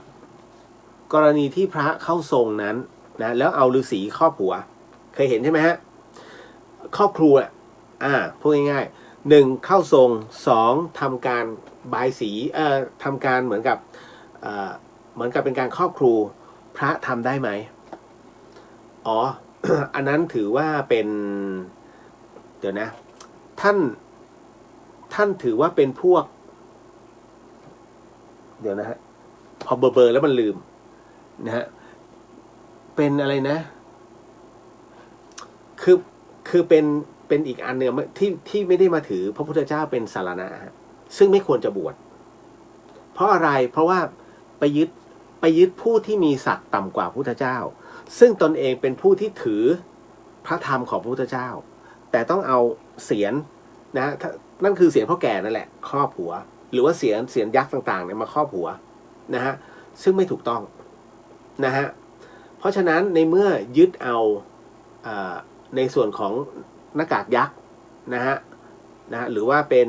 กรณีที่พระเข้าทรงนั้นนะแล้วเอาฤาษีครอบหัวเคยเห็นใช่ไหมฮะครอบครัวพูดง่ายๆ1เข้าทรง2ทำการบายสีทำการเหมือนกับเป็นการครอบครูพระทำได้ไหมอันนั้นถือว่าเป็นเดี๋ยวนะท่านถือว่าเป็นพวกเดี๋ยวนะฮะพอเบอร์แล้วมันลืมนะฮะเป็นอะไรนะคือเป็นอีกอันหนึ่งที่ไม่ได้มาถือพระพุทธเจ้าเป็นสารณะซึ่งไม่ควรจะบวชเพราะอะไรเพราะว่าไปยึดผู้ที่มีศักดิ์ต่ำกว่าพระพุทธเจ้าซึ่งตนเองเป็นผู้ที่ถือพระธรรมของพระพุทธเจ้าแต่ต้องเอาเศียรนะนั่นคือเศียรพ่อแก่นั่นแหละครอบหัวหรือว่าเศียรยักษ์ต่างๆเนี่ยมาครอบหัวนะฮะซึ่งไม่ถูกต้องนะฮะเพราะฉะนั้นในเมื่อยึดเอาในส่วนของหน้ากากยักษ์นะฮะหรือว่าเป็น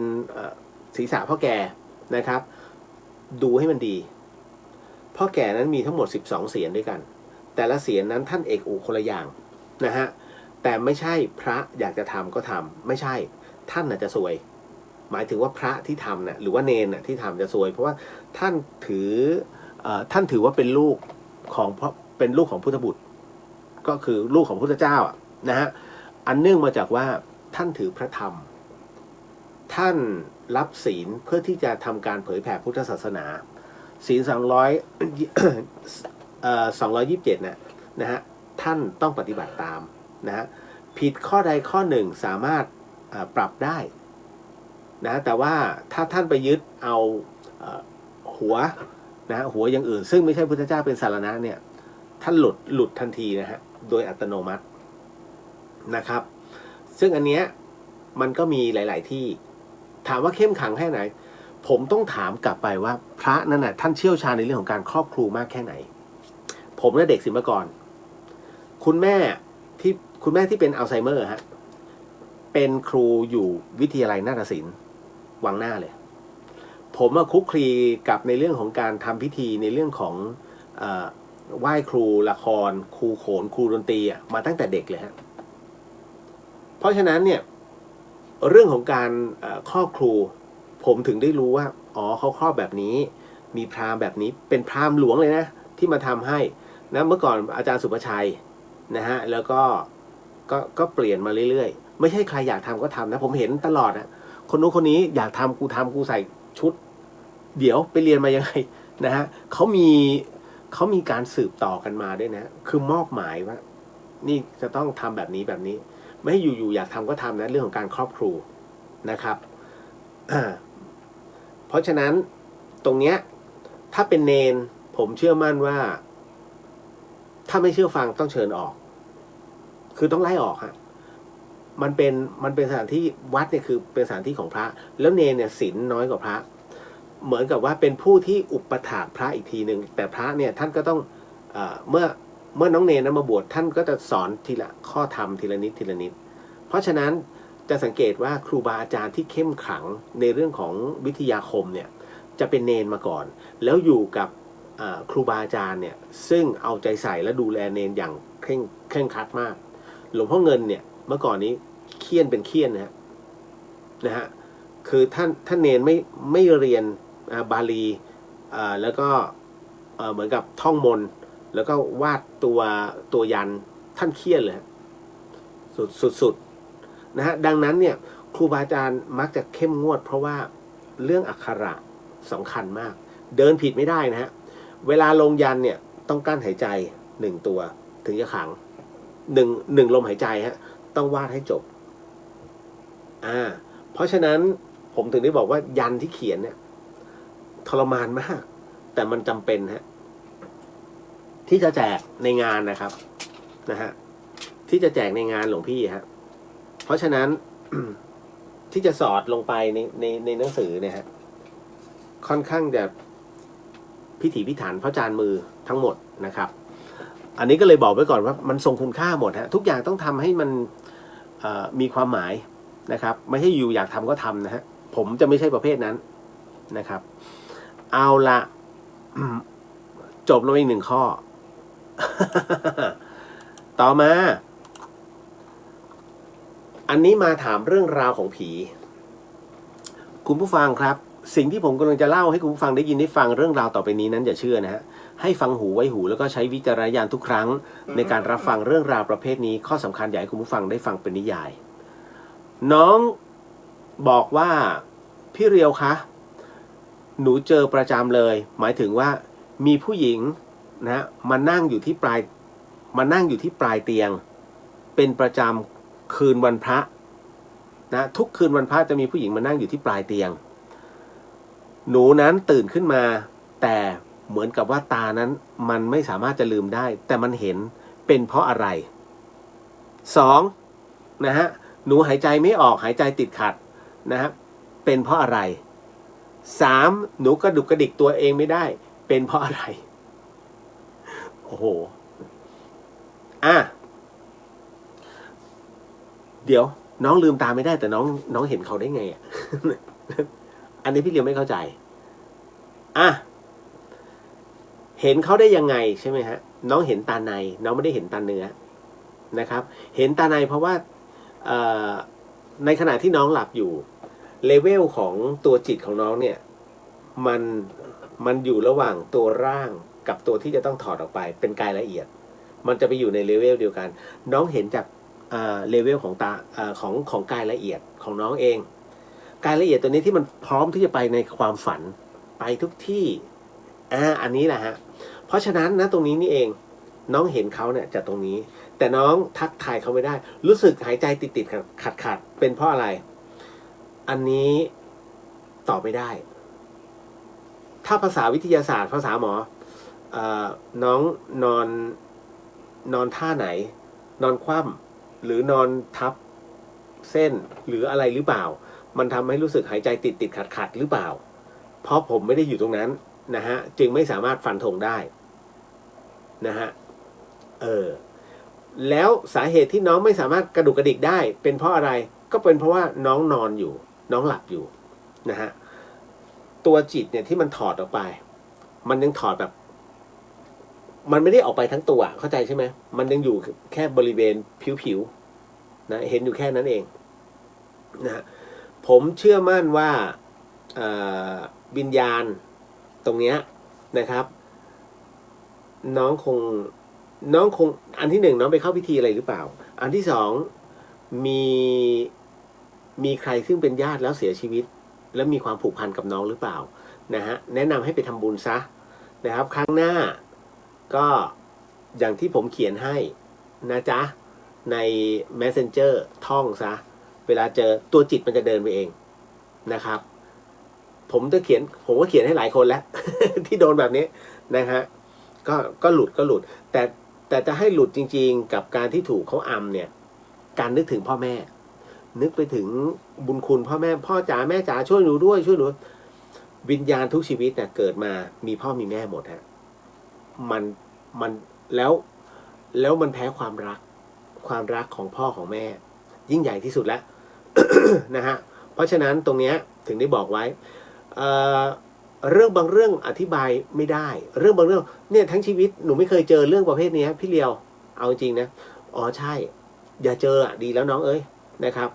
ศีรษะพ่อแก่นะครับดูให้มันดีพ่อแก่นั้นมีทั้งหมด12เศียรด้วยกันแต่ละเศียรนั้นท่านเอกอุคนละอย่างนะฮะแต่ไม่ใช่พระอยากจะทำก็ทำไม่ใช่ท่านจะซวยหมายถึงว่าพระที่ทำเนี่ยหรือว่าเนรที่ทำจะซวยเพราะว่าท่านถือว่าเป็นลูกของพุทธบุตรก็คือลูกของพุทธเจ้านะฮะอันเนื่องมาจากว่าท่านถือพระธรรมท่านรับศีลเพื่อที่จะทำการเผยแผ่พุทธศาสนาศีล227นะฮะท่านต้องปฏิบัติตามนะฮะผิดข้อใดข้อหนึ่งสามารถปรับได้นะแต่ว่าถ้าท่านไปยึดเอาหัวอย่างอื่นซึ่งไม่ใช่พุทธเจ้าเป็นสารณะเนี่ยท่านหลุดทันทีนะฮะโดยอัตโนมัตินะครับซึ่งอันเนี้ยมันก็มีหลายๆที่ถามว่าเข้มขังแค่ไหนผมต้องถามกลับไปว่าพระนั่นน่ะท่านเชี่ยวชาญในเรื่องของการครอบครูมากแค่ไหนผมและเด็กศิลปากรคุณแม่ที่เป็นอัลไซเมอร์ฮะเป็นครูอยู่วิทยาลัยนาฏศิลป์ วังหน้าเลยผมมาคุกคลีกับในเรื่องของการทำพิธีในเรื่องของไหว้ครูละครครูโขนครูดนตรีมาตั้งแต่เด็กเลยฮะเพราะฉะนั้นเนี่ยเรื่องของการครอบครูผมถึงได้รู้ว่าอ๋อเขาครอบแบบนี้มีพราหมณ์แบบนี้เป็นพราหมณ์หลวงเลยนะที่มาทำให้นะเมื่อก่อนอาจารย์สุภชัยนะฮะแล้วก็เปลี่ยนมาเรื่อยๆไม่ใช่ใครอยากทำก็ทำนะผมเห็นตลอดนะคนนู้นคนนี้อยากทำกูใส่ชุดเดี๋ยวไปเรียนมายังไงนะฮะเขามีการสืบต่อกันมาด้วยนะคือมอบหมายว่านี่จะต้องทำแบบนี้แบบนี้ไม่ให้อยู่ๆอยากทำก็ทำนะเรื่องของการครอบครูนะครับเพราะฉะนั้นตรงเนี้ยถ้าเป็นเนนผมเชื่อมั่นว่าถ้าไม่เชื่อฟังต้องเชิญออกคือต้องไล่ออกฮะมันเป็นสถานที่วัดเนี่ยคือเป็นสถานที่ของพระแล้วเนนเนี่ยศีลน้อยกว่าพระเหมือนกับว่าเป็นผู้ที่อุปถากพระอีกทีหนึ่งแต่พระเนี่ยท่านก็ต้องเมื่อน้องเนนนั้นมาบวชท่านก็จะสอนทีละข้อธรรมทีละนิดทีละนิดเพราะฉะนั้นจะสังเกตว่าครูบาอาจารย์ที่เข้มขลังในเรื่องของวิทยาคมเนี่ยจะเป็นเนนมาก่อนแล้วอยู่กับครูบาอาจารย์เนี่ยซึ่งเอาใจใส่และดูแลเนนอย่างเคร่งครัดมากหลวงพ่อเงินเนี่ยเมื่อก่อนนี้เคี่ยนเป็นเคี่ยนนะฮะคือท่านเนนไม่เรียนบาลีแล้วก็เหมือนกับท่องมนต์แล้วก็วาดตัวยันท่านเคี่ยนเลยสุดนะฮะดังนั้นเนี่ยครูบาอาจารย์มักจะเข้มงวดเพราะว่าเรื่องอักขระสำคัญมากเดินผิดไม่ได้นะฮะเวลาลงยันเนี่ยต้องกั้นหายใจ1ตัวถึงจะขังหนึ่งลมหายใจฮะต้องวาดให้จบเพราะฉะนั้นผมถึงได้บอกว่ายันที่เขียนเนี่ยทรมานมากแต่มันจำเป็นฮะที่จะแจกในงานนะครับนะฮะที่จะแจกในงานหลวงพี่ฮะเพราะฉะนั้น ที่จะสอดลงไปในหนังสือเนี่ยฮะค่อนข้างจะพิถีพิถันเพราะจานมือทั้งหมดนะครับอันนี้ก็เลยบอกไว้ก่อนว่ามันทรงคุณค่าหมดฮะทุกอย่างต้องทำให้มันมีความหมายนะครับไม่ใช่อยู่อยากทำก็ทำนะฮะผมจะไม่ใช่ประเภทนั้นนะครับเอาละจบลงอีก1 ข้อ ต่อมาอันนี้มาถามเรื่องราวของผีคุณผู้ฟังครับสิ่งที่ผมกำลังจะเล่าให้คุณผู้ฟังได้ยินได้ฟังเรื่องราวต่อไปนี้นั้นอย่าเชื่อนะฮะให้ฟังหูไว้หูแล้วก็ใช้วิจารณญาณทุกครั้งในการรับฟังเรื่องราวประเภทนี้ข้อสำคัญอยากให้คุณผู้ฟังได้ฟังเป็นนิยายน้องบอกว่าพี่เรียวคะหนูเจอประจำเลยหมายถึงว่ามีผู้หญิงนะมานั่งอยู่ที่ปลายเตียงเป็นประจำคืนวันพระนะทุกคืนวันพระจะมีผู้หญิงมานั่งอยู่ที่ปลายเตียงหนูนั้นตื่นขึ้นมาแต่เหมือนกับว่าตานั้นมันไม่สามารถจะลืมได้แต่มันเห็นเป็นเพราะอะไร2นะฮะหนูหายใจไม่ออกหายใจติดขัดนะฮะเป็นเพราะอะไร3หนูกระดุกกระดิกตัวเองไม่ได้เป็นเพราะอะไรโอ้โหเดี๋ยวน้องลืมตาไม่ได้แต่น้องเห็นเขาได้ไงอันนี้พี่เรียวไม่เข้าใจเห็นเขาได้ยังไงใช่ไหมฮะน้องเห็นตาในน้องไม่ได้เห็นตาเนื้อนะครับเห็นตาในเพราะว่าในขณะที่น้องหลับอยู่เลเวลของตัวจิตของน้องเนี่ยมันอยู่ระหว่างตัวร่างกับตัวที่จะต้องถอดออกไปเป็นกายละเอียดมันจะไปอยู่ในเลเวลเดียวกันน้องเห็นจากเลเวลของตาของกายละเอียดของน้องเองกายละเอียดตัวนี้ที่มันพร้อมที่จะไปในความฝันไปทุกที่อันนี้แหละฮะเพราะฉะนั้นนะตรงนี้นี่เองน้องเห็นเขาเนี่ยจากตรงนี้แต่น้องทักทายเขาไม่ได้รู้สึกหายใจติดขัดเป็นเพราะอะไรอันนี้ตอบไม่ได้ถ้าภาษาวิทยาศาสตร์ภาษาหมอน้องนอนท่าไหนนอนคว่ำหรือนอนทับเส้นหรืออะไรหรือเปล่ามันทำให้รู้สึกหายใจติดขัดหรือเปล่าเพราะผมไม่ได้อยู่ตรงนั้นนะฮะจึงไม่สามารถฟันธงได้นะฮะแล้วสาเหตุที่น้องไม่สามารถกระดุกกระดิกได้เป็นเพราะอะไรก็เป็นเพราะว่าน้องนอนอยู่น้องหลับอยู่ นะฮะตัวจิตเนี่ยที่มันถอดออกไปมันยังถอดแบบมันไม่ได้ออกไปทั้งตัวเข้าใจใช่ไหมมันยังอยู่แค่บริเวณผิวๆนะเห็นอยู่แค่นั้นเองนะฮะผมเชื่อมั่นว่าวิญญาณตรงเนี้ยนะครับน้องคงอันที่หนึ่งน้องไปเข้าพิธีอะไรหรือเปล่าอันที่สองมีใครซึ่งเป็นญาติแล้วเสียชีวิตแล้วมีความผูกพันกับน้องหรือเปล่านะฮะแนะนำให้ไปทำบุญซะนะครับครั้งหน้าก็อย่างที่ผมเขียนให้นะจ๊ะใน Messenger ท่องซะเวลาเจอตัวจิตมันจะเดินไปเองนะครับผมก็เขียนให้หลายคนแล้ว ที่โดนแบบนี้นะฮะก็หลุดแต่จะให้หลุดจริงๆกับการที่ถูกเขาอำเนี่ยการนึกถึงพ่อแม่นึกไปถึงบุญคุณพ่อแม่พ่อจ๋าแม่จ๋าช่วยหนูด้วยช่วยหนูวิญญาณทุกชีวิตเนี่ยเกิดมามีพ่อมีแม่หมดฮะมันแล้วมันแพ้ความรักของพ่อของแม่ยิ่งใหญ่ที่สุดแล้ว นะฮะเพราะฉะนั้นตรงเนี้ยถึงได้บอกไว้เรื่องบางเรื่องอธิบายไม่ได้เรื่องบางเรื่องเนี่ยทั้งชีวิตหนูไม่เคยเจอเรื่องประเภทนี้พี่เลียวเอาจริงนะอ๋อใช่อย่าเจออ่ะดีแล้วน้องเอ้ยนะครับ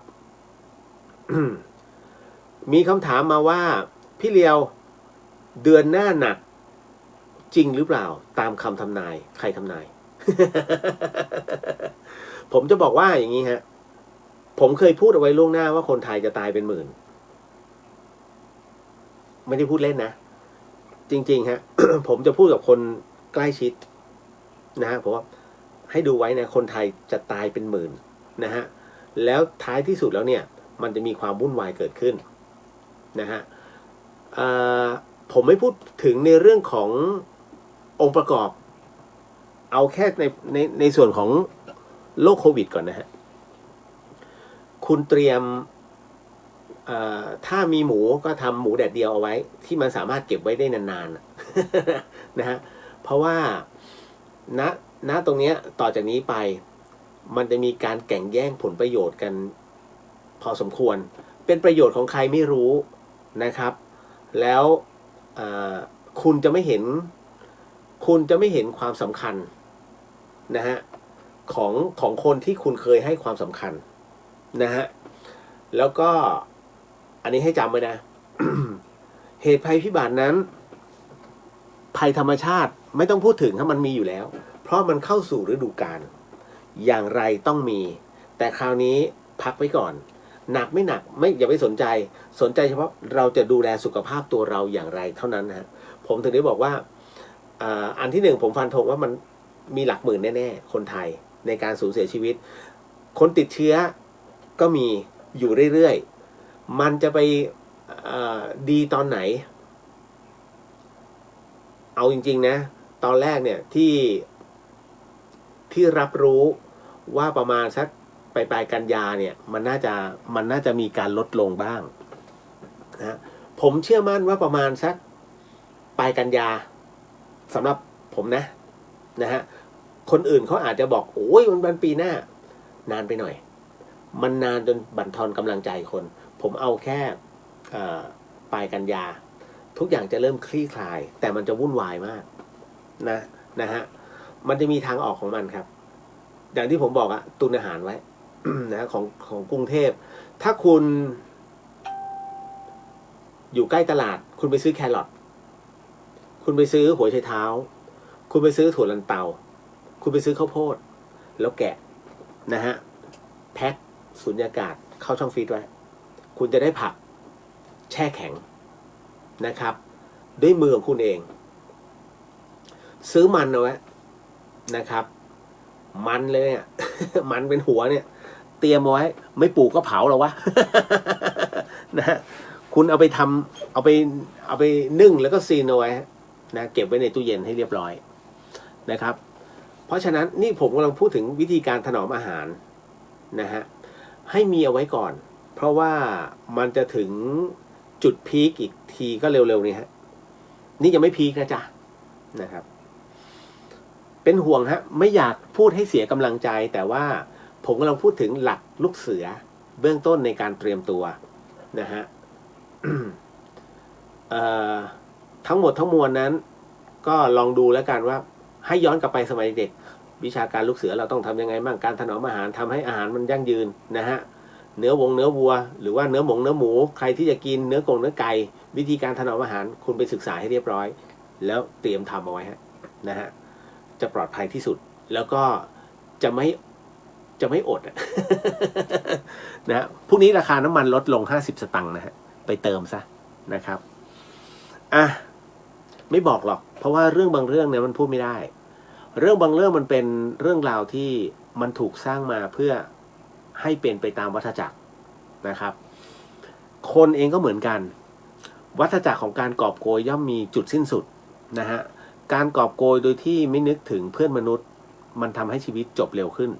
มีคำถามมาว่าพี่เลียวเดือนหน้าหนักจริงหรือเปล่าตามคำทำนายใครทำนาย ผมจะบอกว่าอย่างนี้ฮะผมเคยพูดเอาไว้ล่วงหน้าว่าคนไทยจะตายเป็นหมื่นไม่ได้พูดเล่นนะจริงๆฮะ ผมจะพูดกับคนใกล้ชิดนะฮะผมว่าให้ดูไว้นะคนไทยจะตายเป็นหมื่นนะฮะแล้วท้ายที่สุดแล้วเนี่ยมันจะมีความวุ่นวายเกิดขึ้นนะฮะผมไม่พูดถึงในเรื่องขององค์ประกอบเอาแค่ในส่วนของโรคโควิดก่อนนะฮะคุณเตรียมถ้ามีหมูก็ทำหมูแดดเดียวเอาไว้ที่มันสามารถเก็บไว้ได้นานๆ นะฮะเพราะว่าณตรงเนี้ยต่อจากนี้ไปมันจะมีการแข่งแย่งผลประโยชน์กันพอสมควรเป็นประโยชน์ของใครไม่รู้นะครับแล้วคุณจะไม่เห็นความสำคัญนะฮะของคนที่คุณเคยให้ความสำคัญนะฮะแล้วก็อันนี้ให้จำไว้นะ เหตุภัยพิบัตินั้นภัยธรรมชาติไม่ต้องพูดถึงถ้ามันมีอยู่แล้วเพราะมันเข้าสู่ฤดูกาลอย่างไรต้องมีแต่คราวนี้พักไว้ก่อนหนักไม่หนักไม่อย่าไปสนใจเฉพาะเราจะดูแลสุขภาพตัวเราอย่างไรเท่านั้นนะฮะผมถึงได้บอกว่าอันที่หนึ่งผมฟันธงว่ามันมีหลักหมื่นแน่ๆคนไทยในการสูญเสียชีวิตคนติดเชื้อก็มีอยู่เรื่อยๆมันจะไปดีตอนไหนเอาจริงๆนะตอนแรกเนี่ยที่รับรู้ว่าประมาณสักปลายกันยาเนี่ยมันน่าจะมีการลดลงบ้างนะผมเชื่อมั่นว่าประมาณสักปลายกันยาสำหรับผมนะฮะคนอื่นเขาอาจจะบอกโอ้ยมันปีหน้านานไปหน่อยมันนานจนบั่นทอนกำลังใจคนผมเอาแค่ปลายกันยาทุกอย่างจะเริ่มคลี่คลายแต่มันจะวุ่นวายมากนะฮะมันจะมีทางออกของมันครับอย่างที่ผมบอกอะตุนอาหารไว้ นะของกรุงเทพถ้าคุณอยู่ใกล้ตลาดคุณไปซื้อแครอทคุณไปซื้อหัวไชเท้าคุณไปซื้อถั่วลันเตาคุณไปซื้อข้าวโพดแล้วแกะนะฮะแพ็คสุญญากาศเข้าช่องฟรีซไว้คุณจะได้ผักแช่แข็งนะครับด้วยมือของคุณเองซื้อมันเอาไว้นะครับมันเลยเนี่ย มันเป็นหัวเนี่ยเตรียมเอาไว้ไม่ปลูกก็เผาหรอวะ นะฮะคุณเอาไปทำเอาไปนึ่งแล้วก็ซีนเอาไว้นะเก็บไว้ในตู้เย็นให้เรียบร้อยนะครับเพราะฉะนั้นนี่ผมกำลังพูดถึงวิธีการถนอมอาหารนะฮะให้มีเอาไว้ก่อนเพราะว่ามันจะถึงจุดพีคอีกทีก็เร็วๆนี่ฮะนี่ยังไม่พีคนะจ๊ะนะครับเป็นห่วงฮะไม่อยากพูดให้เสียกำลังใจแต่ว่าผมกำลังพูดถึงหลักลูกเสือเบื้องต้นในการเตรียมตัวนะฮะ ทั้งหมดทั้งมวลนั้นก็ลองดูแล้วกันว่าให้ย้อนกลับไปสมัยเด็กวิชาการลูกเสือเราต้องทำยังไงบ้างการถนอมอาหารทำให้อาหารมันยั่งยืนนะฮะเนื้อวัวหรือว่าเนื้อหมูใครที่จะกินเนื้อไก่วิธีการถนอมอาหารคุณไปศึกษาให้เรียบร้อยแล้วเตรียมทำเอาไว้ฮะนะฮะจะปลอดภัยที่สุดแล้วก็จะไม่อด นะพรุ่งนี้ราคาน้ำมันลดลง50 สตางค์นะฮะไปเติมซะนะครับไม่บอกหรอกเพราะว่าเรื่องบางเรื่องเนี่ยมันพูดไม่ได้เรื่องบางเรื่องมันเป็นเรื่องราวที่มันถูกสร้างมาเพื่อให้เป็นไปตามวัฏจักรนะครับคนเองก็เหมือนกันวัฏจักรของการกอบโกยย่อมมีจุดสิ้นสุดนะฮะการกอบโกยโดยที่ไม่นึกถึงเพื่อนมนุษย์มันทำให้ชีวิตจบเร็วขึ้น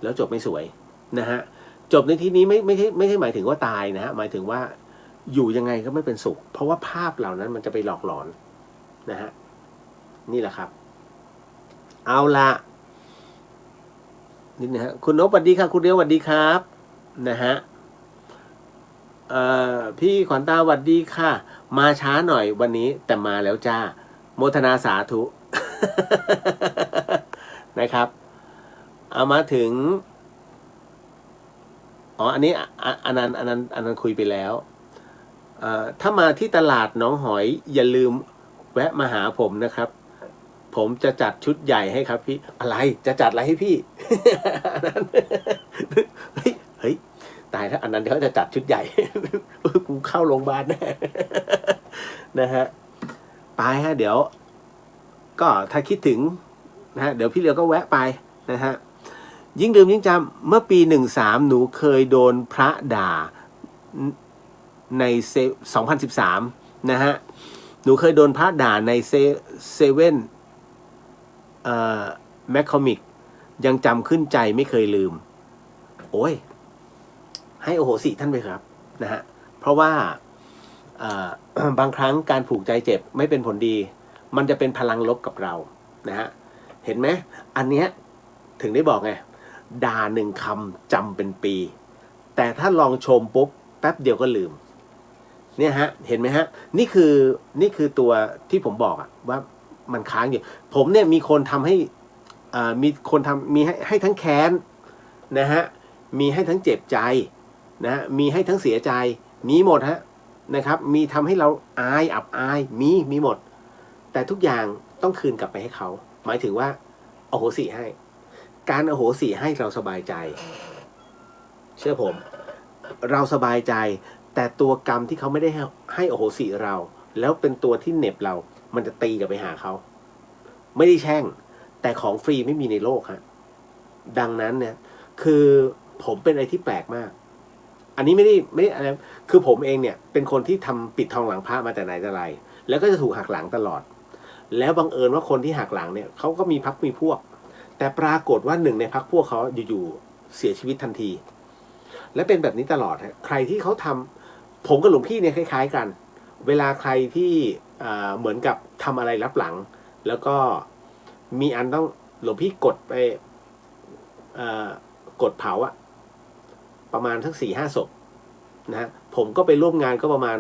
แล้วจบไม่สวยนะฮะจบในที่นี้ไม่ใช่หมายถึงว่าตายนะฮะหมายถึงว่าอยู่ยังไงก็ไม่เป็นสุขเพราะว่าภาพเหล่านั้นมันจะไปหลอกหลอนนะฮะนี่แหละครับเอาละนี่นะฮะคุณนพสวัสดีค่ะคุณเดียวสวัสดีครับนะฮะพี่ขวัญตาสวัสดีค่ะมาช้าหน่อยวันนี้แต่มาแล้วจ้าโมทนาสาธุ นะครับเอามาถึงอันนี้อันนั้นคุยไปแล้วถ้ามาที่ตลาดหนองหอยอย่าลืมแวะมาหาผมนะครับผมจะจัดชุดใหญ่ให้ครับพี่อะไรจะจัดอะไรให้พี่ เฮ้ยตายถ้าอันนั้นเขาจะจัดชุดใหญ่ กูเข้าโรงพยาบาลแน่ นะฮะไปฮะเดี๋ยวก็ถ้าคิดถึงนะฮะเดี๋ยวพี่เลียวก็แวะไปนะฮะยิ่งดื่มยิ่งจำเมื่อปี13หนูเคยโดนพระด่าใน2013นะฮะหนูเคยโดนพระด่าในเซเว่นแมคคอมิกยังจำขึ้นใจไม่เคยลืมโอ้ยให้โอโหสิท่านไปครับนะฮะเพราะว่าบางครั้งการผูกใจเจ็บไม่เป็นผลดีมันจะเป็นพลังลบกับเรานะฮะเห็นไหมอันเนี้ยถึงได้บอกไงด่า1 คำจำเป็นปีแต่ถ้าลองชมปุ๊บแป๊บเดียวก็ลืมเนี่ยฮะเห็นไหมฮะนี่คือตัวที่ผมบอกอะว่ามันค้างอยู่ผมเนี่ยมีคนทำให้มีคนทำมีให้ทั้งแค้นนะฮะมีให้ทั้งเจ็บใจนะมีให้ทั้งเสียใจมีหมดฮะนะครับมีทำให้เราอายอับอายมีหมดแต่ทุกอย่างต้องคืนกลับไปให้เขาหมายถึงว่าอโหสิให้การอโหสิให้เราสบายใจเชื่อผมเราสบายใจแต่ตัวกรรมที่เขาไม่ได้ให้อโหสิเราแล้วเป็นตัวที่เหน็บเรามันจะตีกลับไปหาเขาไม่ได้แช่งแต่ของฟรีไม่มีในโลกฮะดังนั้นเนี่ยคือผมเป็นอะไรที่แปลกมากอันนี้ไม่ได้อะไรคือผมเองเนี่ยเป็นคนที่ทำปิดทองหลังพระมาแต่ไหนแต่ไรแล้วก็จะถูกหักหลังตลอดแล้วบังเอิญว่าคนที่หักหลังเนี่ยเขาก็มีพรรคมีพวกแต่ปรากฏว่าหนึ่งในพรรคพวกเขาอยู่ๆเสียชีวิตทันทีและเป็นแบบนี้ตลอดฮะใครที่เขาทำผมกับหลวงพี่เนี่ยคล้ายๆกันเวลาใครที่เหมือนกับทำอะไรลับหลังแล้วก็มีอันต้องหลวงพี่กดไปกดเผาอะประมาณทั้ง4-5 ศพนะฮะผมก็ไปร่วมงานก็ประมาณ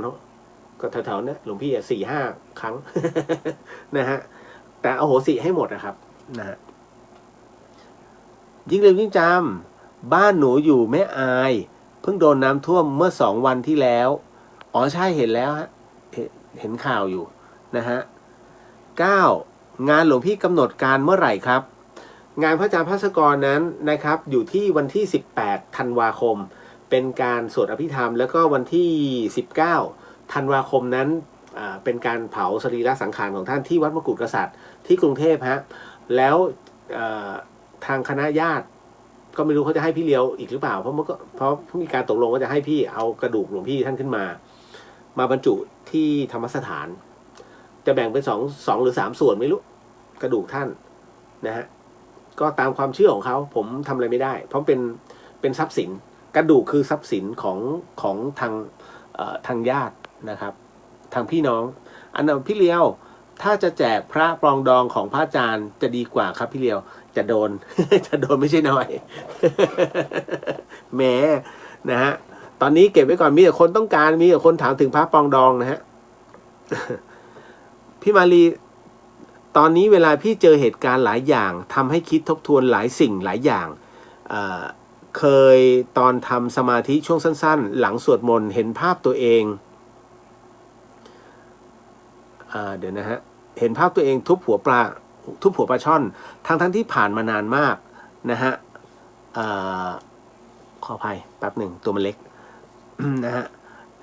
ก็แถวๆนี้หลวงพี่4-5 ครั้ง นะฮะแต่อโหสิให้หมดนะครับนะฮะยิ่งเร็วยิ่งจำบ้านหนูอยู่แม่อายเพิ่งโดนน้ำท่วมเมื่อ2 วันที่แล้วใช่เห็นแล้วฮะเห็นข่าวอยู่นะฮะ9งานหลวงพี่กำหนดการเมื่อไหร่ครับงานพระอาจารย์ภาสกรนั้นนะครับอยู่ที่วันที่18 ธันวาคมเป็นการสวดอภิธรรมแล้วก็วันที่19 ธันวาคมนั้นเป็นการเผาสรีระสังขารของท่านที่วัดมกุฎกษัตริย์ที่กรุงเทพฮะแล้วทางคณะญาติก็ไม่รู้เขาจะให้พี่เลี้ยวอีกหรือเปล่าเพราะมีการตกลงว่าจะให้พี่เอากระดูกหลวงพี่ท่านขึ้นมาบรรจุที่ธรรมสถานจะแบ่งเป็น2 หรือ 3 ส่วนไม่รู้กระดูกท่านนะฮะก็ตามความเชื่อของเขาผมทำอะไรไม่ได้เพราะเป็นทรัพย์สินกระดูกคือทรัพย์สินของทางญาตินะครับทางพี่น้องอันนั้นพี่เลี้ยวถ้าจะแจกพระปรองดองของพระอาจารย์จะดีกว่าครับพี่เลี้ยวจะโดน จะโดนไม่ใช่น้อย แหมนะฮะ ตอนนี้เก็บไว้ก่อนมีแต่คนต้องการมีแต่คนถามถึงพระปองดองนะฮะ พี่มาลีตอนนี้เวลาพี่เจอเหตุการณ์หลายอย่างทำให้คิดทบทวนหลายสิ่งหลายอย่างเคยตอนทำสมาธิช่วงสั้นๆหลังสวดมนต์เห็นภาพตัวเองเดี๋ยวนะฮะเห็นภาพตัวเองทุบหัวปลาช่อนทั้งที่ผ่านมานานมากนะฮะขออภัยแป๊บหนึ่งตัวมันเล็ก นะฮะ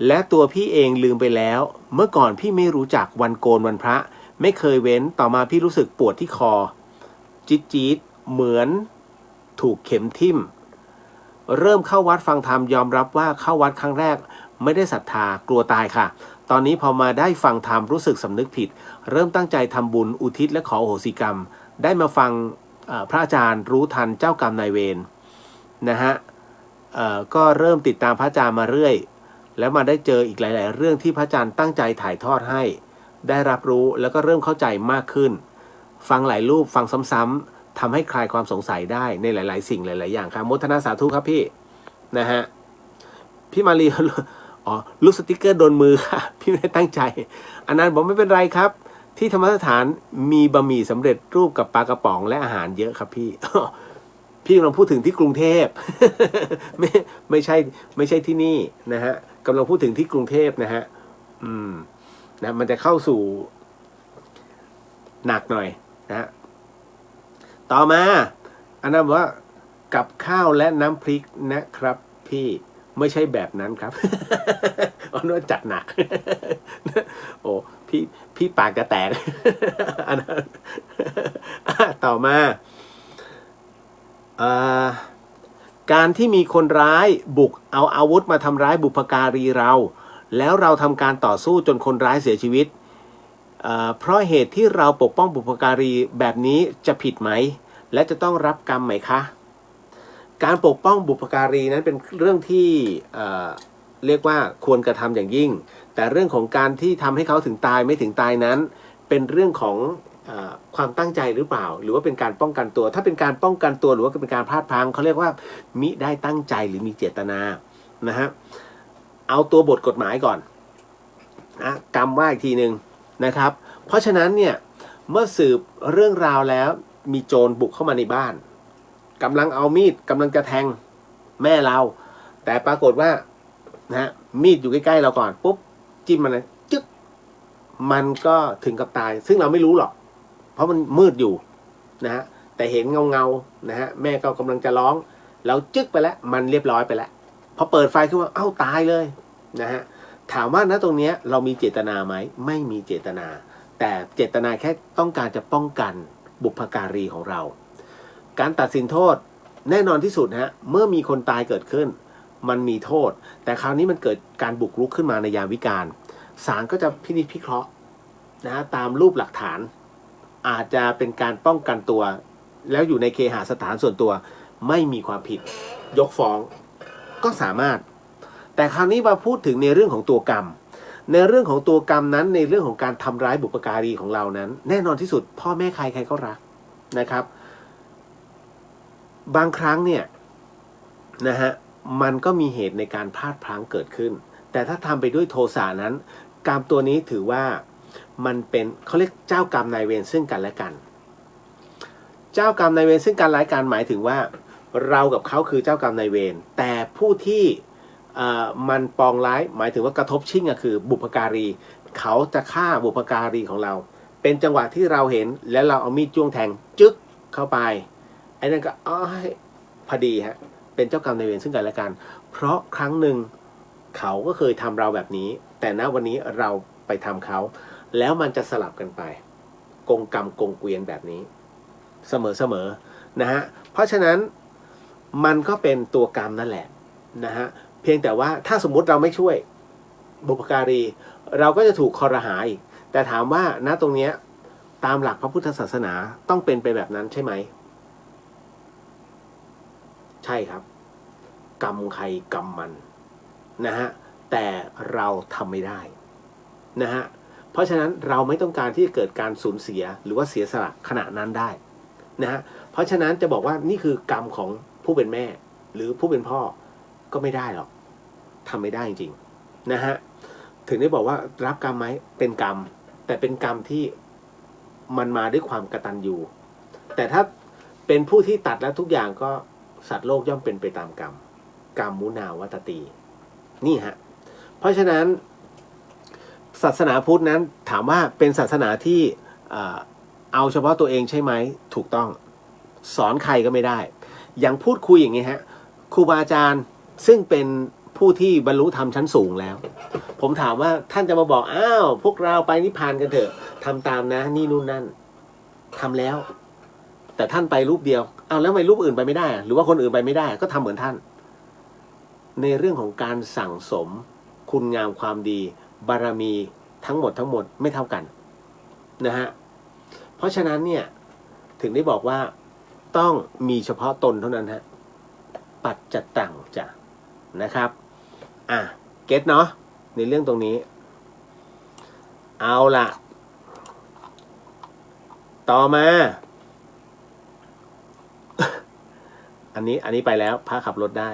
และตัวพี่เองลืมไปแล้วเมื่อก่อนพี่ไม่รู้จักวันโกนวันพระไม่เคยเว้นต่อมาพี่รู้สึกปวดที่คอจี๊ดเหมือนถูกเข็มทิ่มเริ่มเข้าวัดฟังธรรมยอมรับว่าเข้าวัดครั้งแรกไม่ได้ศรัทธากลัวตายค่ะตอนนี้พอมาได้ฟังธรรมรู้สึกสำนึกผิดเริ่มตั้งใจทำบุญอุทิศและขออโหสิกรรมได้มาฟังพระอาจารย์รู้ทันเจ้ากรรมนายเวรนะฮะก็เริ่มติดตามพระอาจารย์มาเรื่อยแล้วมาได้เจออีกหลายๆเรื่องที่พระอาจารย์ตั้งใจถ่ายทอดให้ได้รับรู้แล้วก็เริ่มเข้าใจมากขึ้นฟังหลายรูปฟังซ้ำๆทำให้คลายความสงสัยได้ในหลายๆสิ่งหลายๆอย่างครับโมทนาสาธุครับพี่นะฮะพี่มารีอ๋อลูกสติ๊กเกอร์โดนมือค่ะพี่ไม่ได้ตั้งใจอันนั้นบอกไม่เป็นไรครับที่ธรรมสถานมีบะหมี่สำเร็จรูปกับปลากระป๋องและอาหารเยอะครับพี่พี่กำลังพูดถึงที่กรุงเทพ ไม่ใช่ที่นี่นะฮะกำลังพูดถึงที่กรุงเทพนะฮะนะมันจะเข้าสู่หนักหน่อยนะฮะต่อมาอันนั้นว่ากับข้าวและน้ำพริกนะครับพี่ไม่ใช่แบบนั้นครับ อันนั้นจัดหนัก โอ้พี่ปากจะแตก อันนั้นต่อมาการที่มีคนร้ายบุกเอาอาวุธมาทำร้ายบุพการีเราแล้วเราทำการต่อสู้จนคนร้ายเสียชีวิตเพราะเหตุที่เราปกป้องบุพการีแบบนี้จะผิดไหมและจะต้องรับกรรมไหมคะการปกป้องบุพการีนั้นเป็นเรื่องที่เรียกว่าควรกระทำอย่างยิ่งแต่เรื่องของการที่ทำให้เขาถึงตายไม่ถึงตายนั้นเป็นเรื่องของความตั้งใจหรือเปล่าหรือว่าเป็นการป้องกันตัวถ้าเป็นการป้องกันตัวหรือว่าเป็นการพลาดพลั้งเขาเรียกว่ามิได้ตั้งใจหรือมีเจตนานะฮะเอาตัวบทกฎหมายก่อนนะกรรมว่าอีกทีหนึ่งนะครับเพราะฉะนั้นเนี่ยเมื่อสืบเรื่องราวแล้วมีโจรบุกเข้ามาในบ้านกำลังเอามีดกำลังจะแทงแม่เราแต่ปรากฏว่านะฮะมีดอยู่ใกล้ๆเราก่อนปุ๊บจิ้มมันเลยจึ๊กมันก็ถึงกับตายซึ่งเราไม่รู้หรอกเพราะมันมืดอยู่นะฮะแต่เห็นเงานะฮะแม่ก็กำลังจะร้องเราจึ๊กไปแล้วมันเรียบร้อยไปแล้วพอเปิดไฟขึ้นมาเอ้าตายเลยนะฮะถามว่าณตรงนี้เรามีเจตนาไหมไม่มีเจตนาแต่เจตนาแค่ต้องการจะป้องกันบุพการีของเราการตัดสินโทษแน่นอนที่สุดฮะเมื่อมีคนตายเกิดขึ้นมันมีโทษแต่คราวนี้มันเกิดการบุกรุกขึ้นมาในยามวิกาลศาลก็จะพินิจพิเคราะห์นะฮะตามรูปหลักฐานอาจจะเป็นการป้องกันตัวแล้วอยู่ในเคหสถานส่วนตัวไม่มีความผิดยกฟ้องก็สามารถแต่คราวนี้มาพูดถึงในเรื่องของตัวกรรมในเรื่องของตัวกรรมนั้นในเรื่องของการทำร้ายบุพการีของเรานั้นแน่นอนที่สุดพ่อแม่ใครก็รักนะครับบางครั้งเนี่ยนะฮะมันก็มีเหตุในการพลาดพลั้งเกิดขึ้นแต่ถ้าทำไปด้วยโทสะนั้นกรรมตัวนี้ถือว่ามันเป็นเขาเรียกเจ้ากรรมนายเวรซึ่งกันและกันเจ้ากรรมนายเวรซึ่งกันและกันหมายถึงว่าเรากับเขาคือเจ้ากรรมนายเวรแต่ผู้ที่มันปองร้ายหมายถึงว่ากระทบชิ่งคือบุพการีเขาจะฆ่าบุพการีของเราเป็นจังหวะที่เราเห็นแล้วเราเอามีดจ้วงแทงจึ๊กเข้าไปไอ้นั่นก็พอดีฮะเป็นเจ้ากรรมนายเวรซึ่งกันและกันเพราะครั้งหนึ่งเขาก็เคยทำเราแบบนี้แต่ณวันนี้เราไปทำเขาแล้วมันจะสลับกันไปกงกรรมกงเกวียนแบบนี้เสมอนะฮะเพราะฉะนั้นมันก็เป็นตัวกรรมนั่นแหละนะฮะเพียงแต่ว่าถ้าสมมุติเราไม่ช่วยบุพการีเราก็จะถูกคอรหาอีกแต่ถามว่าณตรงเนี้ยตามหลักพระพุทธศาสนาต้องเป็นไปแบบนั้นใช่ไหมใช่ครับกรรมใครกรรมมันนะฮะแต่เราทำไม่ได้นะฮะเพราะฉะนั้นเราไม่ต้องการที่จะเกิดการสูญเสียหรือว่าเสียสละขณะนั้นได้นะฮะเพราะฉะนั้นจะบอกว่านี่คือกรรมของผู้เป็นแม่หรือผู้เป็นพ่อก็ไม่ได้หรอก ทำไม่ได้จริงๆนะฮะถึงได้บอกว่ารับกรรมไหมเป็นกรรมแต่เป็นกรรมที่มันมาด้วยความกตัญญูแต่ถ้าเป็นผู้ที่ตัดแล้วทุกอย่างก็สัตว์โลกย่อมเป็นไปตามกรรมกรรมมุนาวัตตีนี่ฮะเพราะฉะนั้นศาสนาพุทธนั้นถามว่าเป็นศาสนาที่เอาเฉพาะตัวเองใช่ไหมถูกต้องสอนใครก็ไม่ได้อย่างพูดคุยอย่างนี้ฮะครูบาอาจารย์ซึ่งเป็นผู้ที่บรรลุธรรมชั้นสูงแล้วผมถามว่าท่านจะมาบอกอ้าวพวกเราไปนิพพานกันเถอะทำตามนะนี่นู่นนั่นทำแล้วแต่ท่านไปรูปเดียวเอาแล้วทำไมรูปอื่นไปไม่ได้หรือว่าคนอื่นไปไม่ได้ก็ทำเหมือนท่านในเรื่องของการสั่งสมคุณงามความดีบารมีทั้งหมดไม่เท่ากันนะฮะเพราะฉะนั้นเนี่ยถึงได้บอกว่าต้องมีเฉพาะตนเท่านั้นฮะปัจจตังจ้ะนะครับเก็ตเนาะในเรื่องตรงนี้เอาล่ะต่อมา อันนี้ไปแล้วพระขับรถได้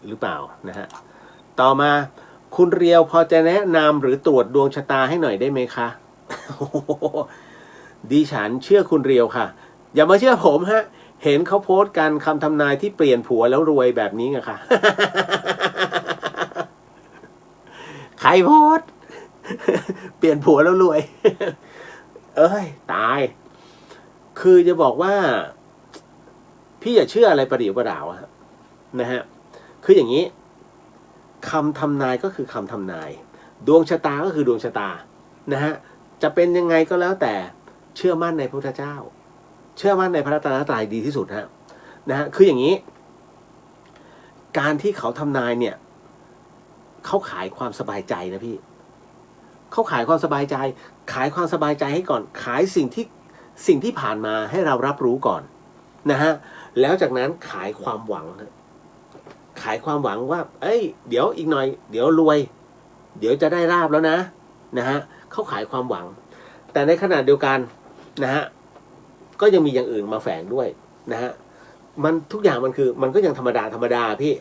หรือเปล่านะฮะต่อมาคุณเรียวพอจะแนะนำหรือตรวจดวงชะตาให้หน่อยได้ไหมคะ ดิฉันเชื่อคุณเรียวค่ะอย่ามาเชื่อผมฮะเห็นเขาโพสต์กันคำทำนายที่เปลี่ยนผัวแล้วรวยแบบนี้ไงคะ ใครโพสต์ เปลี่ยนผัวแล้วรวย เอ้ยตายคือจะบอกว่าพี่อย่าเชื่ออะไรประเดี๋ยวประดาวนะฮะคืออย่างนี้คำทำนายก็คือคำทำนายดวงชะตาก็คือดวงชะตานะฮะจะเป็นยังไงก็แล้วแต่เชื่อมั่นในพระพุทธเจ้าเชื่อมั่นในพระรัตนตรัยดีที่สุดนะฮะคืออย่างนี้การที่เขาทำนายเนี่ยเขาขายความสบายใจนะพี่เขาขายความสบายใจขายความสบายใจให้ก่อนขายสิ่งที่ผ่านมาให้เรารับรู้ก่อนนะฮะแล้วจากนั้นขายความหวังขายความหวังว่าเอ้ยเดี๋ยวอีกหน่อยเดี๋ยวรวยเดี๋ยวจะได้ลาภแล้วนะฮะเขาขายความหวังแต่ในขณะเดียวกันนะฮะก็ยังมีอย่างอื่นมาแฝงด้วยนะฮะมันทุกอย่างมันก็ยังธรรมดาพี่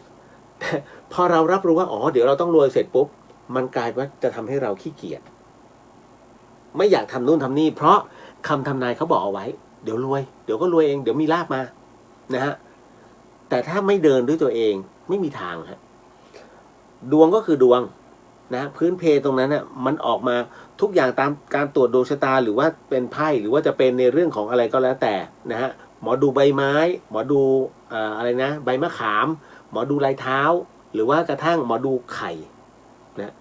แต่พอเรารับรู้ว่าอ๋อเดี๋ยวเราต้องรวยเสร็จปุ๊บมันกลายว่าจะทำให้เราขี้เกียจไม่อยากทำนู่นทำนี่เพราะคำทำนายเขาบอกเอาไว้เดี๋ยวรวยเดี๋ยวก็รวยเองเดี๋ยวมีลาภมานะฮะแต่ถ้าไม่เดินด้วยตัวเองไม่มีทางฮะดวงก็คือดวงนะพื้นเพตรงนั้นน่ะมันออกมาทุกอย่างตามการตรวจดวงชะตาหรือว่าเป็นไพ่หรือว่าจะเป็นในเรื่องของอะไรก็แล้วแต่นะฮะหมอดูใบไม้หมอดูอะไรนะใบมะขามหมอดูลายเท้าหรือว่ากระทั่งหมอดูไข่นะ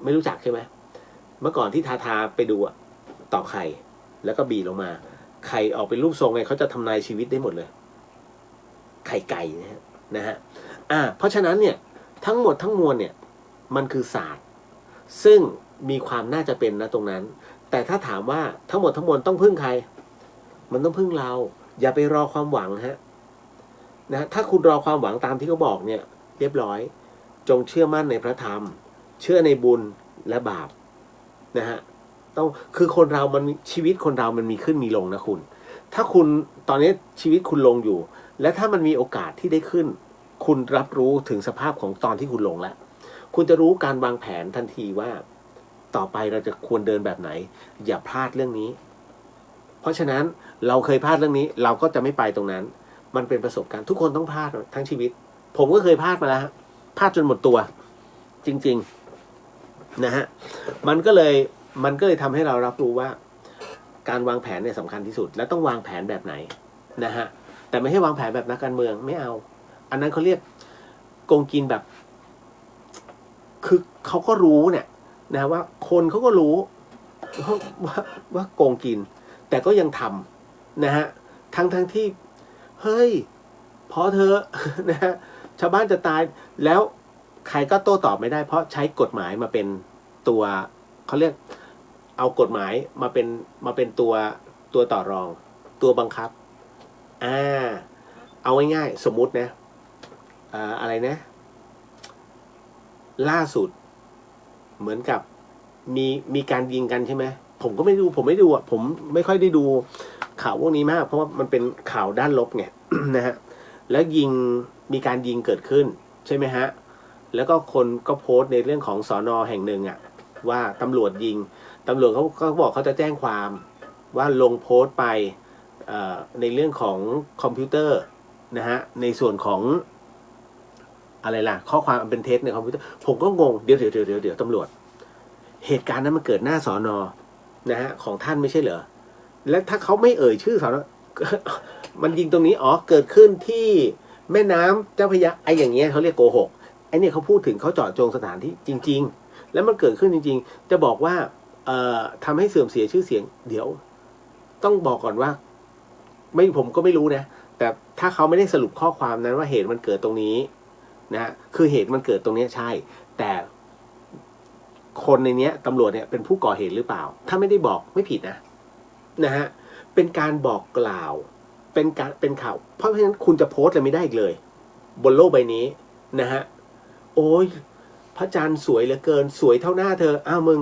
ไม่รู้จักใช่ไหมเมื่อก่อนที่ทาไปดูตอกไข่แล้วก็บีลงมาไข่ออกเป็นรูปทรงไงเขาจะทำนายชีวิตได้หมดเลยไข่ไก่นะฮะเพราะฉะนั้นเนี่ยทั้งหมดทั้งมวลเนี่ยมันคือศาสตร์ซึ่งมีความน่าจะเป็นนะตรงนั้นแต่ถ้าถามว่าทั้งหมดทั้งมวลต้องพึ่งใครมันต้องพึ่งเราอย่าไปรอความหวังนะถ้าคุณรอความหวังตามที่เขาบอกเนี่ยเรียบร้อยจงเชื่อมั่นในพระธรรมเชื่อในบุญและบาปนะฮะต้องคือคนเรามันชีวิตคนเรามันมีขึ้นมีลงนะคุณถ้าคุณตอนนี้ชีวิตคุณลงอยู่และถ้ามันมีโอกาสที่ได้ขึ้นคุณรับรู้ถึงสภาพของตอนที่คุณลงแล้วคุณจะรู้การวางแผนทันทีว่าต่อไปเราจะควรเดินแบบไหนอย่าพลาดเรื่องนี้เพราะฉะนั้นเราเคยพลาดเรื่องนี้เราก็จะไม่ไปตรงนั้นมันเป็นประสบการณ์ทุกคนต้องพลาดทั้งชีวิตผมก็เคยพลาดมาแล้วพลาดจนหมดตัวจริงๆนะฮะมันก็เลยทำให้เรารับรู้ว่าการวางแผนเนี่ยสำคัญที่สุดและต้องวางแผนแบบไหนนะฮะแต่ไม่ให้วางแผนแบบนักการเมืองไม่เอาอันนั้นเขาเรียกโกงกินแบบคือเขาก็รู้เนี่ยนะว่าคนเขาก็รู้ว่าโกงกินแต่ก็ยังทำนะฮะทั้งที่เฮ้ยพอเธอนะฮะชาวบ้านจะตายแล้วใครก็โต้ตอบไม่ได้เพราะใช้กฎหมายมาเป็นตัวเขาเรียกเอากฎหมายมาเป็นตัวต่อรองตัวบังคับเอาง่ายๆสมมุตินะอะไรนะล่าสุดเหมือนกับมีการยิงกันใช่ไหมผมก็ไม่ดูผมไม่ค่อยได้ดูข่าวพวกนี้มากเพราะว่ามันเป็นข่าวด้านลบไง นะฮะแล้วมีการยิงเกิดขึ้นใช่ไหมฮะ แล้วก็คนก็โพสต์ในเรื่องของสน.แห่งหนึ่งว่าตำรวจยิงตำรวจเขาบอกเขาจะแจ้งความว่าลงโพสต์ไปในเรื่องของคอมพิวเตอร์นะฮะในส่วนของอะไรล่ะข้อความอันเป็นเท็จในคอมพิวเตอร์ผมก็งงเดี๋ยวตำรวจเหตุการณ์นั้นมันเกิดหน้าสน.นะฮะของท่านไม่ใช่เหรอและถ้าเขาไม่เอ่ยชื่อสน.มันยิงตรงนี้เกิดขึ้นที่แม่น้ำเจ้าพระยาไอ้อย่างเงี้ยเขาเรียกโกหกไอ้เนี่ยเขาพูดถึงเขาเจาะจงสถานที่จริงๆแล้วมันเกิดขึ้นจริงๆจะบอกว่าทำให้เสื่อมเสียชื่อเสียงเดี๋ยวต้องบอกก่อนว่าผมก็ไม่รู้นะแต่ถ้าเขาไม่ได้สรุปข้อความนั้นว่าเหตุมันเกิดตรงนี้นะคือเหตุมันเกิดตรงนี้ใช่แต่คนในเนี้ยตำรวจเนี่ยเป็นผู้ก่อเหตุหรือเปล่าถ้าไม่ได้บอกไม่ผิดนะฮะเป็นการบอกกล่าวเป็นข่าวเพราะฉะนั้นคุณจะโพสต์อะไรไม่ได้อีกเลยบนโลกใบนี้นะฮะโอ้ยพระจันทร์สวยเหลือเกินสวยเท่าหน้าเธออ้าวมึง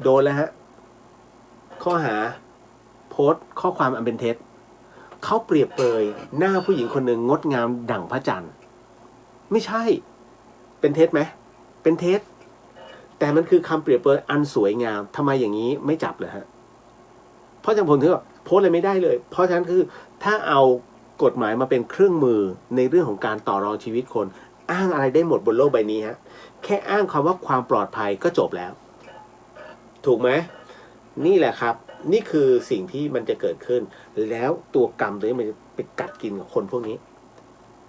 โดนแล้วฮะข้อหาโพสต์ข้อความอันเป็นเท็จเขาเปรียบเปรยหน้าผู้หญิงคนหนึ่งงดงามดั่งพระจันทร์ไม่ใช่เป็นเท็จไหมเป็นเท็จแต่มันคือคำเปรียบเปรยอันสวยงามทำไมอย่างนี้ไม่จับเลยฮะเพราะฉะนั้นผมถึงบอกโพสต์อะไรไม่ได้เลยเพราะฉะนั้นคือถ้าเอากฎหมายมาเป็นเครื่องมือในเรื่องของการต่อรองชีวิตคนอ้างอะไรได้หมดบนโลกใบนี้ฮะแค่อ้างคำว่าความปลอดภัยก็จบแล้วถูกไหมนี่แหละครับนี่คือสิ่งที่มันจะเกิดขึ้นแล้วตัวกรรมตัวนี้มันจะไปกัดกินกับคนพวกนี้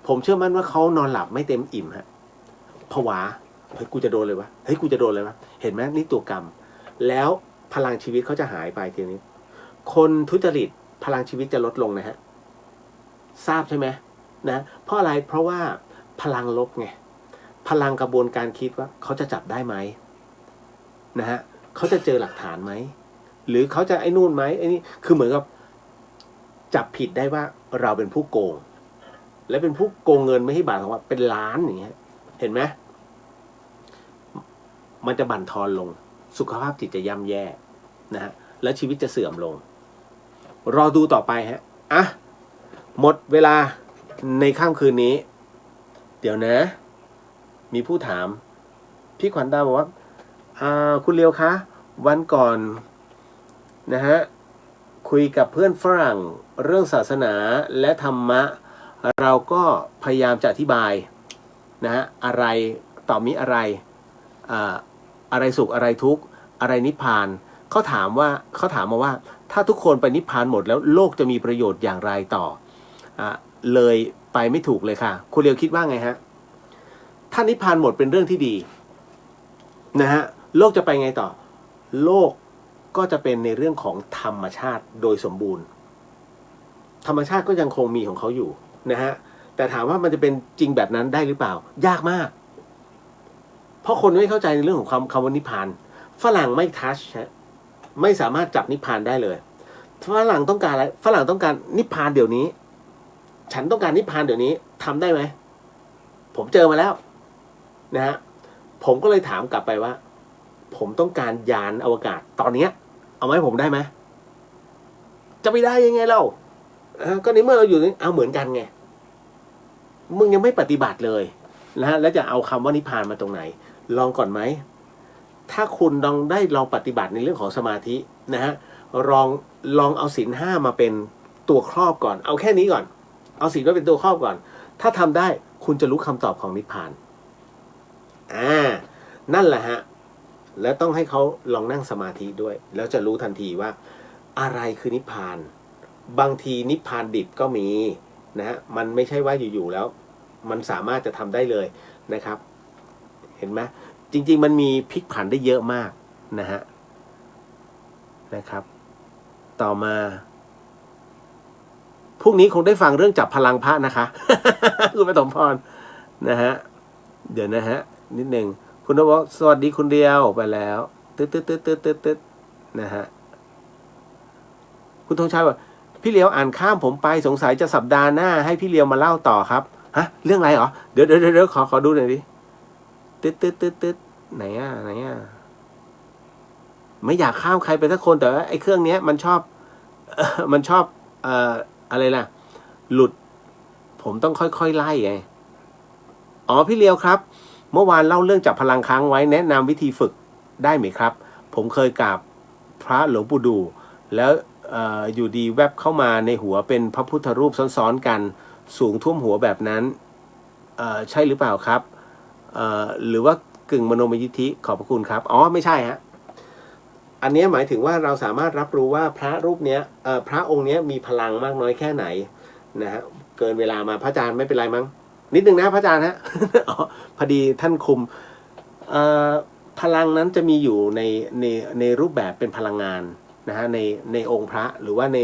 ผมเชื่อมั่นว่าเขานอนหลับไม่เต็มอิ่มฮะผวาเฮ้ยกูจะโดนเลยวะเฮ้ยกูจะโดนเลยวะเห็นไหมนี่ตัวกรรมแล้วพลังชีวิตเขาจะหายไปทีนี้คนทุจริตพลังชีวิตจะลดลงนะฮะทราบใช่ไหมนะเพราะอะไรเพราะว่าพลังลบไงพลังกระบวนการคิดว่าเขาจะจับได้ไหมนะฮะเขาจะเจอหลักฐานไหมหรือเขาจะไอ้นู่นไหมไอ้นี่คือเหมือนกับจับผิดได้ว่าเราเป็นผู้โกงและเป็นผู้โกงเงินไม่ให้บาทของว่าเป็นล้านอย่างเงี้ยเห็นไหมมันจะบั่นทอนลงสุขภาพจิตจะย่ำแย่นะฮะและชีวิตจะเสื่อมลงรอดูต่อไปฮะหมดเวลาในค่ำคืนนี้เดี๋ยวนะมีผู้ถามพี่ขวัญตาบอกว่าคุณเลียวคะวันก่อนนะฮะคุยกับเพื่อนฝรั่งเรื่องศาสนาและธรรมะเราก็พยายามจะอธิบายนะฮะอะไรต่อมิอะไรอะไรสุขอะไรทุกข์อะไรนิพพานเขาถามมาว่าถ้าทุกคนไปนิพพานหมดแล้วโลกจะมีประโยชน์อย่างไรต่อเลยไปไม่ถูกเลยค่ะคุณเลียวคิดว่าไงฮะถ้านิพพานหมดเป็นเรื่องที่ดีนะฮะโลกจะไปไงต่อโลกก็จะเป็นในเรื่องของธรรมชาติโดยสมบูรณ์ธรรมชาติก็ยังคงมีของเขาอยู่นะฮะแต่ถามว่ามันจะเป็นจริงแบบนั้นได้หรือเปล่ายากมากเพราะคนไม่เข้าใจในเรื่องของคำว่านิพพานฝรั่งไม่ทัชไม่สามารถจับนิพพานได้เลยฝรั่งต้องการอะไรฝรั่งต้องการนิพพานเดี๋ยวนี้ฉันต้องการนิพพานเดี๋ยวนี้ทำได้ไหมผมเจอมาแล้วนะฮะผมก็เลยถามกลับไปว่าผมต้องการยานอวกาศตอนนี้เอาไหมผมได้ไหมจะไม่ได้ยังไงเราก็ในเมื่อเราอยู่นี่เอาเหมือนกันไงมึงยังไม่ปฏิบัติเลยนะฮะแล้วจะเอาคำว่านิพพานมาตรงไหนลองก่อนไหมถ้าคุณลองปฏิบัติในเรื่องของสมาธินะฮะลองเอาศีล 5มาเป็นตัวครอบก่อนเอาแค่นี้ก่อนเอาศีลมาเป็นตัวครอบก่อนถ้าทำได้คุณจะรู้คำตอบของนิพพานนั่นแหละฮะแล้วต้องให้เขาลองนั่งสมาธิด้วยแล้วจะรู้ทันทีว่าอะไรคือนิพพานบางทีนิพพานดิบก็มีนะฮะมันไม่ใช่ว่าอยู่ๆแล้วมันสามารถจะทำได้เลยนะครับเห็นไหมจริงๆมันมีพลิกผันได้เยอะมากนะครับต่อมาพรุ่งนี้คงได้ฟังเรื่องจับพลังพระนะคะ คุณปฐมพรนะฮะเดี๋ยวนะฮะนิดหนึ่งคุณนวสวัสดีคุณเดียวไปแล้วตึ๊ดนะฮะคุณธงชัยว่าพี่เลียวอ่านข้ามผมไปสงสัยจะสัปดาห์หน้าให้พี่เลียวมาเล่าต่อครับฮะเรื่องอะไรเหรอเดี๋ยวขอดูหน่อยดิตึ๊ดไหนไม่อยากข้ามใครไปสักคนแต่ว่าไอ้เครื่องเนี้ยมันชอบอะไรล่ะหลุดผมต้องค่อยๆไล่ไงพี่เลียวครับ เมื่อวานเล่าเรื่องจับพลังค้างไว้แนะนำวิธีฝึกได้ไหมครับผมเคยกราบพระหลวงปู่ดูแล้วอยู่ดีแวบเข้ามาในหัวเป็นพระพุทธรูปซ้อนๆกันสูงท่วมหัวแบบนั้นใช่หรือเปล่าครับหรือว่ากึ่งมโนมยิทธิขอบพระคุณครับอ๋อไม่ใช่ฮะอันนี้หมายถึงว่าเราสามารถรับรู้ว่าพระรูปเนี้ยพระองค์เนี้ยมีพลังมากน้อยแค่ไหนนะฮะเกินเวลามาพระอาจารย์ไม่เป็นไรมั้งนิดนึงนะพระอาจารย์ฮะ อ๋อพอดีท่านคุมพลังนั้นจะมีอยู่ในรูปแบบเป็นพลังงานนะฮะในองค์พระหรือว่าใน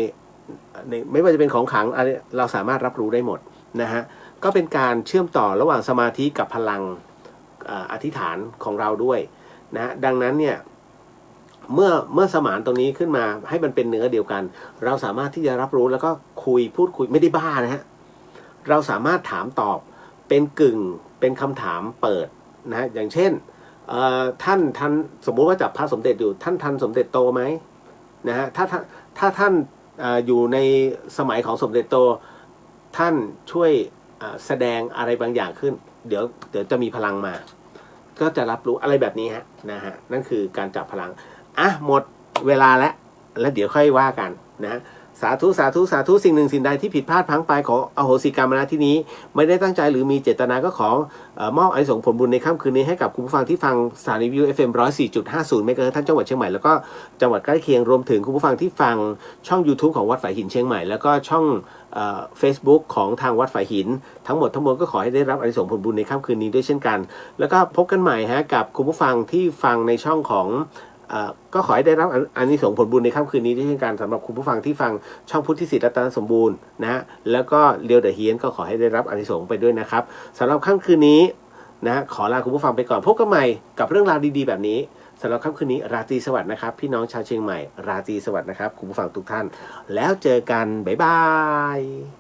ไม่ว่าจะเป็นของขลังอะไรเราสามารถรับรู้ได้หมดนะฮะก็เป็นการเชื่อมต่อระหว่างสมาธิกับพลังอธิษฐานของเราด้วยนะดังนั้นเนี่ยเมื่อสมานตรงนี้ขึ้นมาให้มันเป็นเนื้อเดียวกันเราสามารถที่จะรับรู้แล้วก็พูดคุยไม่ได้บ้านะฮะเราสามารถถามตอบเป็นคำถามเปิดนะอย่างเช่นท่านสมมุติว่าจับพระสมเด็จอยู่ท่านทันสมเด็จโตไหมนะฮะถ้าท่านอยู่ในสมัยของสมเด็จโตท่านช่วยแสดงอะไรบางอย่างขึ้นเดี๋ยวจะมีพลังมาก็จะรับรู้อะไรแบบนี้ฮะนะฮะนั่นคือการจับพลังหมดเวลาแล้วเดี๋ยวค่อยว่ากันนะสาธุสาธุสาธุสิ่งหนึ่งสิ่งใดที่ผิดพลาดพลั้งไปขออโหสิกรรมณที่นี้ไม่ได้ตั้งใจหรือมีเจตนาก็ขอมอบอานิสงส์ผลบุญในค่ำคืนนี้ให้กับคุณผู้ฟังที่ฟังสถานีวิทยุ FM 104.50เมกะเฮิรตซ์ท่านจังหวัดเชียงใหม่แล้วก็จังหวัดใกล้เคียงรวมถึงคุณผู้ฟังที่ฟังช่อง YouTube ของวัดฝายหินเชียงใหม่แล้วก็ช่องFacebook ของทางวัดฝายหินทั้งหมดทั้งมวลก็ขอให้ได้รับอานิสงส์ผลบุญในค่ำคืนนี้ด้วยเช่นกันแล้วก็พบกันใหม่กับคุณผู้ฟังที่ฟังในช่องของก็ขอให้ได้รับอานิสงส์ผลบุญในค่ำคืนนี้ด้วยเช่นกันสำหรับคุณผู้ฟังที่ฟังช่องพุทธิสิทธิ์รัตนสมบูรณ์นะฮะแล้วก็เรียวเดอะเฮียนก็ขอให้ได้รับอานิสงส์ไปด้วยนะครับสำหรับค่ำคืนนี้นะขอลาคุณผู้ฟังไปก่อนพบกันใหม่กับเรื่องราวดีๆแบบนี้สำหรับค่ำคืนนี้ราตรีสวัสดิ์นะครับพี่น้องชาวเชียงใหม่ราตรีสวัสดิ์นะครับคุณผู้ฟังทุกท่านแล้วเจอกันบ๊ายบาย